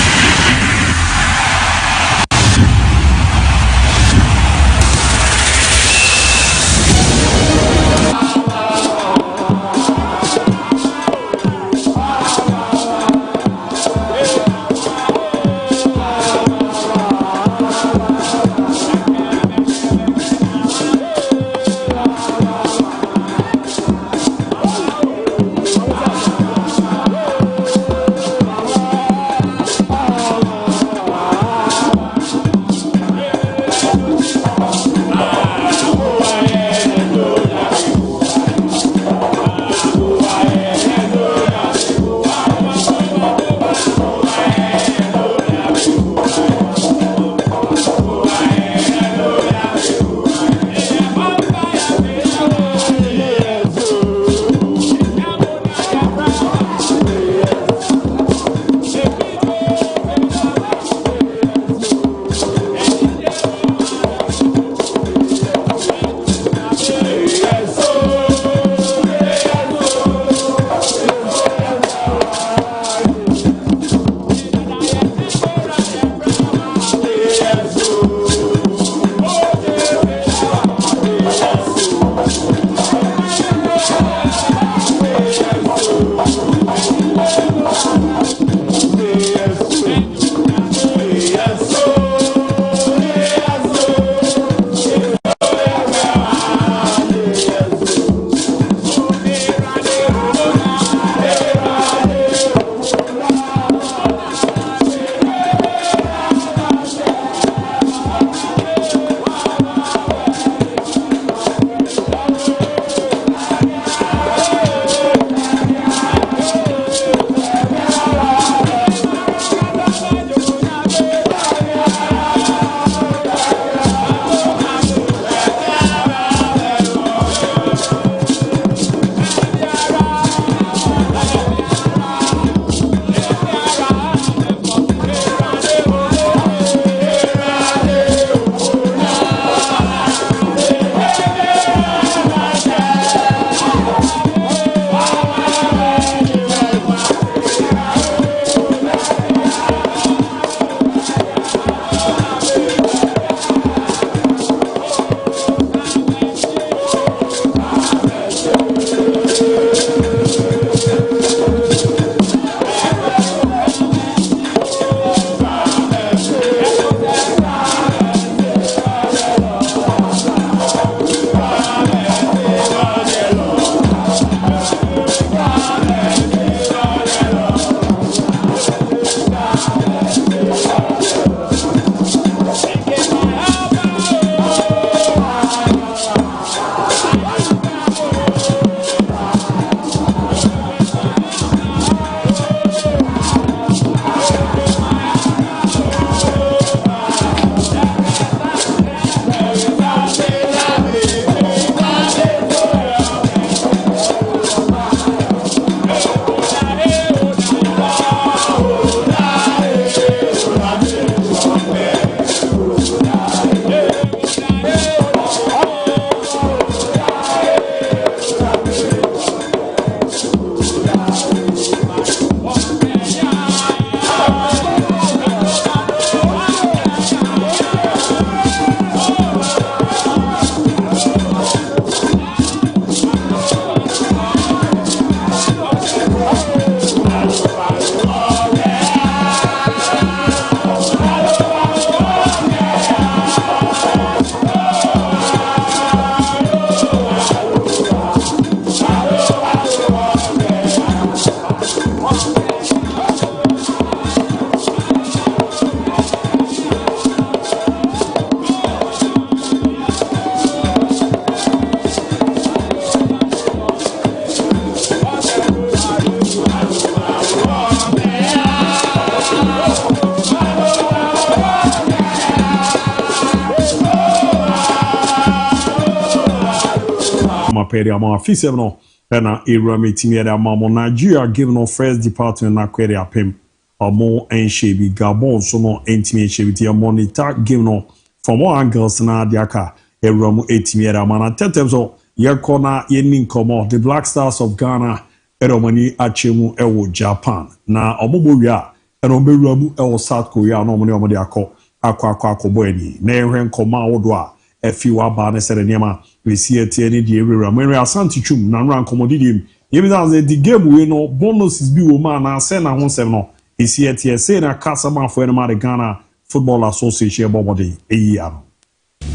pedi ama fise no na era meeting ere ama mo Nigeria give no first department na kwere apem omo enshebi Gabon so no entimi enshebi ti monitor give no from all angles na diaka era mu etimi ere ama na tetem so ye kona ye ninkomo the Black Stars of Ghana era mani achemu ewo Japan na omo bowia era omewura mu ewo South Korea na omo ne omo de akọ ani na ehwe nkoma awodo a efi wa ba na sere niema we see etie ni die ewura mwe asante twum na nra nkomodidim yemi that the game we no bonuses bi wo ma na se na ho sem no esi etie se na kasama fo ene ma de Ghana Football Association bomode eyi am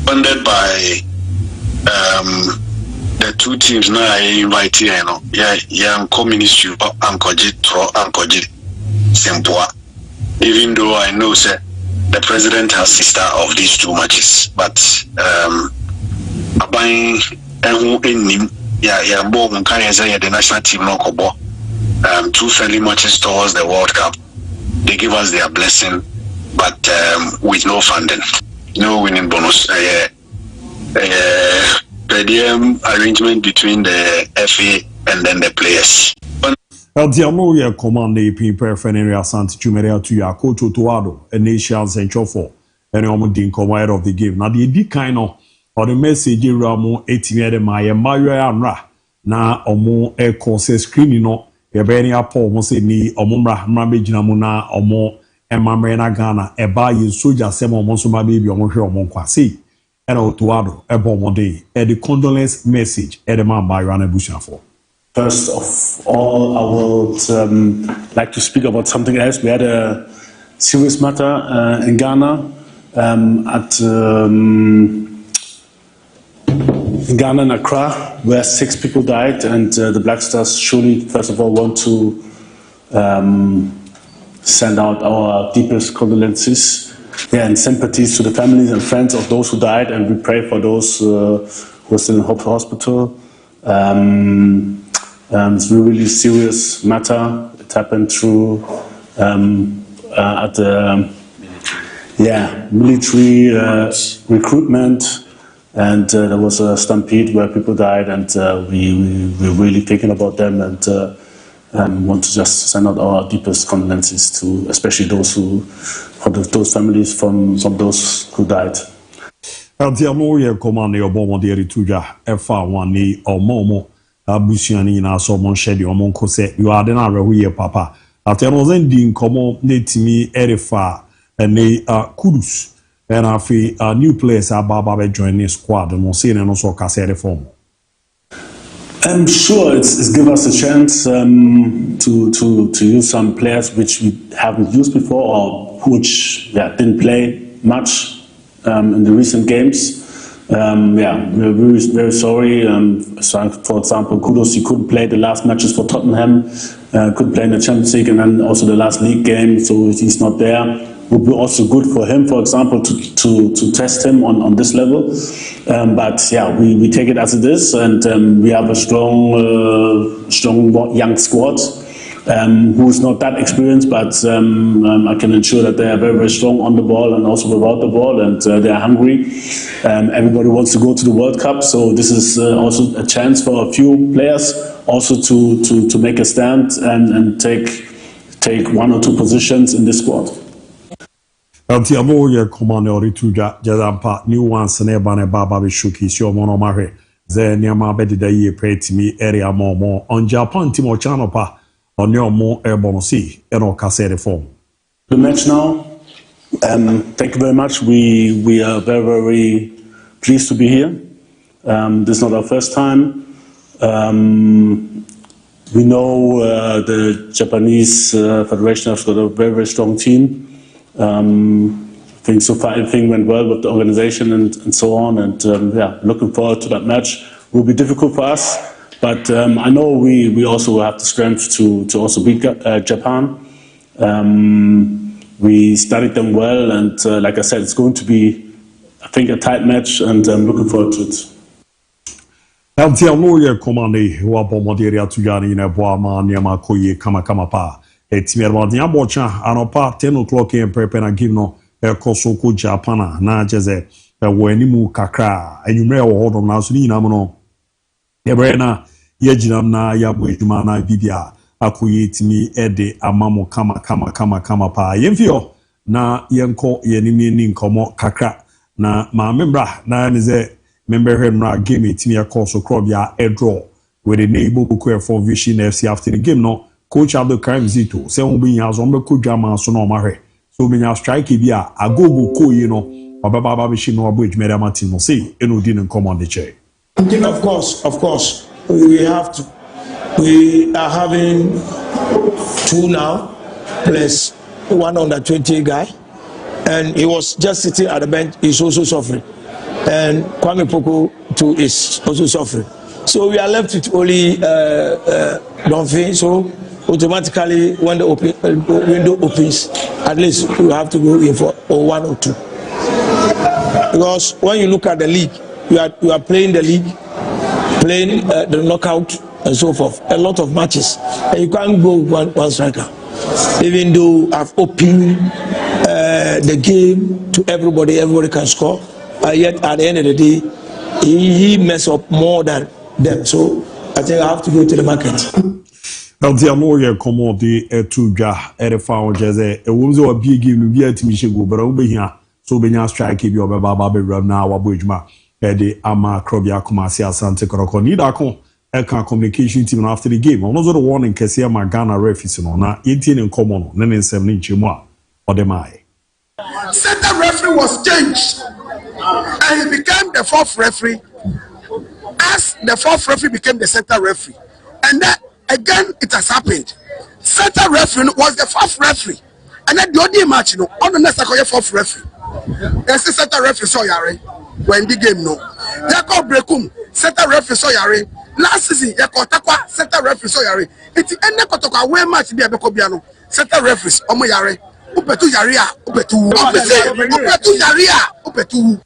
funded by the two teams now I invite here, you know. Yeah, ministry ankoji tro ankoji simple. Even though I know say the president has sister of these two matches, but buying bomb can say the national team no kobo. Two friendly matches towards the World Cup. They give us their blessing, but with no funding, no winning bonus. The arrangement between the FA and then the players. Diamo ye command the people Feneri Asante Chumeria to ya coach Otuado, a nation central for any omudin command of the game. Now the di kind of or the message Ramo 18 my Mario Amra na omo e course screen no ye beni apo mo se ni omumra mabejina mu na omo emamre na Ghana e ba ye soldier sem omo so ma baby omo hwe omo kwase and Otuado e bomode e the condolence message e the man Mario na busha for. First of all, I would like to speak about something else. We had a serious matter in Ghana in Ghana and Accra, where 6 people died, and the Black Stars surely, first of all, want to send out our deepest condolences and sympathies to the families and friends of those who died, and we pray for those who are still in hospital. It's a really serious matter. It happened through at the military recruitment, and there was a stampede where people died, and we're really thinking about them, and want to just send out our deepest condolences to especially those families from those who died. Abusiani na so mon shedi omon ko se you are na rehuye papa ateno zendi nkomo netimi erefa ene kudus and afi new players ababa be join the squad no say no so kasere form. I'm sure it's give us a chance to use some players which we haven't used before or which didn't play much in the recent games. We're very sorry. For example, Kudos, he couldn't play the last matches for Tottenham, couldn't play in the Champions League, and then also the last league game, so he's not there. Would be also good for him, for example, to test him on this level. But we take it as it is, and we have a strong young squad. Who is not that experienced, but I can ensure that they are very, very strong on the ball and also without the ball, and they are hungry. Everybody wants to go to the World Cup, so this is also a chance for a few players also to make a stand and take 1 or 2 positions in this squad. Antiamo ye commande orituja jadampa new ones neba ne baba be shuki si omo no mahwe ze niama be de ye pretimi area mo on Japan timo channel pa on your more airborne sea and all cassette form. The match now. Thank you very much. We are very, very pleased to be here. This is not our first time. We know the Japanese Federation has got a very, very strong team. I think so far everything went well with the organization and so on. And looking forward to that match. It will be difficult for us. But I know we also have the strength to also beat Japan. We studied them well, and like I said, it's going to be, I think, a tight match, and I'm looking forward to it. Lawyer commande wa pomoderia tujani na boama niama koye kama pa etimier dia bocha anopa 10 o'clock in prepare na give no ekosoko Japana na jeze wanimu kakra enyumre wo hodom na so ni na mo no Ebrena yejinam na ya boeduma na bibia akoye timi ede amamo kama pa yemfio na yenko yenimi ni nkomo kakra na ma membra na nze member him na game timi akoso krobia a draw with the neighbor book for Vision FC after the game no coach Abdul Karim Zito say won be yan so mbeko dwama so no mahwe so be yan strike bia agogo ko yi no obaba be shi no abo edwumere amatin no say eno di nkomo on the chair. Of course, we have to. We are having 2 now, plus 1 under 20 guy, and he was just sitting at the bench. He's also suffering, and Kwame Poko too is also suffering. So we are left with only Donfin. So automatically, when the window opens, at least we have to go in for 1 or 2. Because when you look at the league. You are playing the league, playing the knockout and so forth. A lot of matches, and you can't go one striker. Even though I've opened the game to everybody can score. Yet at the end of the day, he mess up more than them. So I think I have to go to the market. Now the lawyer come on the to ja found jeze a woman's or big game be at Michigan, but over here so be now strike if you are Baba Ram now Abujma. The ama Krobia Kumasi Asante Koroko Nida Kon Eka communication team after the game. On the warning Kesia Magana refis na 18 in common, then 7 Chimwa or the Mai. Center referee was changed and he became the 4th referee as the 4th referee became the center referee. And then again it has happened. Center referee was the 4th referee. And then the other match, on the next 4th referee. There's the center referee so yare. When the game no, Yako Brekum center referee so yare. Last season Yako Takwa center referee so yare. It's any kotoka way match be abeko biano. Center referees omo yare. Upetu yaria, upetu yaria, upetu.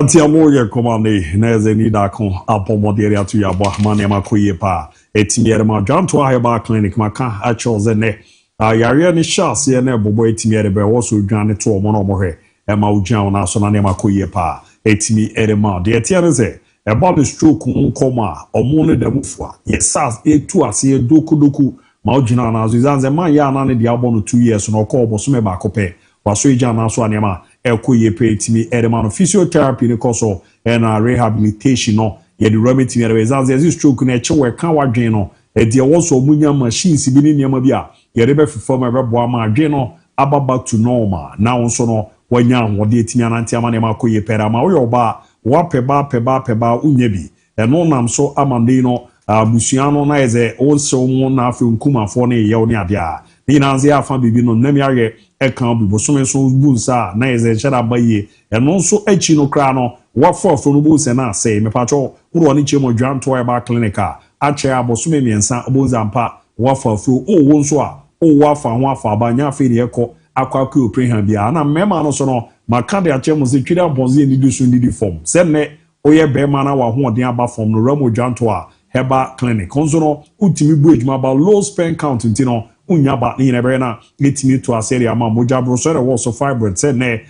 Anti amoye komande neze ni da kon apomodere atu ya bo mane makoye pa. Etimiere ma janto aheba clinic maka a chose ne. Yare ni chance ye ne bobo etimiere be wo so dwane to omo no mohwe. Ema ujan na so na ne makoye pa. Etimi erema de etianze about the stroke nkoma omone demufua yesas etu ase doku ma ojina na azanze man ya na ne de abono 2 years no ko obosome ba kope waso eja na so anema ekoye pe etimi erema no physiotherapy ne koso na rehabilitation no ye de remedy me rezanze ezi stroke na eche we kan wadwen no e de woso munya machines bi ne niam bia ye de be fifo ma bebo ma adwen no aba back to normal na wonso no wanya wode etimi anante ama ne makoye pera ma wo yoba wa peba unyebi eno nam so amande no busuano na eze wonso mu na afi nkumafo ne ye oni ade a ni na nze afa bibi no nam yaye ekan bi bosome so bunsa na eze chara baye eno so achi no kra no wa fofo no bunsa na say me pacho wo oni chemo dwanto e ba clinica a che abosome miensa obunza mpa wa fofo o wonso a o wa fa ho afa ba nya afi ne yeko akwakwe oprehan bia na mema no so no maka de achemu se twira bonze ni dusu ndi form se ne oye be mana wa ho odin aba form no ramo dwanto a heba clinic onzo no utimi bu ejuma ba low sperm count ntino unya ba ni nebe na etimi to aseri ama moja bro so there was fibroid se ne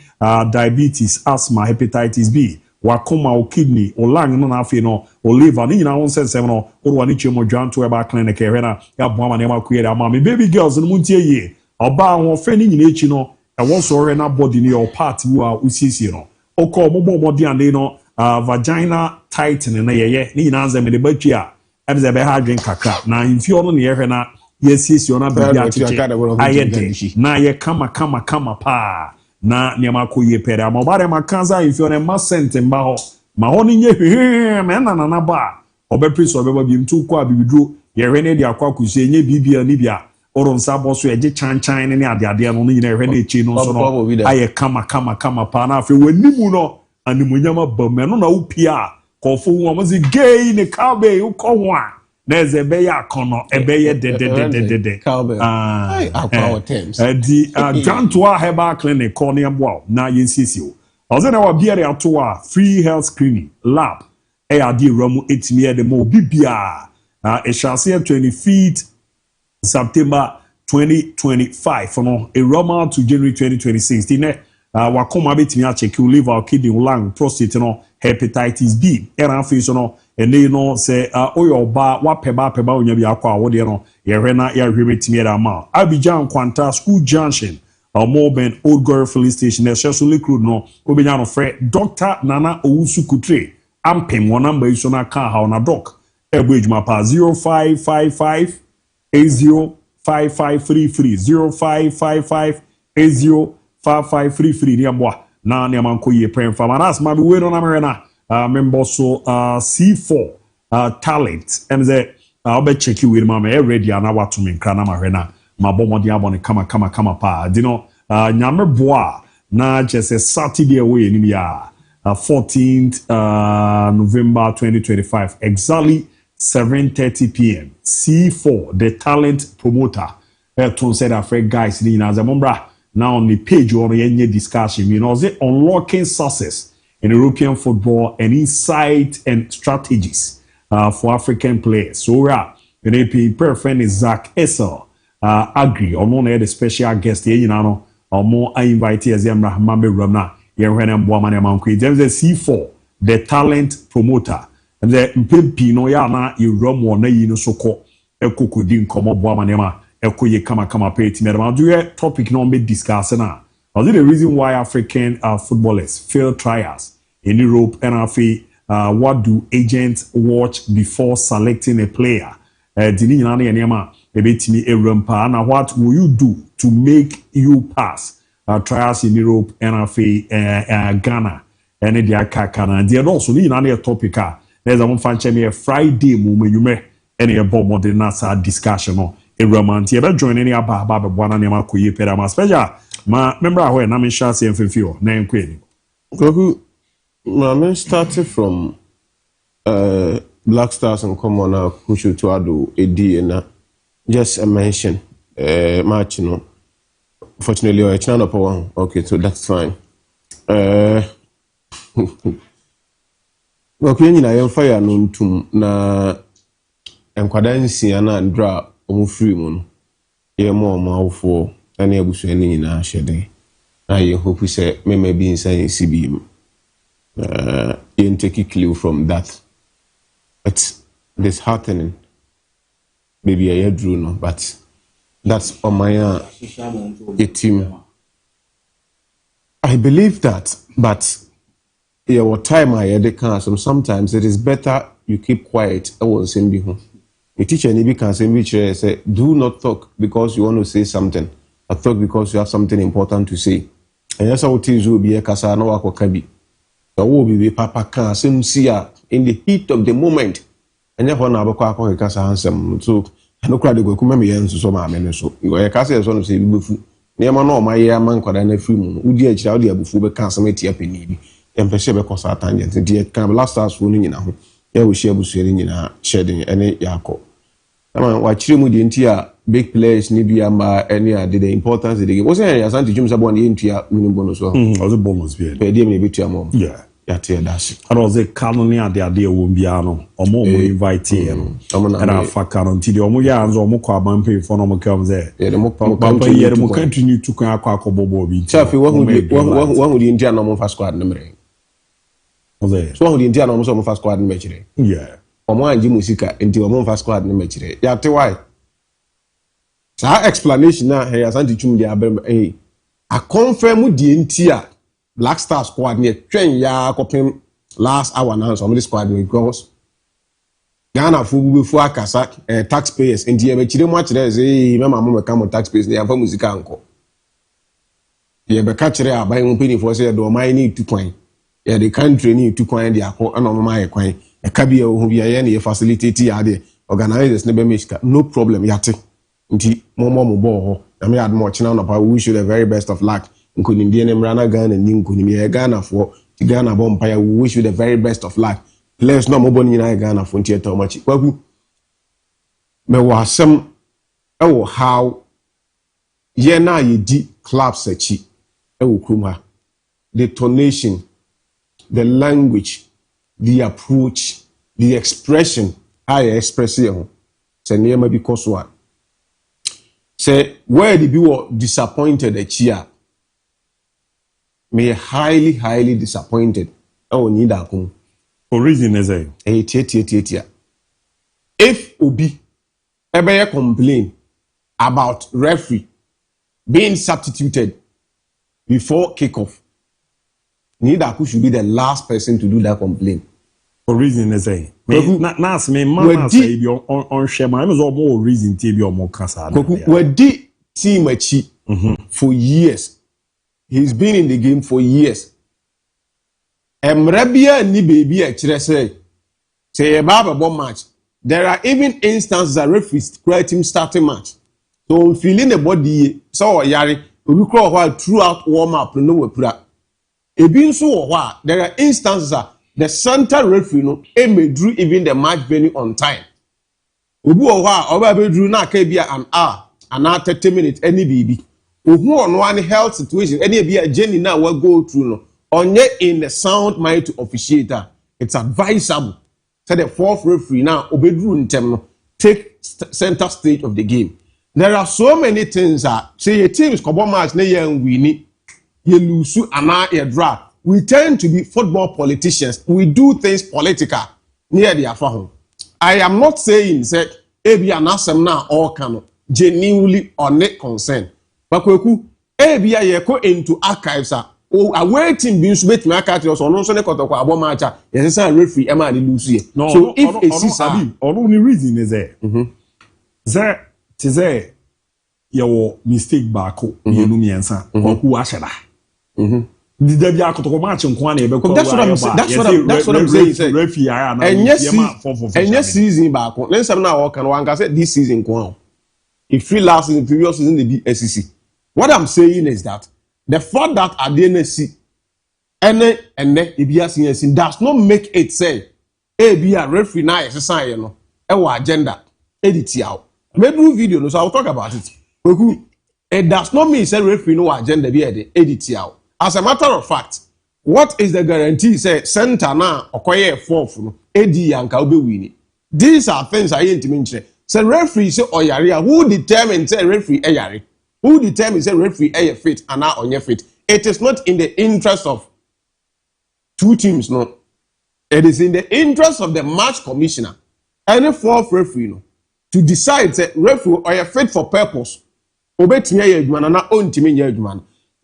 diabetes asthma hepatitis B wakoma o kidney o lung no na afi no o liver ni nyina won sense no o wani chemo dwanto eba clinic e na ya bo ama ne ma kuyere ama me baby girls no muntie ye oba ho fe ni nyina echi no e won so re na body ni your part wu a usisi no okọ ogbogbo ande no vagina tightening na yeye ni nyina nze me de batwi a ebze be ha dwen kakra na infio no ne ye na yesisi ona bibi achiche ayede na ye kama pa na ne makoye pere ama bare makanza infio ne ma sente mba ho ma ho ni nye me na ba obepriso obeba bi mtu kwa bibiduro ye hwe de akwa kusie nye bibia ni bia oron sabo so eje chanchan ne ade no nyina hwe na echi no so no aye kama pa na afi wanimu no animunyama ba no na upia kofo wo mazi gay ne kabe ukọ ho a na ezebe ya kono ebe ye de akwa terms di janto a heba clinic ko ne abo na yensisi o oze na wa biere ato a free health screening lab e ade ramu etimi e de mo bibia e chance 25th September 2025 no a Roma to January 2026 ne wakoma betimi a check liver kidney lung prostate no hepatitis B era face no ene no say oyo ba wapeba onya bi akwa wo de no yehwe na yehwe betimi era ma Abidjan Kwanta School Junction Morben Old Girl Filling Station especially crude no obenya no frɛ Dr. Nana Owusu Kutre ampem wo number iso na ka ha na doc ebo ejuma pa 0555 805533 0555 805533 ni amwa na ni amanko ye prem fama na asma bi we no na merena member so C4 talent and the obe check you with mama ready na watu me nkra na mahwena mabomodi abone kama pa dino nyame boa na just Saturday away ni ya 14th November 2025 exactly 7:30 p.m. C4 the talent promoter to said afraid guys ni na zamombra now on the page or any discussion you know say unlocking success in European football and insight and strategies for African players so we are the friend is Zach Essel agree or no the special guest you know or more I invite as Yamra Mambe Ramna Yerena Boman Manqui there's a C4 the talent promoter and the Mpimpi no ya na Irom or na yino soko ekukudin komo Bomanema ekoye kama pay timera do you topic no be discussing now was it the reason why African footballers fail trials in Europe and what do agents watch before selecting a player dini nyina na enema ebetimi ewrampa na what will you do to make you pass trials in Europe and Ghana and the akakana there also ni nyina na topic there's a one function Friday mu yume any about modern nasa discussion no ewramanti ebe join any aba bwana nema koye pera ma special ma member ahwe na me sha se mfefio na enkwani Goku I started from Black Stars and come on now push to ado a D and just a mention match no fortunately I channel up one okay so that's fine Goku nyina yem fire no ntum na enkwada nsia na ndra omu free mu no ye mo mawfo na ebusu ani nyina hyede na ye hope say mema bi nsan CB you take a clue from that. It's disheartening. Maybe I drew no, but that's on my team. I believe that, but what time I had the sometimes it is better you keep quiet. I was saying before. The teacher maybe can say, do not talk because you want to say something. Or talk because you have something important to say. And that's how it is will be a kasa no wakabi. The will be papa can see in the heat of the moment. And therefore, now I can handsome. So I no cry go come me yen so ma me so. You can say so say bufu. Near no my year man kwada na free mu. Udi a chira udi abufu be can some tia peni bi. Empese be kosa tangent. The can last us fu nyina ho. Ya we share busu nyina shedding ene yakọ. Ama wa chire mu di ntia big players ni bi ama any the importance of the game. Was say Asante Jumsa bon ye ntia minimum bonus so. Was a bonus be. Pe dey me be tia mom. Yeah. Yeah, that's and was a canony at the idea won't be ano or more invite and I fuck until your moyans or more pay for no comes there. Yeah, the more continue to come bobo. Chaffy, one would the Indian normal fast squad number. So the Indian almost fast squad measure. Yeah, or more Jimusika into a more fast squad measure. Yeah, why? So our explanation now here as anti chum the I confirm with the Intia. Black Star squad near train ya coping last hour now some of the squad because Ghana for akasa taxpayers in the chire much there say mama mama come taxpayers they have music anko ye be ka chire abai mo pini for say do my need to coin ye the country need to coin the akọ ana mama ye coin e ka bi ho bi ye na facilitate ya de organizers ne be mishka no problem yate nti mo bo ho na me add much now we wish you the very best of luck. Nkunimdie ne mrana Ghana ni nkunimie Ghana for Ghana bompire we wish you the very best of luck. Players no mobon nyina Ghana for ntia to machi. Kwaku me wasem e wo how ye na ye di clubs achi e wo kuma the tonation, the language, the approach, the expression I express here se niema because what say where the be disappointed achi a me highly disappointed. Oh, need that come. For reason is a if Obi ever complain about referee being substituted before kickoff, Nidaku should be the last person to do that complaint. For reason is a nas me mama say be on shema. I'm more reason to be on more kasa. We did team achi for years. He's been in the game for years. Emrebia ni baby actually say about a match. There are even instances that referees create him starting match. So feeling the body so yari we call while throughout warm up no we put. There are instances that the center referee may drew even the match venue on time. Obu owa drew na kebia an hour and 30 minutes any baby. Obu on one health situation any be a journey now will go through no. Onye in the sound mind to officiate. It's advisable. Say the fourth referee now obedru ntem take center stage of the game. There are so many things that say your teams kobo match na yen wini ye lose ana ye draw. We tend to be football politicians. We do things political near the afahon. I am not saying say ebi anasem na all can genuinely or net concern. But kweku ebi ye go into archives awaiting being submit my characters or no so nekotokwa abo matcha yes say referee e ma dey lose here. So if a sister only reason is there. There is your mistake back you know miensa oku asheda. The Debbie Akotoko match in Kwane. That's what I'm saying. And yes, season back. Let's have now work and one can say this season Kwan. If free last season, previous season the SEC. What I'm saying is that the fact that at the NSC and the does not make it say be a referee now exercise you know our agenda edit out. Made new video no so I'll talk about it. It does not mean say referee no agenda be edit out. As a matter of fact, what is the guarantee? Say center now okoye fourth no edi yanka obe win. These are things I ain't mention. Say referee say oyare who determines say referee eyare? Who determines say referee eye fit and now on your fit? It is not in the interest of two teams, no. It is in the interest of the match commissioner, any fourth referee, no, to decide say referee or fit for purpose.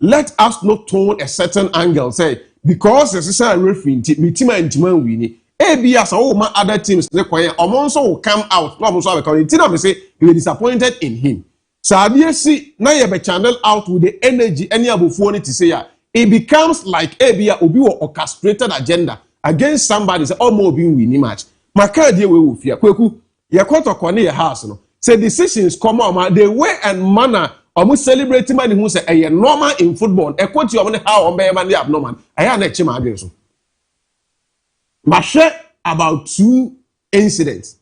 Let us not turn a certain angle, say, because the system referee, Mitima and Timan winning. ABS all my other teams, the choir, Omonso will come out. No, Tina say you are disappointed in him. So I see now you have a channel out with the energy any of phone to say it becomes like ABS will be an orchestrated agenda against somebody. Say, oh, more being winning match. My card here will fear. Kweku, you quite a corner your house, no. Say decisions come out, the way and manner. Almost celebrating money who say a normal in football. A quote you on how on be man abnormal. I am not chima against. But share about two incidents.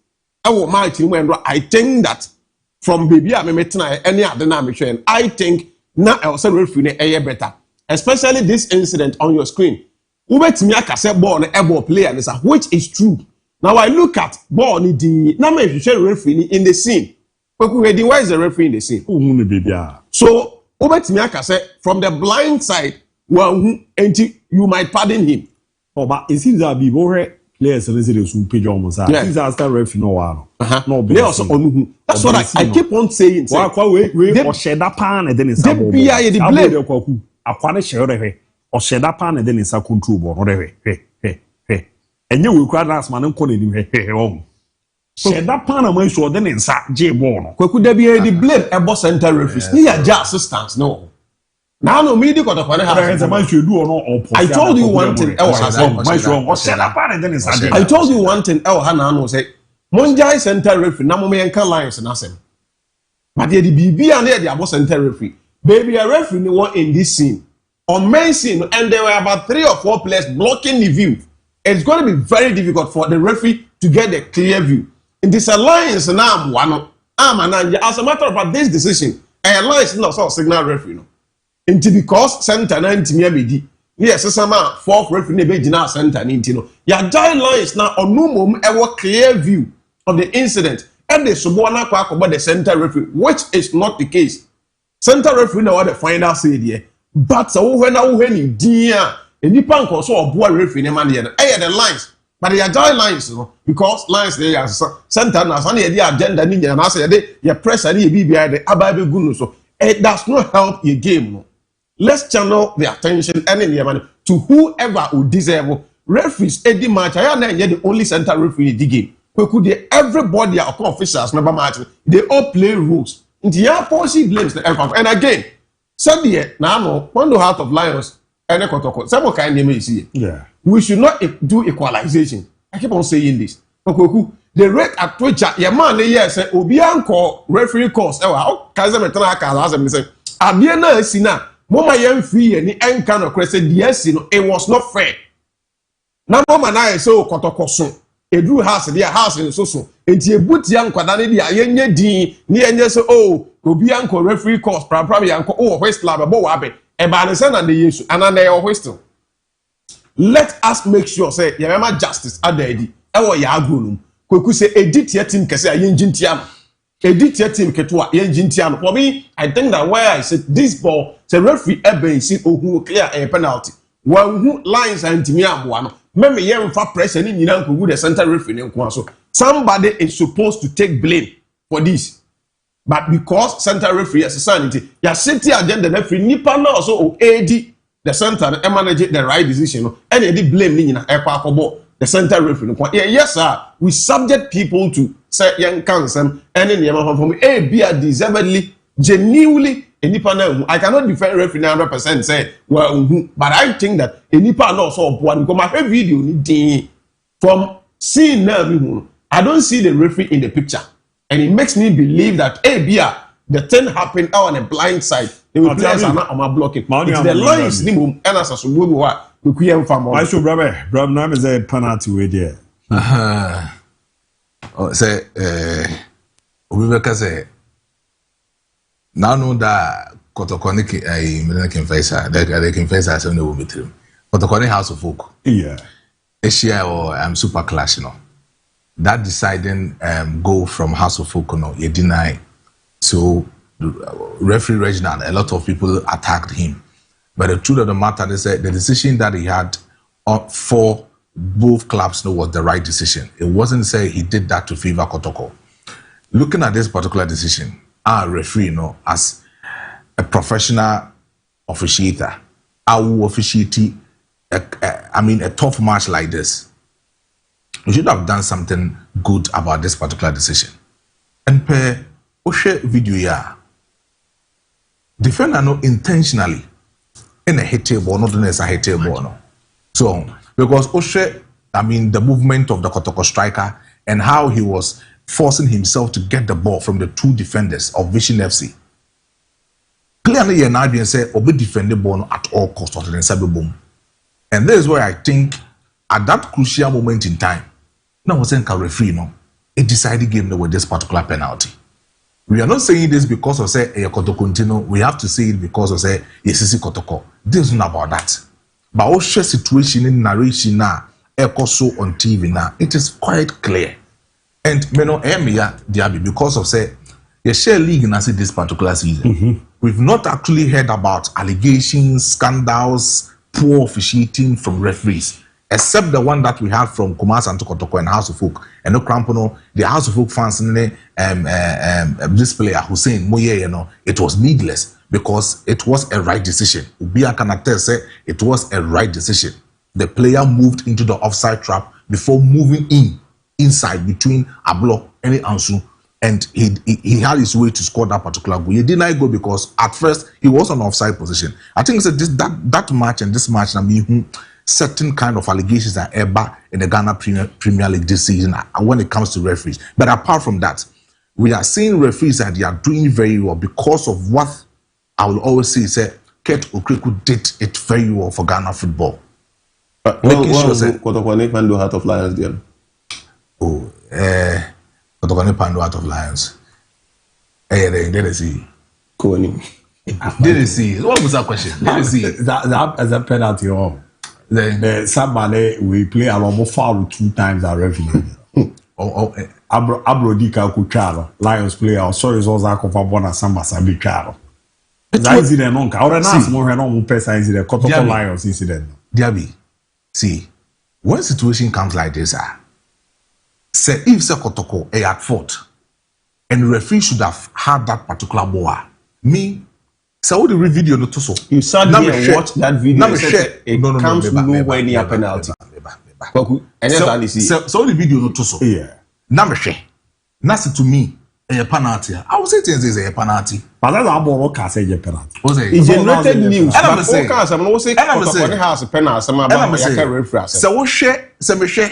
I will my team when I think that from baby I met any other name. I think now I also referee a better. Especially this incident on your screen. Who bet me I say ball a ball player which is true. Now I look at ball the now me share referee in the scene. Why is the referee in the scene? So, from the blind side, you might pardon him. Oh, but it seems that people players who pay almost. These are still referee no one. That's what I keep on saying. Or shed that pan and then it's a blame. A punish or shed that pan and then it's a control board. And you will cry last man and call him. Said that Panama show then in J Bono. Could there be a blame a boss center referees? Near just assistance, no. Now no media got I told you one thing. I told you one thing. El Hanano say Monjai center referee, Namomean Lines and Assem. But the BB and the boss center referee. Baby, a referee one in this scene. On main scene, and there were about 3 or 4 players blocking the view. It's going to be very difficult for the referee to get a clear view. In this alliance, now as a matter of fact, this decision, alliance is not so signal referee. No. Into because center na intimia medi. Yes, some fourth referee be gina center ni intino. Ya guidelines na onumum a clear view of the incident. And the subwana kwa the center referee, which is not the case. Center referee na what the final say there. but so when dear and you punk also a boy referee in money the lines. But they are joint lines, because lines they are center and the agenda ninja and I say your press and BBI the ABOU good so it does not help your game. No. Let's channel the attention and in the money to whoever would deserve referees. Eddie match, I am the only center referee in the game. Everybody are officials, member match. They all play rules. In the air, policy blames the FF. And again, Sunday now, one the Heart of Lions and a Kotoko. Some kind of see. Yeah. We should not do equalization. I keep on saying this. The rate at which your man yes Obianko referee course. Kaiser Metana Kalazam say, Abiana Sina, Mama Yan Free and the kind of crescent, yes, it was not fair. Now, Mama and I so Kotoko soon. A drew house, their house in so. And ye boot young Quadani, the Ayen D, near so Obianko referee course, probably Uncle West Lab, Boabe, and Banison and the issue, and they are Western. Let us make sure say yama justice adedi ewo ya agolum kweku say edit your team kese ayenjintiam edit your team ketwa ayenjintiam for me I think that where I said this ball say referee ebe see ohu clear a penalty one who lines and timi aboa no meme yem fa pressure ni nyina nkogu the center referee nko so somebody is supposed to take blame for this but because center referee as society ya city agenda referee nipa na also AD the center manage the right decision and they blame the center referee. Yes, sir. We subject people to say young cancer and in the from ABOU deservedly, genuinely, I cannot defend referee 100% say well, but I think that any partner also one because my video from seeing now, I don't see the referee in the picture, and it makes me believe that ABOU the thing happened on a blind side. They will players are not on my blocking. It's the lines minimum and as a good one. I should brother name is a penalty way there. Say we were say now know that Kotokoniki I confessor they confessor so no with him. Kotokoni House of Folk. Yeah. Asia or super clash, you know. That deciding go from House of Folk, no, you deny. So referee Reginald, a lot of people attacked him. But the truth of the matter is that the decision that he had for both clubs was the right decision. It wasn't say he did that to favor Kotoko. Looking at this particular decision, our referee, as a professional officiator, I will officiate a tough match like this. We should have done something good about this particular decision. And per Oshe video ya defender no intentionally in a hit table, not as a hit table. No. So because Oshe, the movement of the Kotoko striker and how he was forcing himself to get the ball from the two defenders of Vision FC. Clearly, an idea say Obi defend the ball at all costs or the boom. And this is where I think at that crucial moment in time, now was a referee, it decided game with this particular penalty. We are not saying this because of say a Kotoko. We have to say it because of say Yesisi Kotoko. This is not about that. But our situation in narration now, so on TV now, it is quite clear. And DIABY because of say the share league in this particular season. We've not actually heard about allegations, scandals, poor officiating from referees, except the one that we had from Kumasi and Kotoko and House of Folk. And no Krampono, the House of Folk fans this player Hussein Moye, it was needless because it was a right decision. Ubia Kanate said it was a right decision. The player moved into the offside trap before moving inside between Ablo and Ansu, and he had his way to score that particular goal. He did not go because at first he was on offside position. I think that match and this match, certain kind of allegations are ever in the Ghana Premier League this season when it comes to referees. But apart from that, we are seeing referees that they are doing very well because of what I will always say, Ket Okreku did it very well for Ghana football. Making sure that Kotokone Pando Heart of Lions deal. Kotokone Pando Heart of Lions. Did see? Did see? What was that question? Did see? That as a penalty or then somebody we play along foul 2 times our revenue. Abrodika Kuchalo, Lions player, sorry, also Zako Fabona Samba Sabi Chalo. incident no nka ora na asmo hwe no mo pesa incident Kotoko Lions incident. Diaby, see, when situation comes like this, say if say Kotoko is at fault, and the referee should have had that particular ball, me. So the video no to so. You sat here and watched that video. It comes nowhere near penalty. So the video no to so. Yeah. Now me share. Nasi to me a penalty. I would say things is a penalty. But that's how Boro can say a penalty. It generated news. And I'm saying, has a penalty. So share, so share.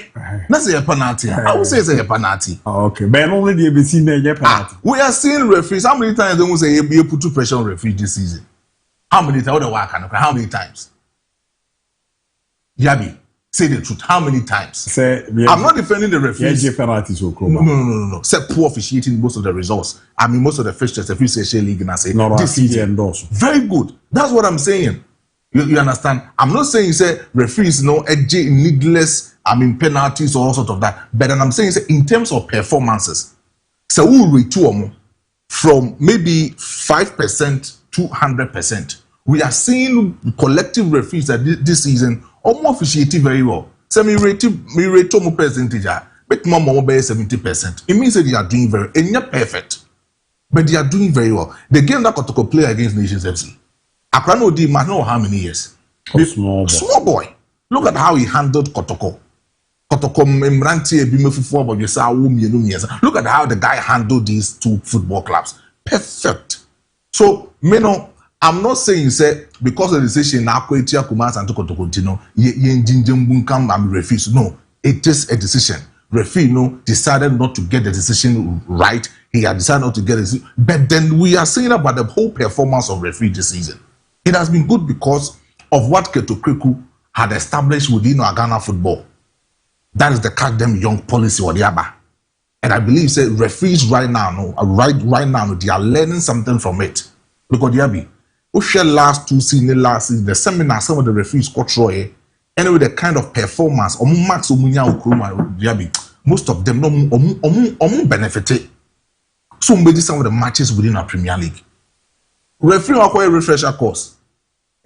That's a penalty. I would say it's a penalty. Okay, but only the ABC a penalty. We are seeing referees. How many times they will say you put too pressure on referee this season? How many times? How many times? Yabi, say the truth. How many times? I'm not defending the referees. No. Say poor officiating most of the results. I mean, most of the fixtures. If you say league and I say this season, very good. That's what I'm saying. You understand? I'm not saying say referees needless. I mean penalties or all sort of that. But then I'm saying say in terms of performances, so we'll rate from maybe 5% to 100%. We are seeing collective referees that this season almost officiating very well. So me rate more percentage, but more 70%. It means that they are doing very, and not perfect, but they are doing very well. The game that Kotoko play against Nations FC, Akrano D must know how many years. Small boy. Look at how he handled Kotoko. Kotoko Membranti Bimefu, but you saw look at how the guy handled these two football clubs. Perfect. So, I'm not saying say because of the decision now Kwetia Kumas and to continue refuse. No, it is a decision. Referee decided not to get the decision right. He had decided not to get it. But then we are saying about the whole performance of referee this season. It has been good because of what Keto Kriku had established within Ghana football. That is the catch them young policy or the ABA. And I believe say referees right now, they are learning something from it. Because Diaby, we share last season, the seminar, some of the referees got Troy. Anyway, the kind of performance, max most of them benefited. So maybe some of the matches within our Premier League. Referee acquire refresher course.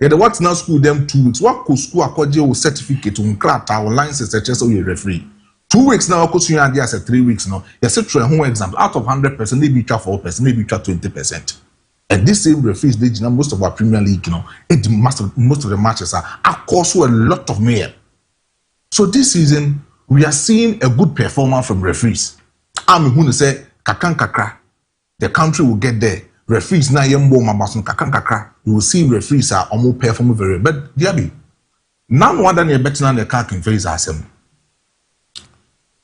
Yeah, the what's now school them 2 weeks. What could school acquire certificate to craft our license such a referee? 2 weeks now, of course, you are 3 weeks now. You set try home exam out of 100%, maybe try 4%, maybe try 20%. And this same referees, most of our Premier League, most of the matches are cost a lot of mayhem. So this season, we are seeing a good performance from referees. I'm going to say, kakan kakra, the country will get there. Referees na yembo mabasun kakan kakra. You will see referees are almost performing very well. But Diaby, now more than a better than the car in face assembly.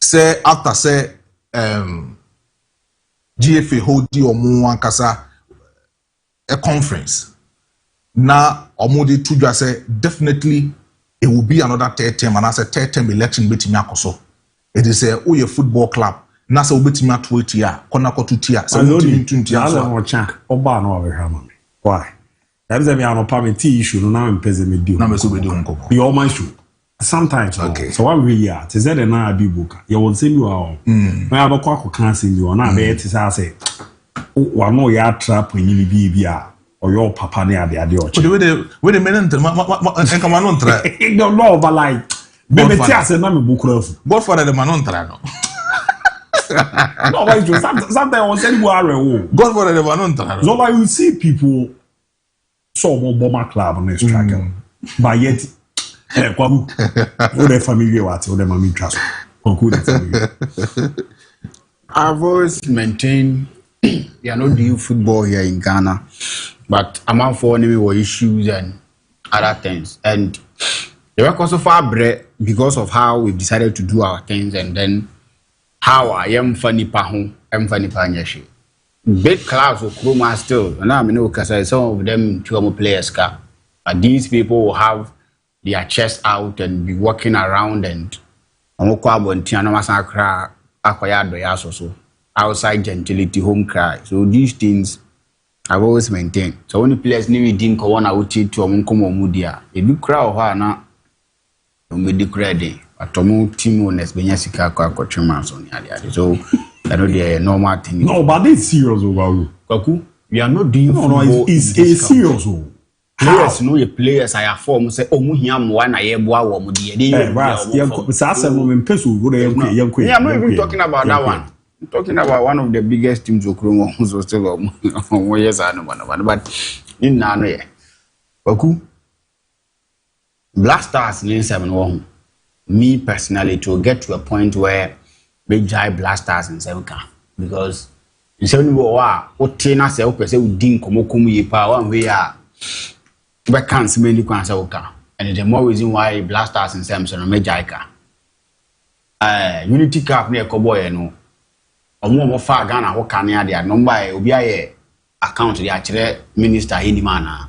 Say after say GFA hold the omo kasa a conference. Now omodi tuja say definitely it will be another third term, and as a third term election betimi akoso. It is a Oye football club. Nasa ubetimi atu tia, kona kotu tia. So ubetimi tuntia so. Oba no avehama. Why? That is a me party issue. No na mpeze me deal. Na me so be doing koko. You all my issue. Sometimes, okay. So what we are, to say the na ABOU, you will see you all. When I have a can't see you, and I bet to say, oh, no, you are trap when you be or your papa near the audio. Wait a minute, and come on, try. You don't know, but like, maybe tears and I'm a book of Godfather the Manon Trano. No, sometimes I was saying, Godfather the Manon Trano. So I will see people so more bomber club on this track, but yet. I've always maintained you are not doing football here in Ghana, but I'm out for any issues and other things. And the work also far bread because of how we decided to do our things, and then how I am funny pahon, I'm funny panyashi. Big clubs of Kroma still, and I mean, because some of them two players, but these people will have their chest out and be walking around and outside gentility, home cry. So these things I've always maintained. So when the players need didn't go on out to Mudia, a big crowd now with the credit. But Tomu Timo Nesbenyasika Kochimas on the other. So I know the normal thing. No, but it's serious over Kaku. We are not doing no, it's serious. Players know your players I have formed say oh muhiam one na yeboa wo mo de dey I'm not even talking about that one. I'm talking about one of the biggest teams okro so still yes I know but in na no ye Baku Blasters in 7 me personally to get to a point where big giant Blasters in 7 because in 7 wa o tina se o pese o din komokomu ye pa one way but can't see many quants and the more reason why Blasters in Samson or Majika. Unity Cup near Coboy, no. Or more far Ghana, what can I there? No by Obia account the actual minister in Mana.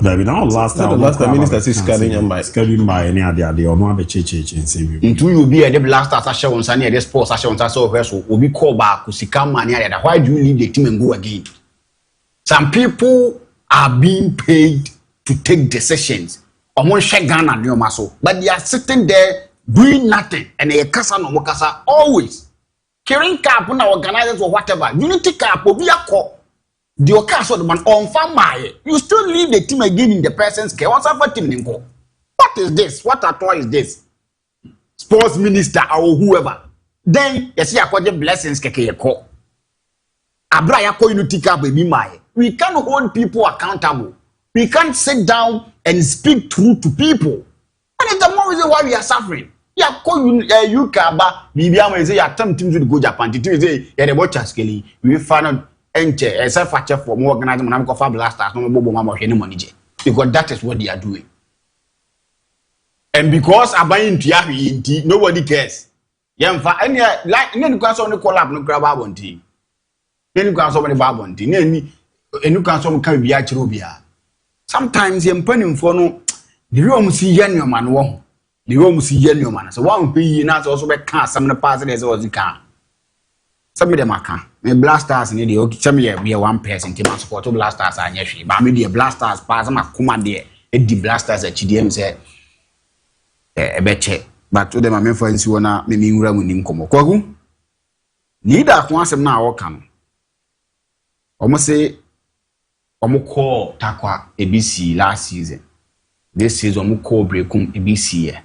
Maybe now last time minister is scanning by any idea or not the church in Save. Into you be a Blasters I show on Sunny, the sports I show on Sasso vessel will be called back to see come money. Why do you leave the team and go again? Some people are being paid to take decisions. But they are sitting there doing nothing and they kasa no mokasa always. Carrying cap on organizers or whatever. Unity cap will be a call. The occasion the man on farm you still leave the team again in the person's care. What's up team? What is this? What at all is this? Sports minister or whoever. Then you see a call blessings keke call. Abra call unity cap will be my. We can't hold people accountable. We can't sit down and speak truth to people. And it's the more reason why we are suffering. Yeah, call you Kaba, Bibiam say attempting to go Japan. To say yeah, the watchers Kelly. We found enche as a factor for more organizing and for Blasters, no more mama any money. Because that is what they are doing. And because I'm buying DIABY, nobody cares. Yeah, for any like any because on the collab no grab on tea. Any because on the babon tea. Any because on can be Achirubia. Sometimes you penny for no the room see your man won. The room see your man. So one be not also be can't some of the parts as well as you can. Some of them are can. Me Blasters in the some year be one person team support to Blasters and yes, but me the Blasters pass my command there. The Blasters at GDM say a betche. But to them my friends who na me ngura mu nim komo. Kwagu. Neither once now or come. Almost say Omuko takwa ABC last season. This season omuko breakum ABC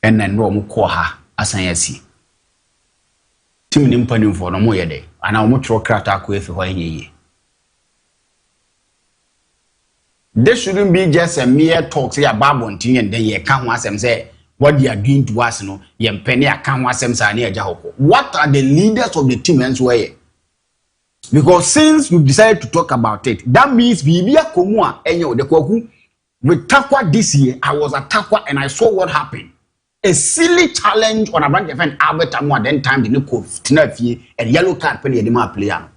and then omuko ha asanyasi. Team nimpanim for no mo yede. Ana omutro krata ko efi ho enye. This shouldn't be just a mere talk say about bontin and then ye kan ho asem say what they are doing to us no ye mpene akan ho asem sa na eja hoko. What are the leaders of the team and so because since we've decided to talk about it, that means Bibia Komua Enyo the Kwaku with Takwa this year. I was at Takwa and I saw what happened. A silly challenge on a branch of an Albert Amwa, then time the Nico Tinafi and yellow card penny Edema player.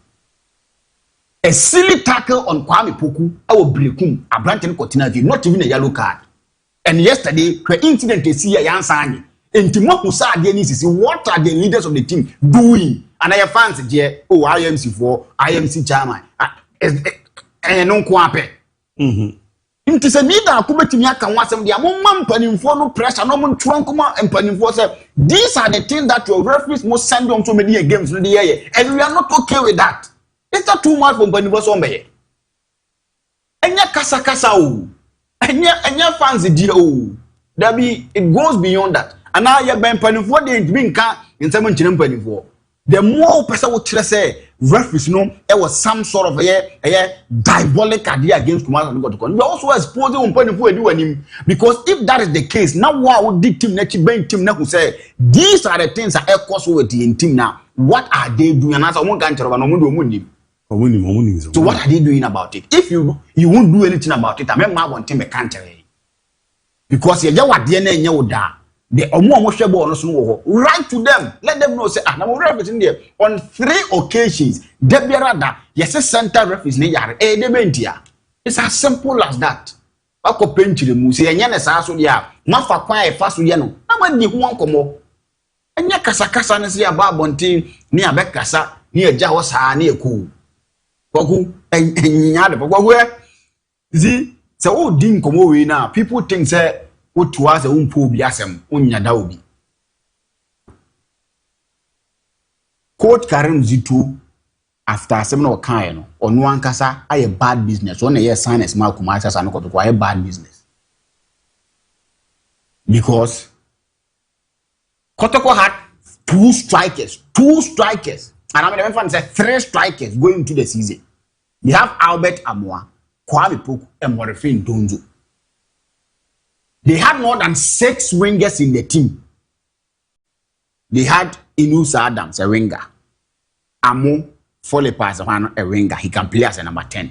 A silly tackle on Kwame Poku, our Brekum, a branch in Tinafi, not even a yellow card. And yesterday, the incident is here, Yansani. And Timoku Sa Denis, what are the leaders of the team doing? And I have fans here, oh, IMC for IMC chairman. And no quape. It is a leader who met me. I can watch them. The among penning for no pressure, no one trunkuma and penning for. These are the things that your referees must send on so many games in the air. And we are not okay with that. It's not too much for penning for somebody. And ya kasa kasa oh. And ya fans dear oh. It goes beyond that. And now you're been penning for the being car in 17 penning for. The more person would say referees know there was some sort of a diabolic idea against Kumasi and Gotukon. We also exposing on point of him because if that is the case, now why would the team next team now say these are the things that are causality in team now? What are they doing? And as I won't answer about so what are they doing about it? If you won't do anything about it, I mean my one team a country because you know what DNA you da. The write to them, let them know say now referee there on 3 occasions Debiarada yes center referees ne yare debentia. It's as simple as that. Ako penchire mu say enye ne saa so dia mafa kwan e fa so ye no na ma di ho ankomo enye kasa kasa ne say aba bontin ni abekasa ni agya ho saa na eku kogu enya de kogu zi say o di nkomo we na people think say what was a umpo biasem unya daubi. Court Karen Zitu after seminal kind or no one casa, I a bad business. One year sign as Malcolm Access and a bad business. Because Kotoko had two strikers. And I mean, everyone said 3 strikers going into the season. You have Albert Amoa, Kwame Poku, and Morifin Donzo. They had more than 6 wingers in the team. They had Inusa Adams, a winger. Amo Folepas, a winger. He can play as a number 10.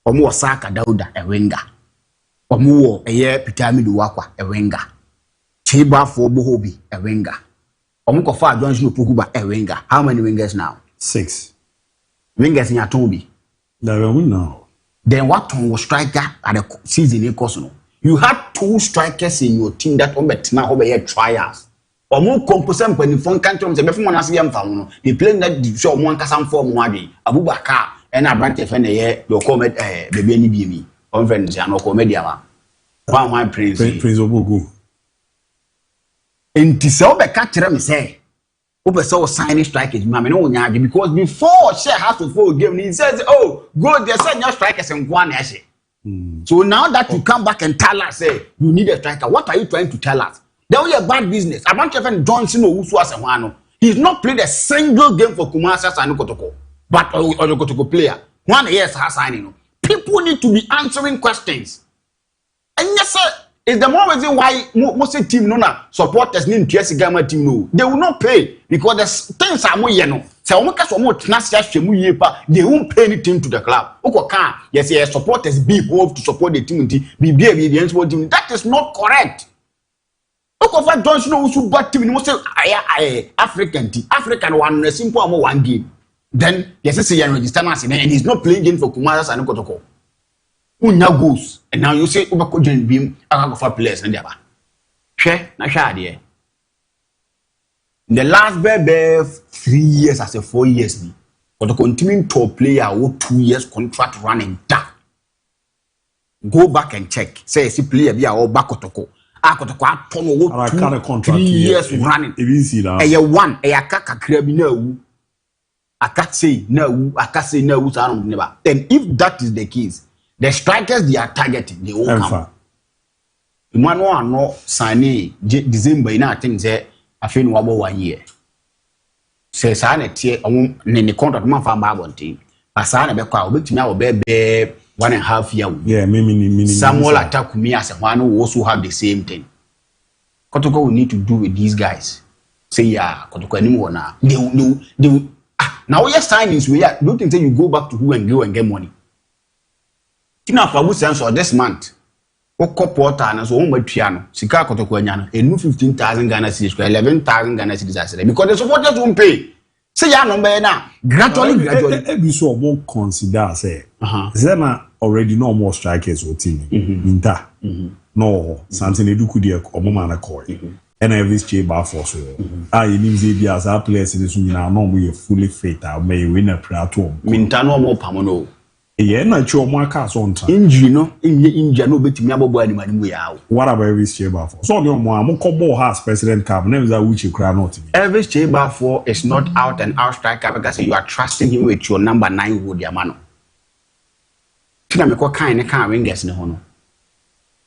Omo Osaka Dauda, a winger. Omo Pitami Duwakwa, a winger. Chiba for Bohobi, a winger. Omo Kofa Johnson Pukuba, a winger. How many wingers now? 6. Wingers in Yatobi. No. Then what was striker at the season in Kosono? You had 2 strikers in your team that now over trials. Or more composite when you phone country, they play that show one casam for Mwadi, Abubakar, and a branch of your comment, baby, any BME, on friends, and no comedia. One Prince Obugu. In Tisobe catcher, me say, Oba so signing strikers, mammy, no Yagi, because before she has to fall game, he says, oh, go there, send your strikers and one essay. So now that you come back and tell us, say, you need a striker, what are you trying to tell us? They only a bad business. I want to Johnson or Uswasawano. He's not played a single game for Kumasa Sanukotoko, but or the Kotoko player. 1 year has signing. People need to be answering questions. And yes, sir, it's the more reason why most team supporters need to Gamma team no. They will not pay because the things are more yeno. So they won't pay anything to the club. Yes, supporters be to support the team. That is not correct. Okofa Johnson who bad team no say African one simple one game. Then yes say register and he's not playing game for Kumasa and Kotoko. Unya goes and now you say Obako join beam for players and there. Share na share there. The last baby 3 years as a 4 years ni. Kotoko continuing top player who 2 years contract running da. Go back and check. Say see player be all back Kotoko. Akotoko atono 3 years running. Eye one eye akaka krabi na wu. Akase na wu sa never. Then if that is the case, the strikers they are targeting, they will come. One no signing December in I think say I feel no about 1 year. Say sign tie ne contract man fa ba bontin. Asa na be kwa obetimi a be 1.5 year. Yeah, many. Samuel Atakumi as one who also have the same thing. Kotoko will need to do with these guys. Say yeah, Kotoko anymore now. They will. Now your signings we are. Don't think say you go back to who and go and get money. Tina for good sense or this month. Oko porter and so on piano. Sika Kotoko anyano. A new 15,000 Ghana cedis, 11,000 Ghana cedis. Because the supporters won't pay. Say ya number now. Gradually. Every so won't consider say. Zena already no more strikers or team. Minta. No, something eduku dia omo na call. And every chamber for so. You need to be as our players in this na no we fully fit. May win a platform. Minta no more pamono. Yeah, na cho mo aka so nta. Injury no, injury no betimi abobo animal mu ya. What about every chamber for? So no more am ko has president cap na that which cry not me. Every chamber for is not out and out striker because you are trusting him with your number 9 wood yamano. Tina me ko kan ne kan wingers ne ho no.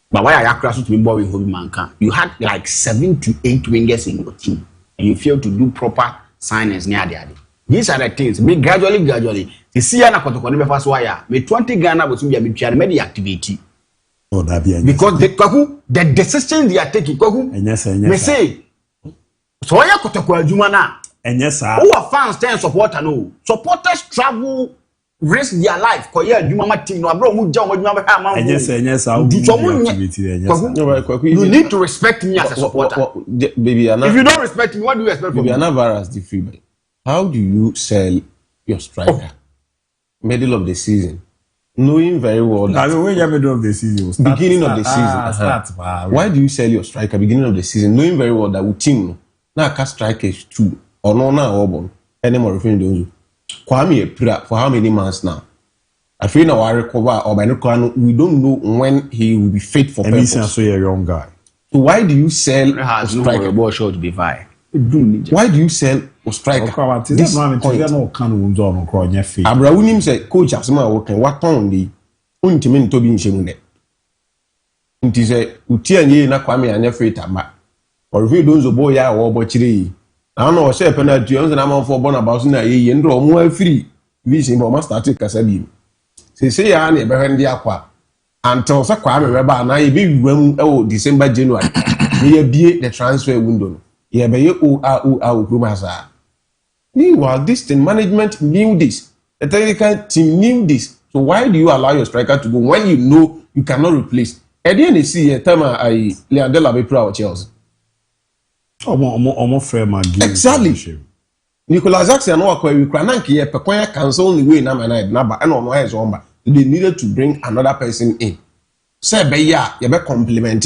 But why are you crash to me boy with man can? You had like 7 to 8 wingers in your team and you failed to do proper signings near the other. These are the things. Me gradually. The see na Kotoko never first wire. Me 20 Ghana was be a media activity. Oh, that be because the decisions they are taking. Yes. Me say. So why Kotoko adwuma na? Yes, sir. Who are fans stand supporter no? Supporters travel, risk their life. Koye adwuma team no abro mu ja mo adwuma be ma. Yes. You need to respect me as a supporter. Baby, if you don't respect me, what do you expect from me? How do you sell your striker? Middle of the season, knowing very well that when you're middle of the season, beginning of the season. Why do you sell your striker beginning of the season, knowing very well that with team now cast strikers too or no now or any more referring to Kwame Epira for how many months now? I feel now I recover or by no we don't know when he will be fit for purpose. So you're a young guy. So why do you sell a striker? Ball show to be fine. Why do you sell a striker? This point. Abra unim say coach asema working what on the untimi ntobi nshemu ne. Nti say utie nye na kwame anya free tama. Or if you don't zo boy ya wo bo chire yi. Na no say penalty on na man for born about na ye ndo omo free. We say bo ma start kasa bi. Say ya na e be hwende akwa. Until say kwame we ba na ye bi wam e December January. Ye bie the transfer window. Ye be ye o krumasa. Meanwhile, this team management knew this. The technical team knew this. So why do you allow your striker to go when you know you cannot replace? At the end of the season, Leandela be proud of Chelsea. Exactly. Nicolas Jackson no akwa we krananke ye pekwanya cancel only way na man na ba and on his own. They needed to bring another person in. Say be ya ye be complement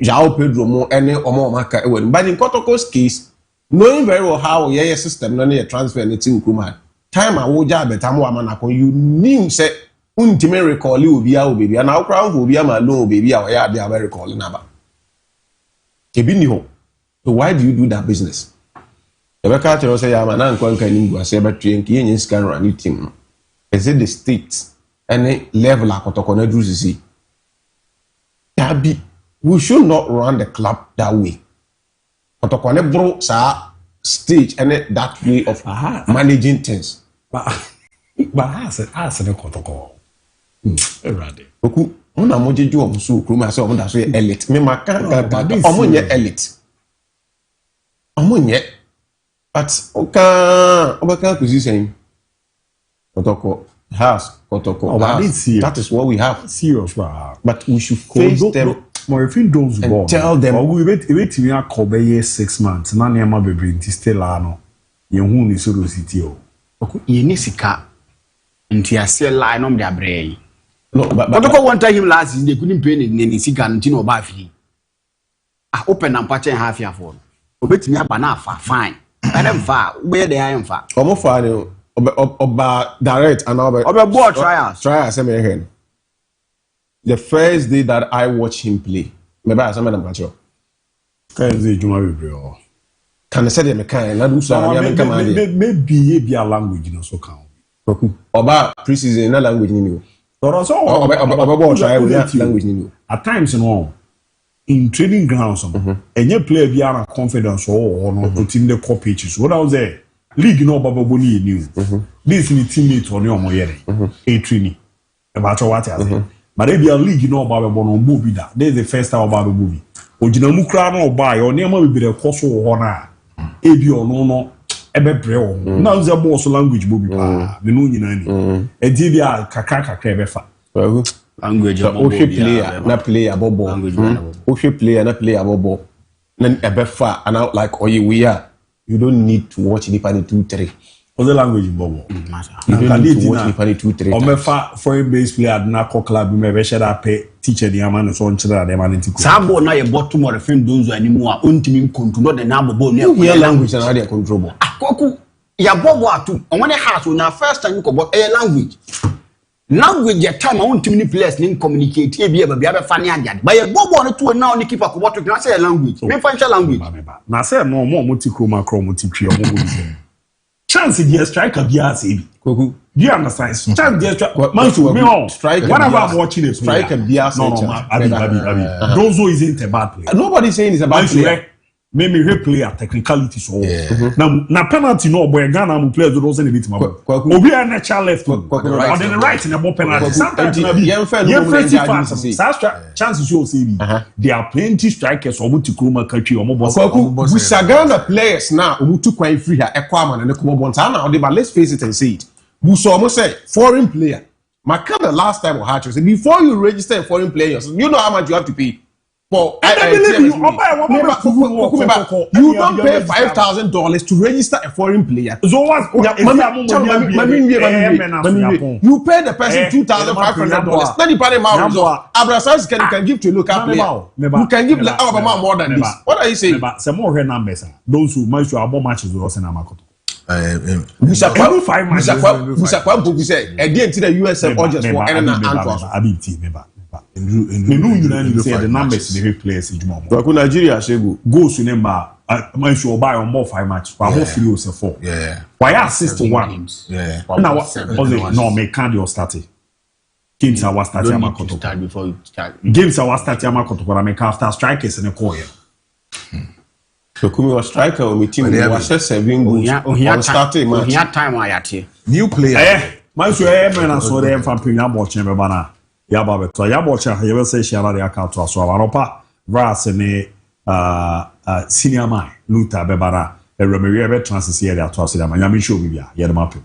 João Pedro mo any omo maka e won. But in Kotoko's case, knowing very well how your system no na transfer anything Nkrumah. Time a wo ja betam wa manako you knew say untime recall you obi a obi na okra obi a ma lo obi a ya dey very recall na ba. Ebi ni ho. So why do you do that business? Ebeka tell say ya ma na nkwanka ni ngwa say betwe nki yen scan run team. Is it the state any level akotoko na dru sisi? DIABY, we should not run the club that way. Kotoko ne bro sa stage and that way of managing things. But I said the Kotoko. Oku, una moje ju omusu Nkrumah say omo da so elite. Me maka omo nye elite. Omo nye. But obaka kuzi saying Kotoko has Kotoko. That is what we have. Serious, but we should face them. More if you don't and tell them we wait me a kobe 6 months. Na nema bebre nti still ano. Ye hu ni so city o. Ye ni sika. Nti ase lie no me abre. No, but one time him last they couldn't pay ni sika nti no ba fi. Ah open and patch half year for. Obetimi aba na afa fine. But fa where they are fa. Omo fa ni oba direct and oba board trials. Trials me hen. The first day that I watched him play, maybe I said, "Madam Pacho." Can I say the mechanic? I do so. Maybe a language no so count. About preseason, no language ni. About language ni. At times, you know, in training grounds, and you play via confidence or no putting the core pitches. What I was there, league no bababoni new. This is teammate on your moyere. A training about what I say. But if you league no about bono movie that this is the first time about the movie. Ojina mukra no buy or near be the course or na. Ebi or no ebe breo. Now the boss language movie pa. Me no nyina ni. E di bia kakra be fa. Language o player na player bobo. O player na player bobo. Na ebe fa and out like we are. You don't need to watch the 2-3. Other language bobo. You don't need to watch the 2-3. Or me fa foreign based player na ko club me be share that pay teacher the man so on chira dem an ntiko. Sabo na ye bottom or friend donzo anymore ontimi control the na bobo na e language na dey control. Akoku ya bobo atu on the house na first time ko bo language. Language your time ontimi players nin communicate e bia ba bia be fa ne agade. But ye bobo na to na on keeper ko boto na say language. Me fa language. Na say no mo ti kroma kro mo ti twi o mo bo. Chance the striker be as ebi. Do you understand? Chance the striker. Man, so me on. Whenever I'm watching a striker be as Abi. Donzo isn't a bad player. Nobody's saying he's a bad player. Maybe he player technicality so. Now penalty no boy Ghana mu players don't say anything about. Obi a natural left. On the right in the ball penalty. Sometimes chances you see there are plenty strikers omo ti kroma country omo boss. Ghana players now omo tu kwan free here Ekwama na komo bon ta na but let's face it and say it. We so almost say foreign player. Makana last time we had to say before you register a foreign player, you know how much you have to pay. For you don't pay $5,000 to register a foreign player. So what? You pay the person $2,500. Then you pay them out. Abrasas can give to a local player. You can give Alabama more than this. What are you saying? Some more numbers. Those who might show about matches with us in Amakoto. Musakwa say again to the USM or just for Antwerp. The numbers they players in Jumbo. Nigeria Shegu goes to number Man, you buy on more 5 matches. But hopefully, you 4. Yeah. Why assist to 1? Yeah. Now, no, make can't you start it. Games are what start Yamakoto. Start before you start. Games are what start Yamakoto, but I make after strikers in a corner. So Kumi was striker on my team. Was just 7 goals. On starting match. Here time I at here. New player. Man, so man, I saw them from Premier Watch and Bana. Yaba, so Yabocha, he will say she had the account to us. So Aropa, Ras and senior man, Luther Bebara, a Remery Transis here to us. I'm sure we are. Yadamapu.